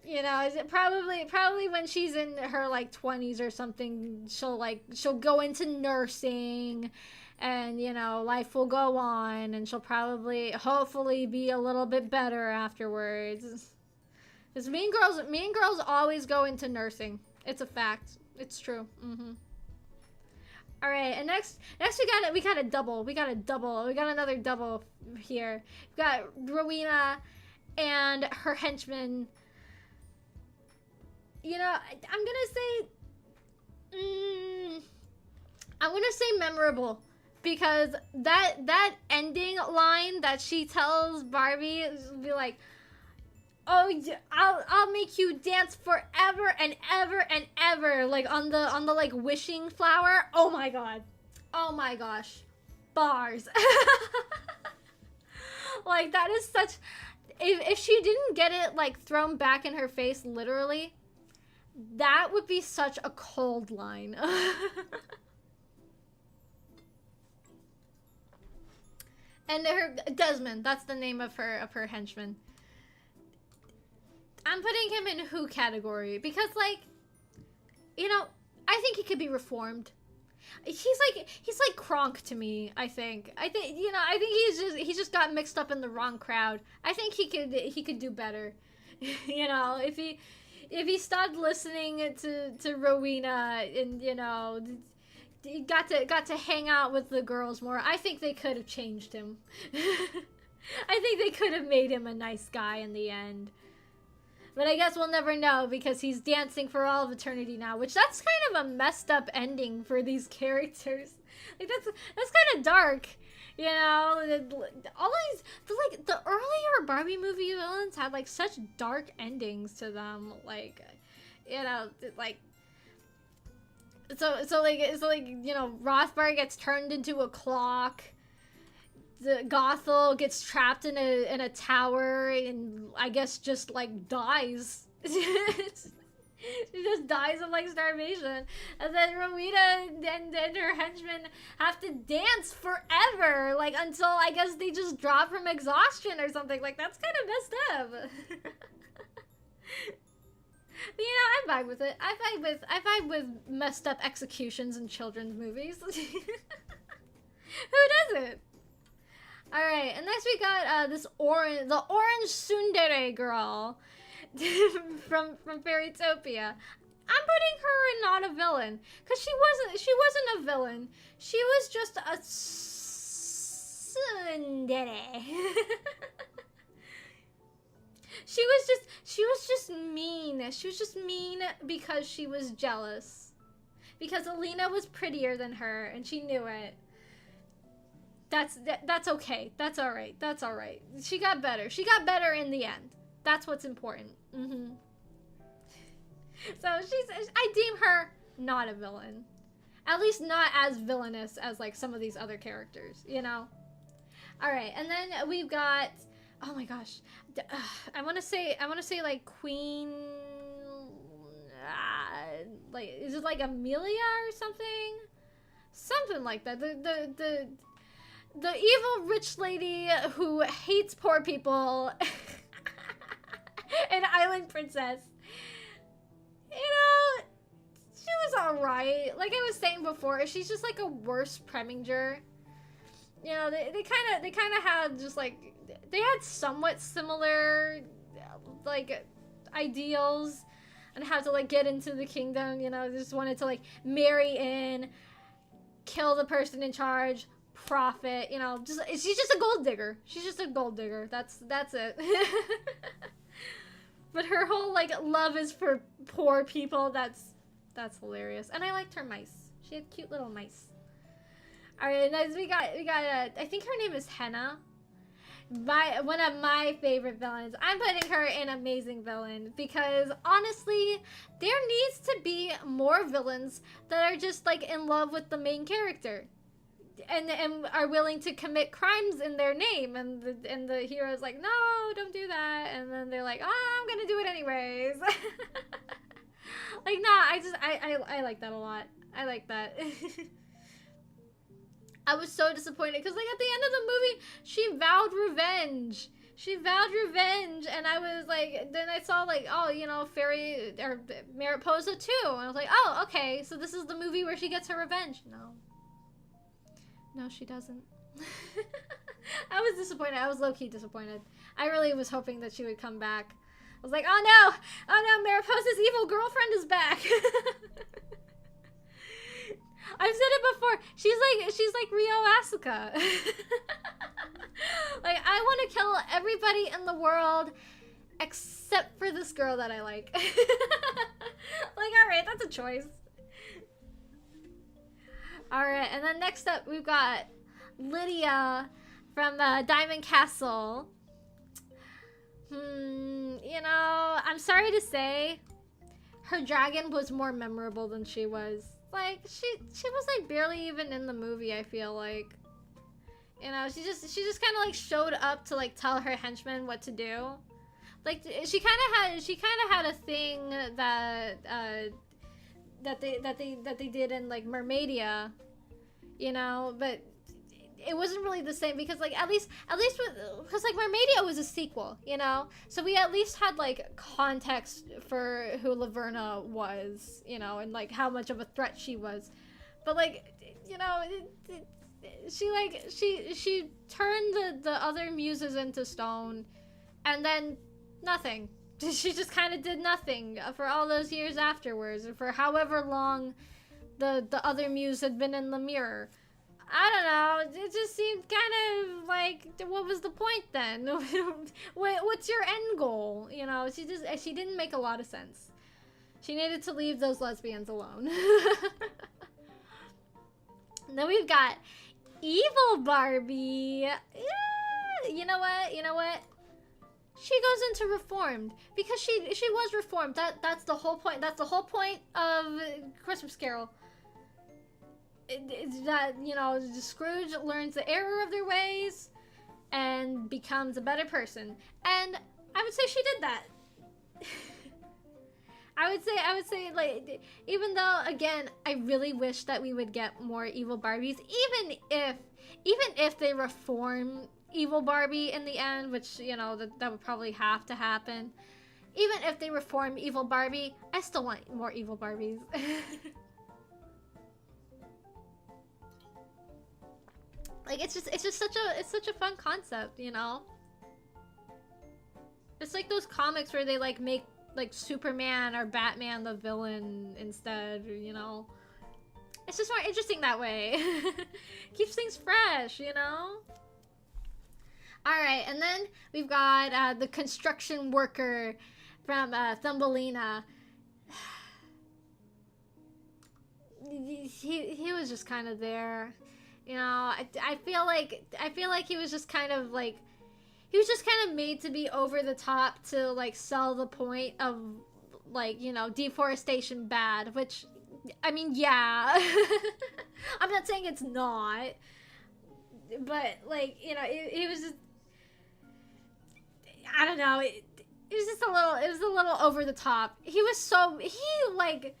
You know, probably when she's in her like 20s or something, she'll go into nursing, and you know, life will go on, and she'll probably hopefully be a little bit better afterwards. Because mean girls always go into nursing. It's a fact. It's true. All right, and next we got another double here. We got Rowena and her henchmen. You know, I'm gonna say memorable, because that ending line that she tells Barbie will be like, "Oh, I'll make you dance forever and ever and ever," like on the like wishing flower. Oh my god. Oh my gosh. Bars. Like, that is such, if she didn't get it like thrown back in her face literally, that would be such a cold line. And her Desmond, that's the name of her henchman. I'm putting him in who category because, like, you know, I think he could be reformed. He's like Kronk to me. I think you know, I think he just got mixed up in the wrong crowd. I think he could do better. You know, if he stopped listening to Rowena and, you know, got to hang out with the girls more, I think they could have changed him. I think they could have made him a nice guy in the end. But I guess we'll never know, because he's dancing for all of eternity now, which that's kind of a messed up ending for these characters. Like, that's kind of dark, you know. All these the earlier Barbie movie villains had like such dark endings to them, like, you know, like. So like you know, Rothbard gets turned into a clock. The Gothel gets trapped in a tower and I guess just like dies. She just dies of like starvation. And then Rowena and her henchmen have to dance forever, like until I guess they just drop from exhaustion or something. Like, that's kind of messed up. But, you know, I vibe with it. I vibe with messed up executions in children's movies. Who doesn't? All right, and next we got the orange tsundere girl from Fairytopia. I'm putting her in not a villain, because she wasn't a villain. She was just a tsundere. She was just mean. She was just mean because she was jealous. Because Alina was prettier than her, and she knew it. That's okay. That's all right. That's all right. She got better. She got better in the end. That's what's important. So I deem her not a villain. At least not as villainous as like some of these other characters, you know? All right, and then we've got, oh my gosh. I want to say like Queen, like, is it like Amelia or something? Something like that. The evil rich lady who hates poor people. An island princess. You know, she was alright. Like I was saying before, she's just like a worse Preminger. You know, they kind of had just like, they had somewhat similar like ideals on how to like get into the kingdom. You know, they just wanted to like marry in, kill the person in charge, profit, you know, just she's just a gold digger. She's just a gold digger. That's it. But her whole like love is for poor people. That's hilarious. And I liked her mice. She had cute little mice. All right, next we got I think her name is Henna. One of my favorite villains. I'm putting her in amazing villain because honestly, there needs to be more villains that are just like in love with the main character. And are willing to commit crimes in their name, and the hero's like, no, don't do that, and then they're like, oh, I'm gonna do it anyways. Like, nah, I like that a lot. I like that. I was so disappointed because, like, at the end of the movie, she vowed revenge. She vowed revenge, and I was like, then I saw, like, oh, you know, Fairy, or Mariposa too, and I was like, oh, okay, so this is the movie where she gets her revenge. No. No, she doesn't. I was disappointed. I was low-key disappointed. I really was hoping that she would come back. I was like, oh no! Oh no, Mariposa's evil girlfriend is back! I've said it before. She's like Rio Asuka. Like, I want to kill everybody in the world except for this girl that I like. Like, alright, that's a choice. Alright, and then next up we've got Lydia from Diamond Castle. You know, I'm sorry to say, her dragon was more memorable than she was. Like, she was like barely even in the movie, I feel like. You know, she just kind of like showed up to like tell her henchmen what to do. Like, she kind of had a thing that they did in like Mermaidia, you know, but it wasn't really the same because, like, at least because like Mermaidia was a sequel, you know, so we at least had like context for who Laverna was, you know, and like how much of a threat she was. But like, you know, she turned the other muses into stone, and then nothing. She just kind of did nothing for all those years afterwards, or for however long the other muse had been in the mirror. I don't know, it just seemed kind of like, what was the point then? What's your end goal? You know, she didn't make a lot of sense. She needed to leave those lesbians alone. Then we've got Evil Barbie. Yeah, you know what? She goes into Reformed because she was reformed. That's the whole point. That's the whole point of Christmas Carol. It's that, you know, Scrooge learns the error of their ways and becomes a better person. And I would say she did that. I would say, like, even though, again, I really wish that we would get more Evil Barbies, even if they reform Evil Barbie in the end, which, you know, that would probably have to happen. Even if they reform Evil Barbie, I still want more Evil Barbies. Like, it's just such a fun concept, you know? It's like those comics where they like make like Superman or Batman the villain instead, you know? It's just more interesting that way. Keeps things fresh, you know? Alright, and then we've got the construction worker from Thumbelina. He was just kind of there. You know, I feel like he was just kind of like, he was just kind of made to be over the top to like sell the point of, like, you know, deforestation bad, which, I mean, yeah. I'm not saying it's not, but like, you know, it was just, I don't know, it was just it was a little over the top. He was like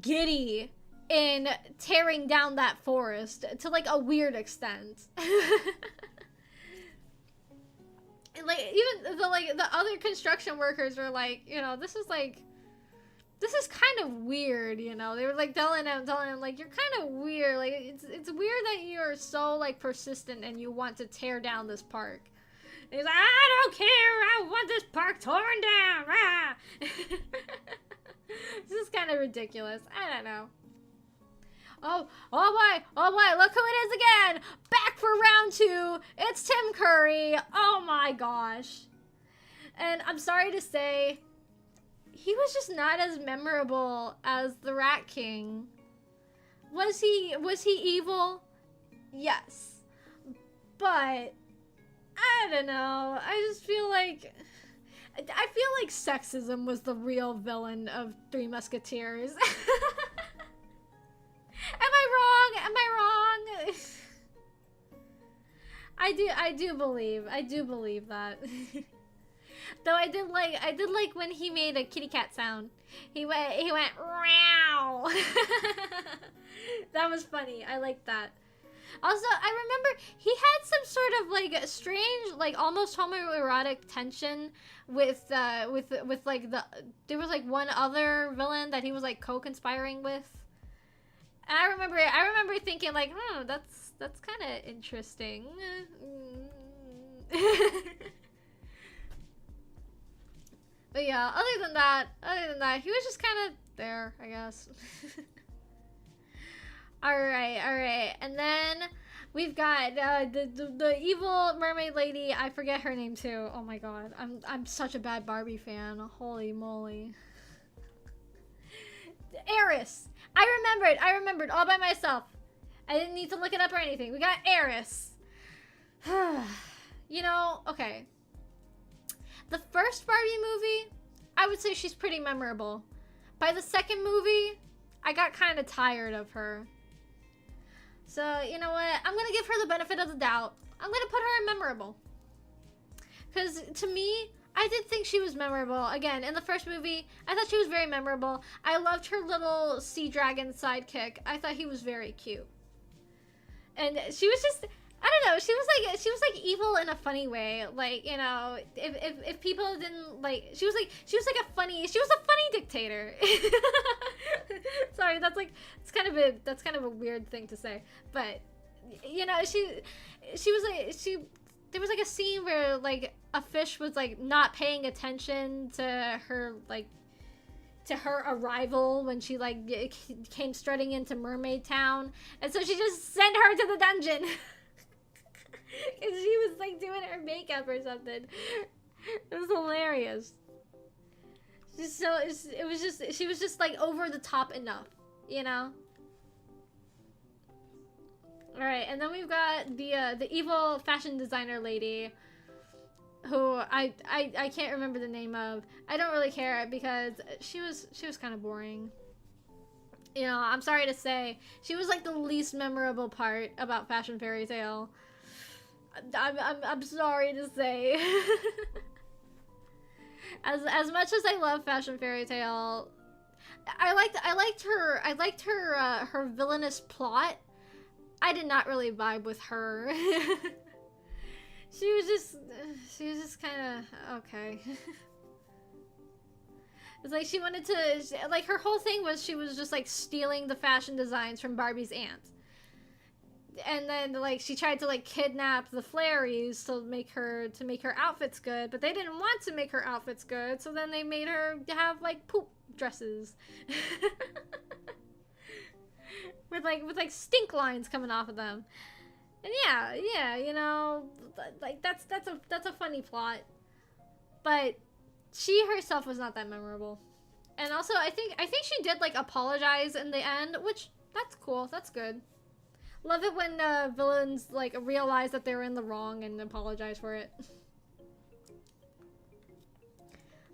giddy in tearing down that forest to like a weird extent. And like, even the other construction workers were like, you know, this is kind of weird, you know. They were like telling him like, you're kind of weird, like it's weird that you're so like persistent and you want to tear down this park. And he's like, I don't care, I want this park torn down. Ah! This is kind of ridiculous. I don't know. Oh boy, look who it is again! Back for round 2, it's Tim Curry. Oh my gosh. And I'm sorry to say, he was just not as memorable as the Rat King. Was he evil? Yes. But, I don't know, I just feel like, sexism was the real villain of Three Musketeers. Am I wrong? I do believe that. Though I did like when he made a kitty cat sound. He went meow. That was funny. I liked that. Also, I remember he had some sort of like strange, like almost homoerotic tension with like there was like one other villain that he was like co-conspiring with. And I remember thinking like, that's kind of interesting. But yeah, other than that, he was just kind of there, I guess. All right, and then we've got the evil mermaid lady. I forget her name too. Oh my god, I'm such a bad Barbie fan. Holy moly. Eris. I remembered all by myself. I didn't need to look it up or anything. We got Eris. You know, okay. The first Barbie movie, I would say she's pretty memorable. By the second movie, I got kind of tired of her. So, you know what? I'm going to give her the benefit of the doubt. I'm going to put her in memorable. Because to me, I did think she was memorable. Again, in the first movie, I thought she was very memorable. I loved her little sea dragon sidekick. I thought he was very cute. And she was just, I don't know, she was like evil in a funny way. Like, you know, if people didn't like, she was a funny dictator. Sorry, that's kind of a weird thing to say. But you know, there was like a scene where like a fish was like not paying attention to her, like to her arrival when she like came strutting into Mermaid Town, and so she just sent her to the dungeon. And she was like doing her makeup or something. It was hilarious. She was just like over the top enough, you know. All right, and then we've got the evil fashion designer lady, who I can't remember the name of. I don't really care because she was kind of boring. You know, I'm sorry to say, she was like the least memorable part about Fashion Fairy Tale. I'm sorry to say. As much as I love Fashion Fairy Tale, I liked her villainous plot. I did not really vibe with her. She was just kind of okay. It's like she wanted to, like, her whole thing was she was just like stealing the fashion designs from Barbie's aunt. And then like she tried to like kidnap the Fairies to make her outfits good, but they didn't want to make her outfits good, so then they made her have like poop dresses. with like stink lines coming off of them. And yeah, you know, like that's a funny plot. But she herself was not that memorable. And also I think she did like apologize in the end, which that's cool. That's good. Love it when villains like realize that they're in the wrong and apologize for it.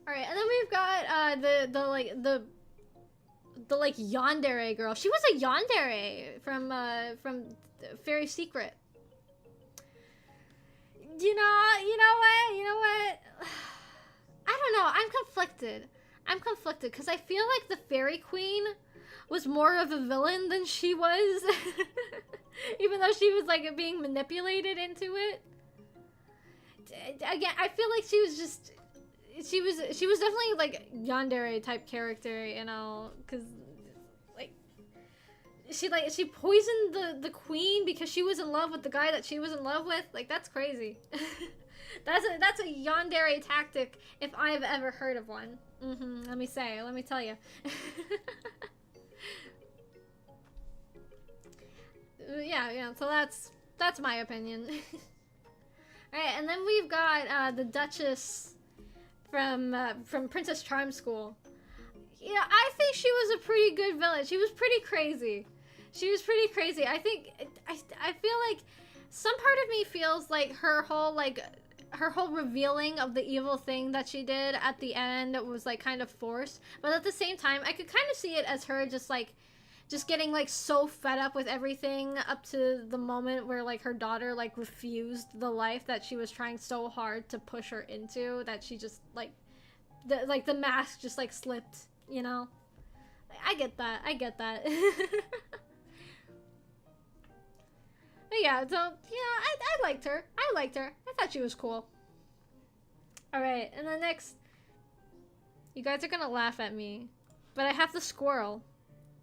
All right, and then we've got the yandere girl. She was a yandere from Fairy Secret. You know what? I don't know. I'm conflicted because I feel like the Fairy Queen was more of a villain than she was. Even though she was like being manipulated into it. Again, I feel like she was definitely like yandere type character, you know, because like she poisoned the queen because she was in love with the guy that she was in love with. Like, that's crazy. that's a yandere tactic if I've ever heard of one. Let me tell you. Yeah, so that's my opinion. Alright, and then we've got the Duchess from Princess Charm School. Yeah, I think she was a pretty good villain. She was pretty crazy. I feel like some part of me feels like her whole revealing of the evil thing that she did at the end was like kind of forced, but at the same time I could kind of see it as her just like just getting like so fed up with everything up to the moment where like her daughter like refused the life that she was trying so hard to push her into, that she just like the mask just like slipped, you know. I get that. But yeah, so yeah, I liked her. I thought she was cool. All right, and then next, you guys are gonna laugh at me, but I have the squirrel.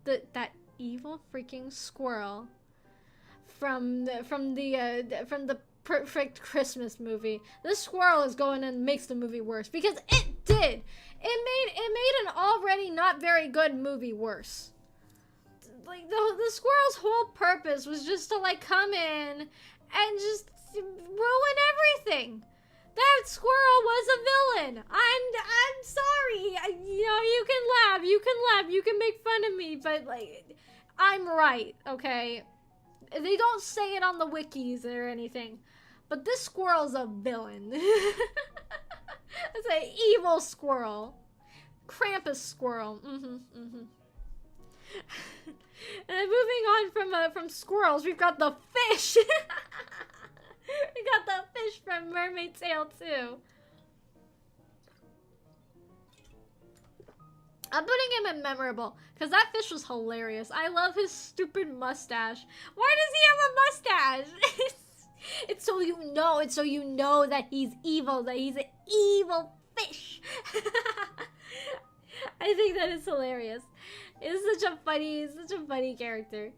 That evil freaking squirrel from the Perfect Christmas movie. This squirrel is going and makes the movie worse, because it did. It made an already not very good movie worse. Like the squirrel's whole purpose was just to like come in and just ruin everything. That squirrel was a villain. I'm sorry. You know, you can make fun of me, but like, I'm right, okay? They don't say it on the wikis or anything, but this squirrel's a villain. It's an evil squirrel. Krampus squirrel. And then moving on from squirrels, we've got the fish. We got the fish from Mermaid Tale 2. I'm putting him in memorable because that fish was hilarious. I love his stupid mustache. Why does he have a mustache? It's so you know that he's evil, that he's an evil fish. I think that is hilarious. It's such a funny character.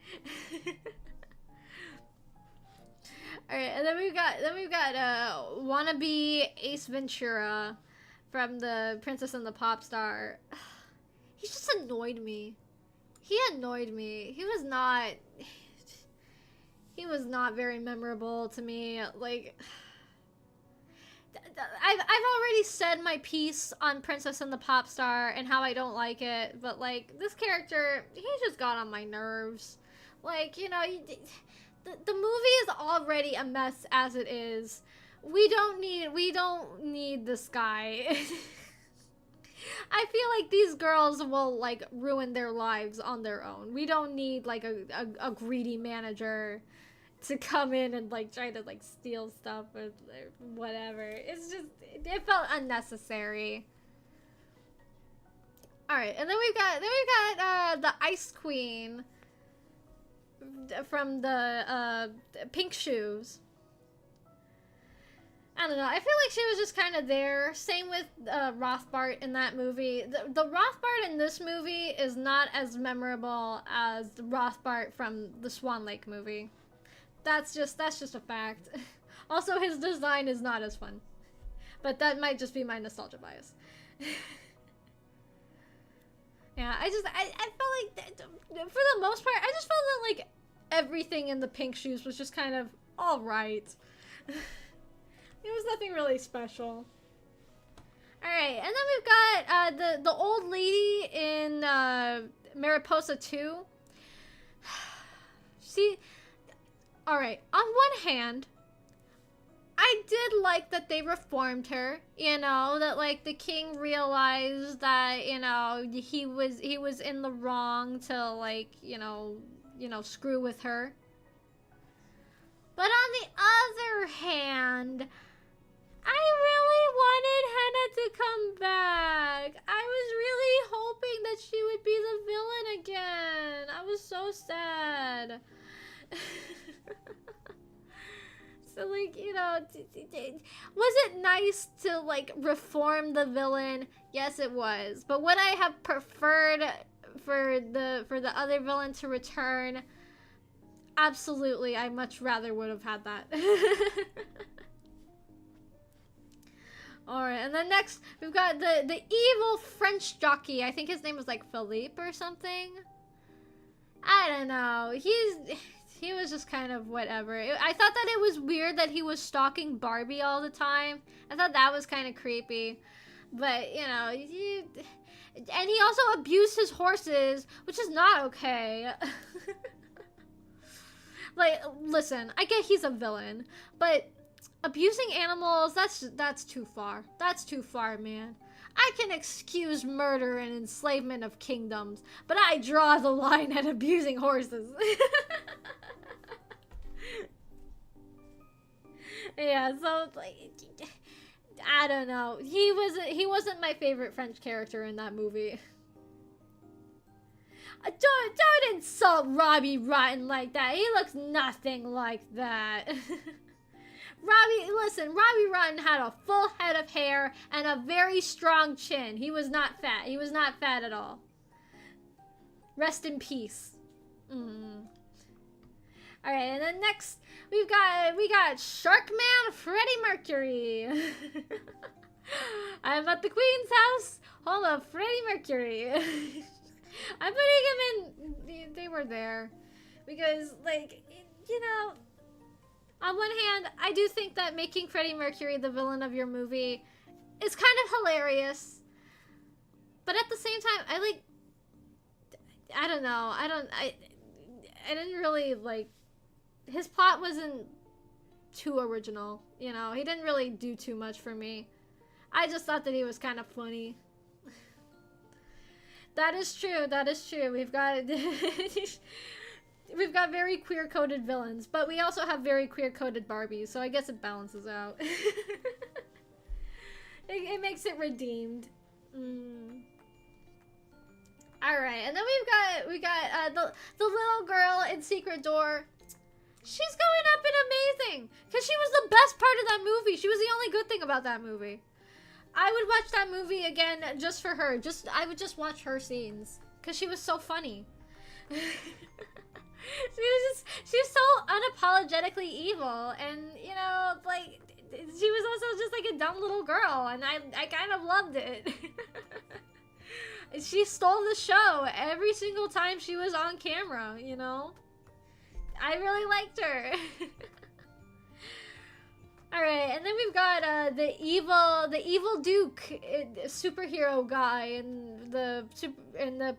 All right, and then we've got wannabe Ace Ventura from the Princess and the Pop Star. He just annoyed me. He annoyed me. He was not very memorable to me. Like, I've already said my piece on Princess and the Pop Star and how I don't like it, but like this character, he just got on my nerves. Like, you know, the movie is already a mess as it is. We don't need this guy. I feel like these girls will like ruin their lives on their own. We don't need like a greedy manager to come in and like try to like steal stuff or whatever. It's just, it felt unnecessary. All right, and then we've got the Ice Queen from the Pink Shoes. I don't know. I feel like she was just kind of there. Same with Rothbart in that movie. The Rothbart in this movie is not as memorable as the Rothbart from the Swan Lake movie. That's just a fact. Also, his design is not as fun. But that might just be my nostalgia bias. Yeah, I felt like that, for the most part, I just felt that like everything in the Pink Shoes was just kind of all right. It was nothing really special. All right, and then we've got the old lady in Mariposa 2. See, all right. On one hand, I did like that they reformed her. You know, that like the king realized that, you know, he was in the wrong to like, you know, screw with her. But on the other hand, I really wanted Hannah to come back. I was really hoping that she would be the villain again. I was so sad. So, like, you know, was it nice to, like, reform the villain? Yes, it was. But would I have preferred for the other villain to return? Absolutely. I much rather would have had that. Alright, and then next, we've got the evil French jockey. I think his name was, like, Philippe or something. I don't know. He was just kind of whatever. I thought that it was weird that he was stalking Barbie all the time. I thought that was kind of creepy. But, you know, and he also abused his horses, which is not okay. Like, listen, I get he's a villain, but abusing animals, that's too far. That's too far, man. I can excuse murder and enslavement of kingdoms, but I draw the line at abusing horses. Yeah, so like, I don't know. He wasn't my favorite French character in that movie. Don't insult Robbie Rotten like that. He looks nothing like that. Robbie Rotten had a full head of hair and a very strong chin. He was not fat. He was not fat at all. Rest in peace. Alright, and then next we got Sharkman Freddie Mercury. I'm at the Queen's house. Hold up, Freddie Mercury. I'm putting him in. They were there because, like, you know, on one hand, I do think that making Freddie Mercury the villain of your movie is kind of hilarious, but at the same time, I don't know. I didn't really like. His plot wasn't too original, you know. He didn't really do too much for me. I just thought that he was kind of funny. That is true. That is true. We've got we've got very queer-coded villains, but we also have very queer-coded Barbies, so I guess it balances out. It makes it redeemed. All right, and then we got the little girl in Secret Door. She's going up in amazing because she was the best part of that movie. She was the only good thing about that movie. I would watch that movie again just for her. I would just watch her scenes because she was so funny. She was so unapologetically evil, and you know, like, she was also just like a dumb little girl, and I kind of loved it. She stole the show every single time she was on camera, you know? I really liked her. Alright, and then we've got the evil Duke superhero guy and the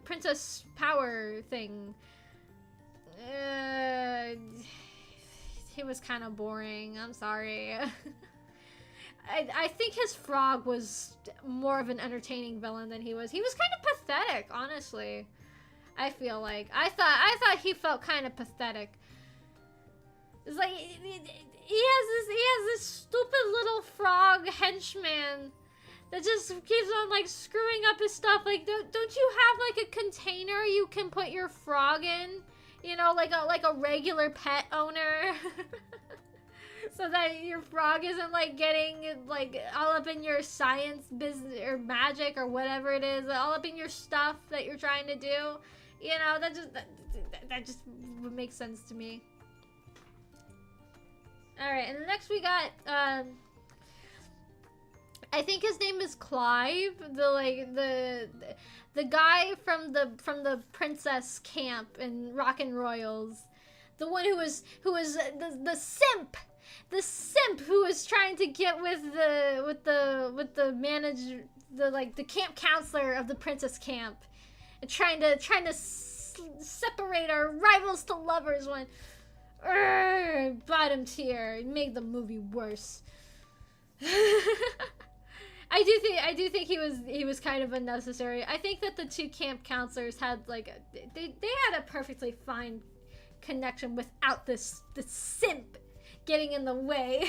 Princess Power thing. He was kind of boring. I'm sorry. I think his frog was more of an entertaining villain than he was. He was kind of pathetic, honestly. I feel like I thought he felt kind of pathetic. It's like he has this stupid little frog henchman that just keeps on like screwing up his stuff. Like, don't you have like a container you can put your frog in? You know, like a regular pet owner. So that your frog isn't like getting like all up in your science business or magic or whatever it is, all up in your stuff that you're trying to do. You know, that just would make sense to me. Alright, and next we got I think his name is Clive, the guy from the princess camp in Rockin' Royals. The one who was the simp who was trying to get with the manager, the camp counselor of the princess camp, and trying to separate our rivals to lovers when bottom tier. It made the movie worse. I do think he was kind of unnecessary. I think that the two camp counselors had like they had a perfectly fine connection without the simp getting in the way.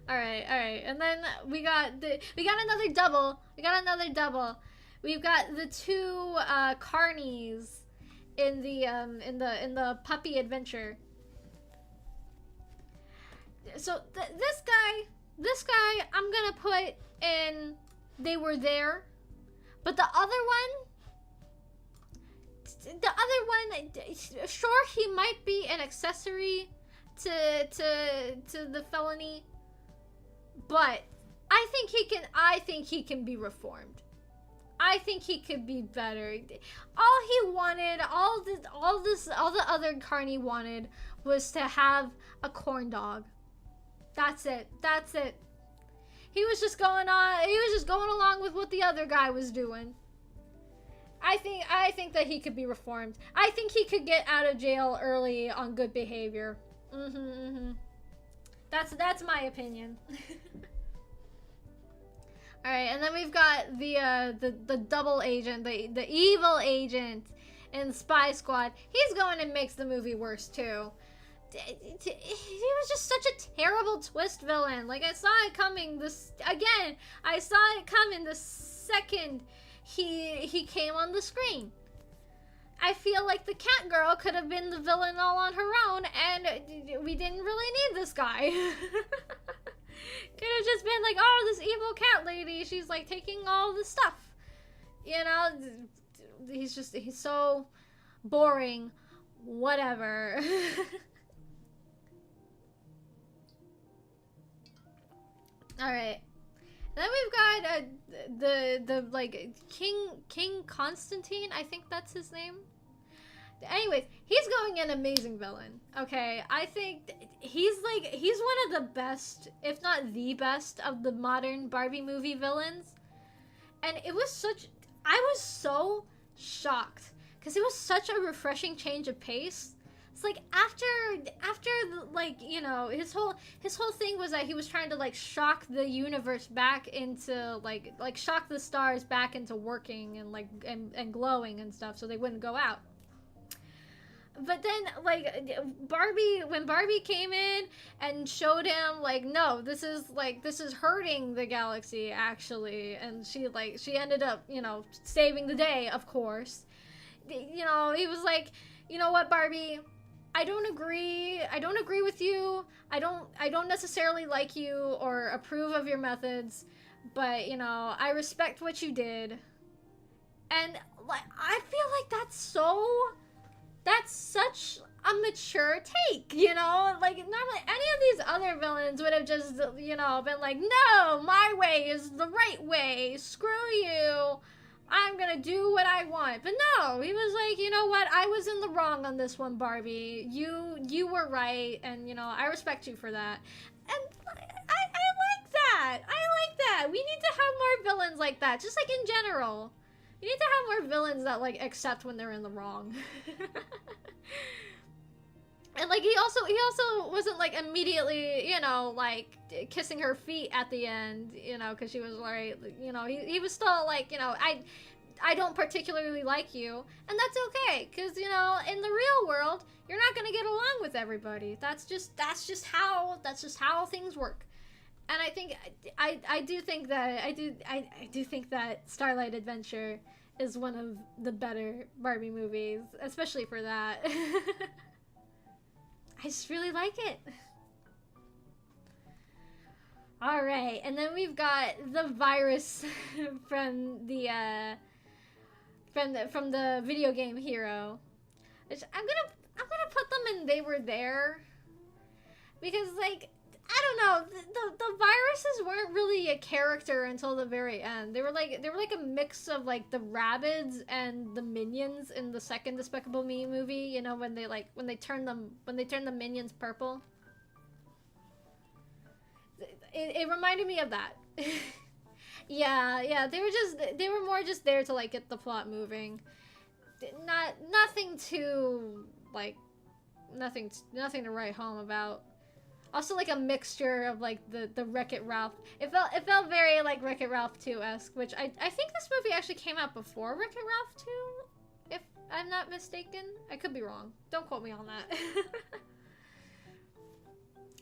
all right, and then we got another double. We've got the two carnies in the puppy adventure. So this guy I'm gonna put in they were there, but the other one, sure, he might be an accessory to the felony, but I think he can be reformed. I think he could be better. All he wanted, all the other carny wanted was to have a corn dog. That's it. He was just going along with what the other guy was doing. I think that he could be reformed. I think he could get out of jail early on good behavior. That's my opinion. All right, and then we've got the double agent, the evil agent in Spy Squad. He's going and makes the movie worse too. He was just such a terrible twist villain. Like, I saw it coming I saw it coming the second he came on the screen. I feel like the cat girl could have been the villain all on her own, and we didn't really need this guy. Could have just been like, oh, this evil cat lady, she's like taking all the stuff. You know, he's so boring. Whatever. All right. Then we've got the like King Constantine. I think that's his name. Anyways, he's going an amazing villain. Okay, I think he's one of the best, if not the best, of the modern Barbie movie villains. And I was so shocked because it was such a refreshing change of pace. It's like after like, you know, his whole thing was that he was trying to like shock the universe back into like shock the stars back into working and like and glowing and stuff so they wouldn't go out. But then, like, when Barbie came in and showed him, like, no, this is hurting the galaxy, actually. And she ended up, you know, saving the day, of course. You know, he was like, you know what, Barbie? I don't agree with you. I don't necessarily like you or approve of your methods. But, you know, I respect what you did. And, like, I feel like that's such a mature take, you know? Like, normally any of these other villains would have just, you know, been like, no, my way is the right way. Screw you. I'm gonna do what I want. But no, he was like, you know what? I was in the wrong on this one, Barbie. You were right, and, you know, I respect you for that. And I like that. I like that. We need to have more villains like that, just like in general. You need to have more villains that, like, accept when they're in the wrong. And, like, he also wasn't, like, immediately, you know, like, kissing her feet at the end, you know, because she was, like, you know, he was still, like, you know, I don't particularly like you, and that's okay, because, you know, in the real world, you're not gonna get along with everybody. That's just how things work. And I think I do think that Starlight Adventure is one of the better Barbie movies, especially for that. I just really like it. All right, and then we've got the virus from the video game Hero, which I'm gonna put them in They Were There, because, like, I don't know, the viruses weren't really a character until the very end. They were like a mix of, like, the Rabbids and the Minions in the second Despicable Me movie, you know, when they turn the Minions purple. It reminded me of that. Yeah, they were more just there to, like, get the plot moving. Nothing to write home about. Also, like, a mixture of, like, the Wreck-It Ralph. It felt very, like, Wreck-It Ralph 2-esque, which I think this movie actually came out before Wreck-It Ralph 2, if I'm not mistaken. I could be wrong. Don't quote me on that.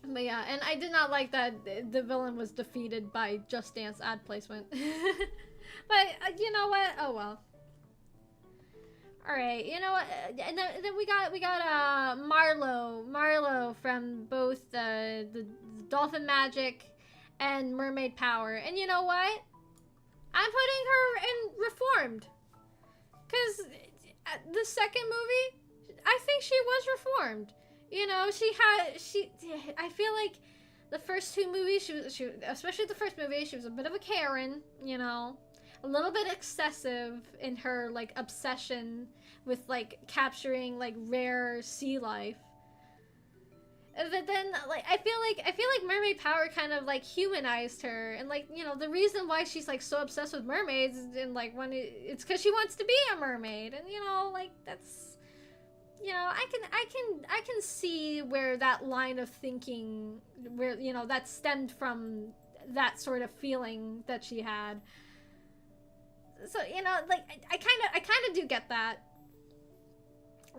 But yeah, and I did not like that the villain was defeated by Just Dance ad placement. But, you know what? Oh, well. Alright, you know what, and then we got Marlo from both the Dolphin Magic and Mermaid Power, and you know what? I'm putting her in Reformed, because the second movie, I think she was reformed. You know, I feel like the first two movies, she especially the first movie, she was a bit of a Karen, you know. A little bit excessive in her, like, obsession with, like, capturing, like, rare sea life. But then, like, I feel like Mermaid Power kind of, like, humanized her, and, like, you know, the reason why she's, like, so obsessed with mermaids, and, like, it's because she wants to be a mermaid, and, you know, like, that's you know, I can see where that line of thinking, where, you know, that stemmed from that sort of feeling that she had. So, you know, like, I kind of do get that.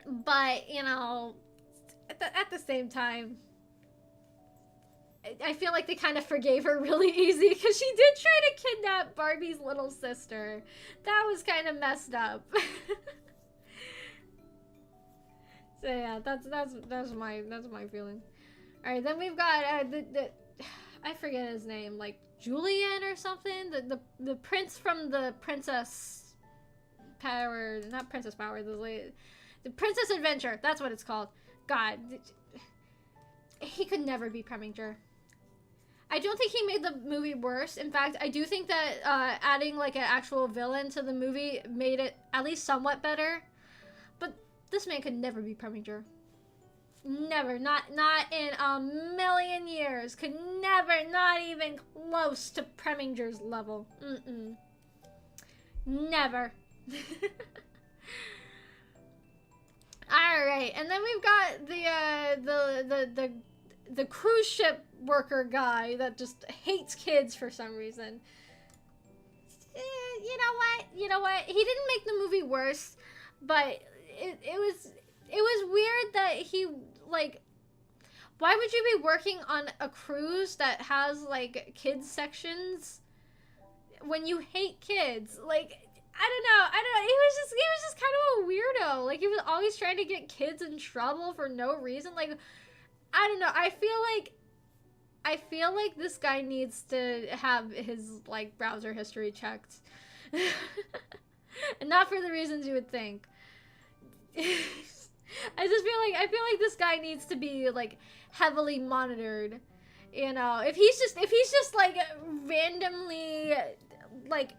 But, you know, at the same time, I feel like they kind of forgave her really easy, because she did try to kidnap Barbie's little sister. That was kind of messed up. So yeah, that's my feeling. All right, then we've got the I forget his name, like Julian or something. The prince from the Princess Power, not Princess Power, the Princess Adventure. That's what it's called. God, he could never be Preminger. I don't think he made the movie worse. In fact, I do think that adding like an actual villain to the movie made it at least somewhat better. But this man could never be Preminger. Never. Not in a million years. Could never, not even close to Preminger's level. Never. Alright, and then we've got the cruise ship worker guy that just hates kids for some reason. You know what? He didn't make the movie worse, but it was weird that he, like, why would you be working on a cruise that has, like, kids sections when you hate kids? Like, I don't know. He was just kind of a weirdo. Like, he was always trying to get kids in trouble for no reason. Like, I don't know. I feel like this guy needs to have his, like, browser history checked. And not for the reasons you would think. I feel like this guy needs to be, like, heavily monitored. You know, if he's just like randomly, like,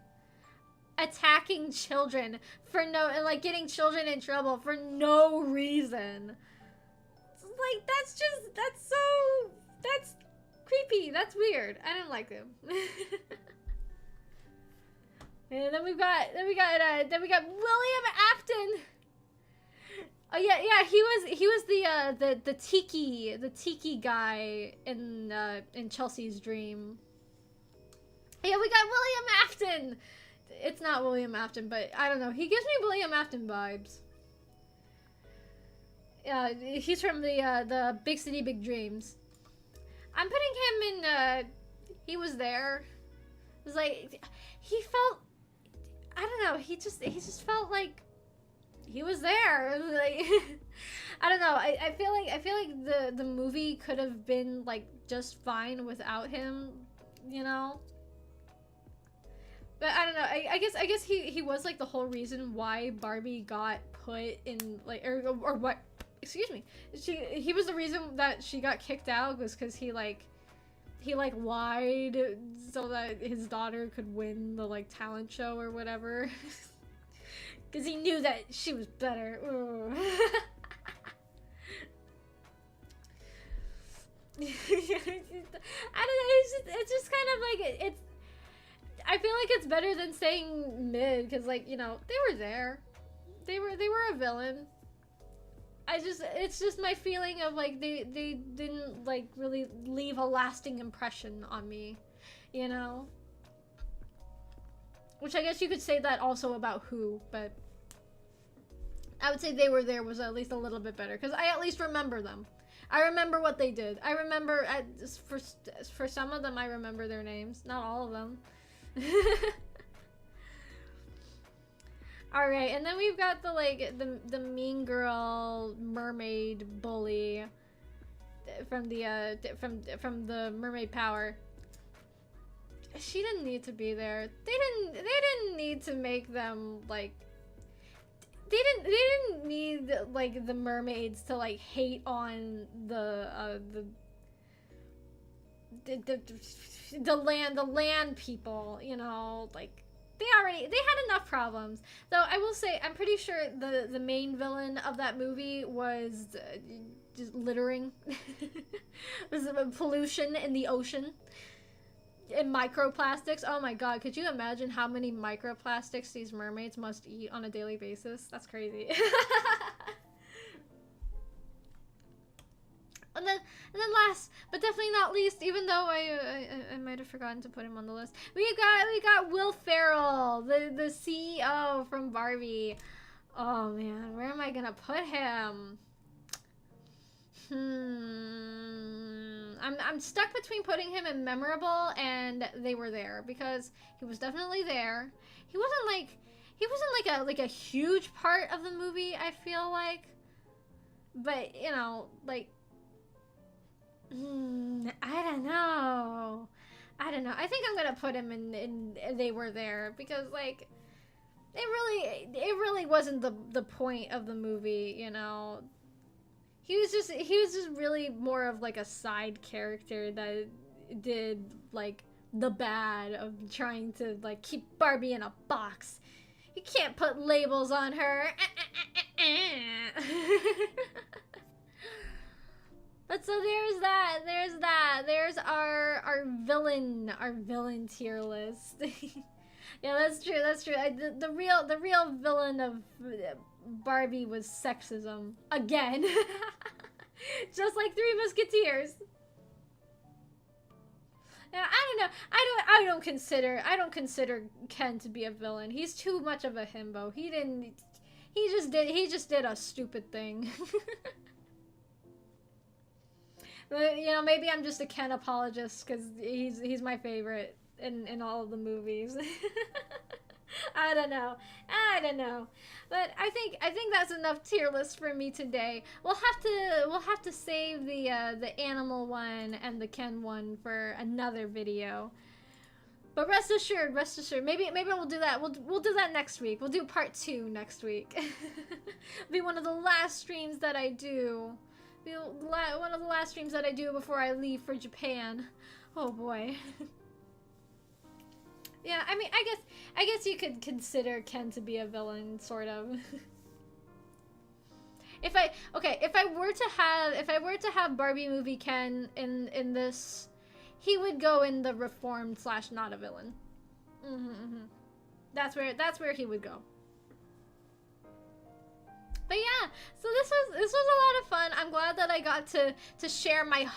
attacking children for no, and like getting children in trouble for no reason. Like, that's creepy. That's weird. I don't like him. And then we got William Afton. Oh yeah, he was the tiki guy in Chelsea's Dream. Yeah, we got William Afton. It's not William Afton, but I don't know. He gives me William Afton vibes. Yeah, he's from the Big City, Big Dreams. I'm putting him in. He was there. It was like he felt. I don't know. He just felt like he was there. Like I don't know. I feel like the movie could have been like just fine without him. You know. But I don't know. I guess he was like the whole reason why Barbie got put in, like, or what? Excuse me. He was the reason that she got kicked out, was because he lied so that his daughter could win the, like, talent show or whatever. Because he knew that she was better. I don't know. It's just kind of like it's. I feel like it's better than saying mid, because, like, you know, they were there. They were a villain. It's just my feeling of, like, they didn't, like, really leave a lasting impression on me, you know? Which I guess you could say that also about Who, but I would say They Were There was at least a little bit better, because I at least remember them. I remember what they did. I remember, for some of them, I remember their names. Not all of them. All right, and then we've got the mean girl mermaid bully from the Mermaid Power. She didn't need to be there. They didn't need to make them, like, they didn't need, like, the mermaids to, like, hate on the land people, you know, like, they had enough problems. Though I will say, I'm pretty sure the main villain of that movie was just littering. It was pollution in the ocean. And microplastics. Oh my god, could you imagine how many microplastics these mermaids must eat on a daily basis? That's crazy. And then last, but definitely not least, even though I might have forgotten to put him on the list. We got Will Ferrell, the CEO from Barbie. Oh man, where am I gonna put him? I'm stuck between putting him in memorable and they were there, because he was definitely there. He wasn't like a huge part of the movie, I feel like. But, you know, like, I don't know. I don't know. I think I'm gonna put him in they were there, because like it really wasn't the point of the movie, you know. He was just really more of like a side character that did like the bad of trying to like keep Barbie in a box. You can't put labels on her. But so there's that. There's our villain tier list. Yeah, that's true. The real villain of Barbie was sexism again. Just like Three Musketeers. Now, I don't know. I don't consider Ken to be a villain. He's too much of a himbo. He just did a stupid thing. But, you know, maybe I'm just a Ken apologist because he's my favorite in all of the movies. I don't know. But I think that's enough tier list for me today. We'll have to save the animal one and the Ken one for another video. But rest assured, maybe we'll do that. We'll do that next week. We'll do part 2 next week. It'll be one of the last streams that I do. One of the last streams that I do before I leave for Japan. Oh boy. Yeah, I mean, I guess you could consider Ken to be a villain, sort of. If I were to have Barbie movie Ken in this, he would go in the reformed / not a villain. That's where he would go. But yeah, so this was a lot of fun. I'm glad that I got to share my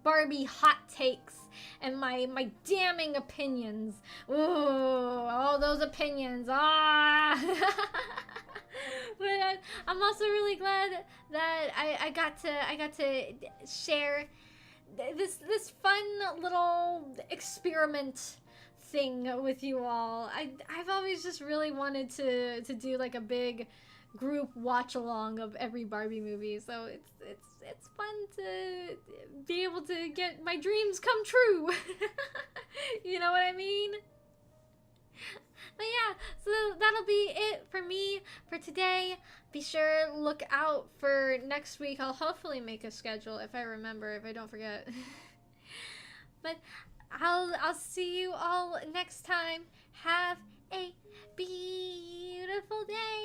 Barbie hot takes and my damning opinions. Ooh, all those opinions. Ah. But I'm also really glad that I got to share this fun little experiment thing with you all. I've always just really wanted to do like a big group watch along of every Barbie movie, so it's fun to be able to get my dreams come true. You know what I mean? But yeah, so that'll be it for me for today. Be sure to look out for next week. I'll hopefully make a schedule if I remember, if I don't forget. But I'll see you all next time. Have a beautiful day.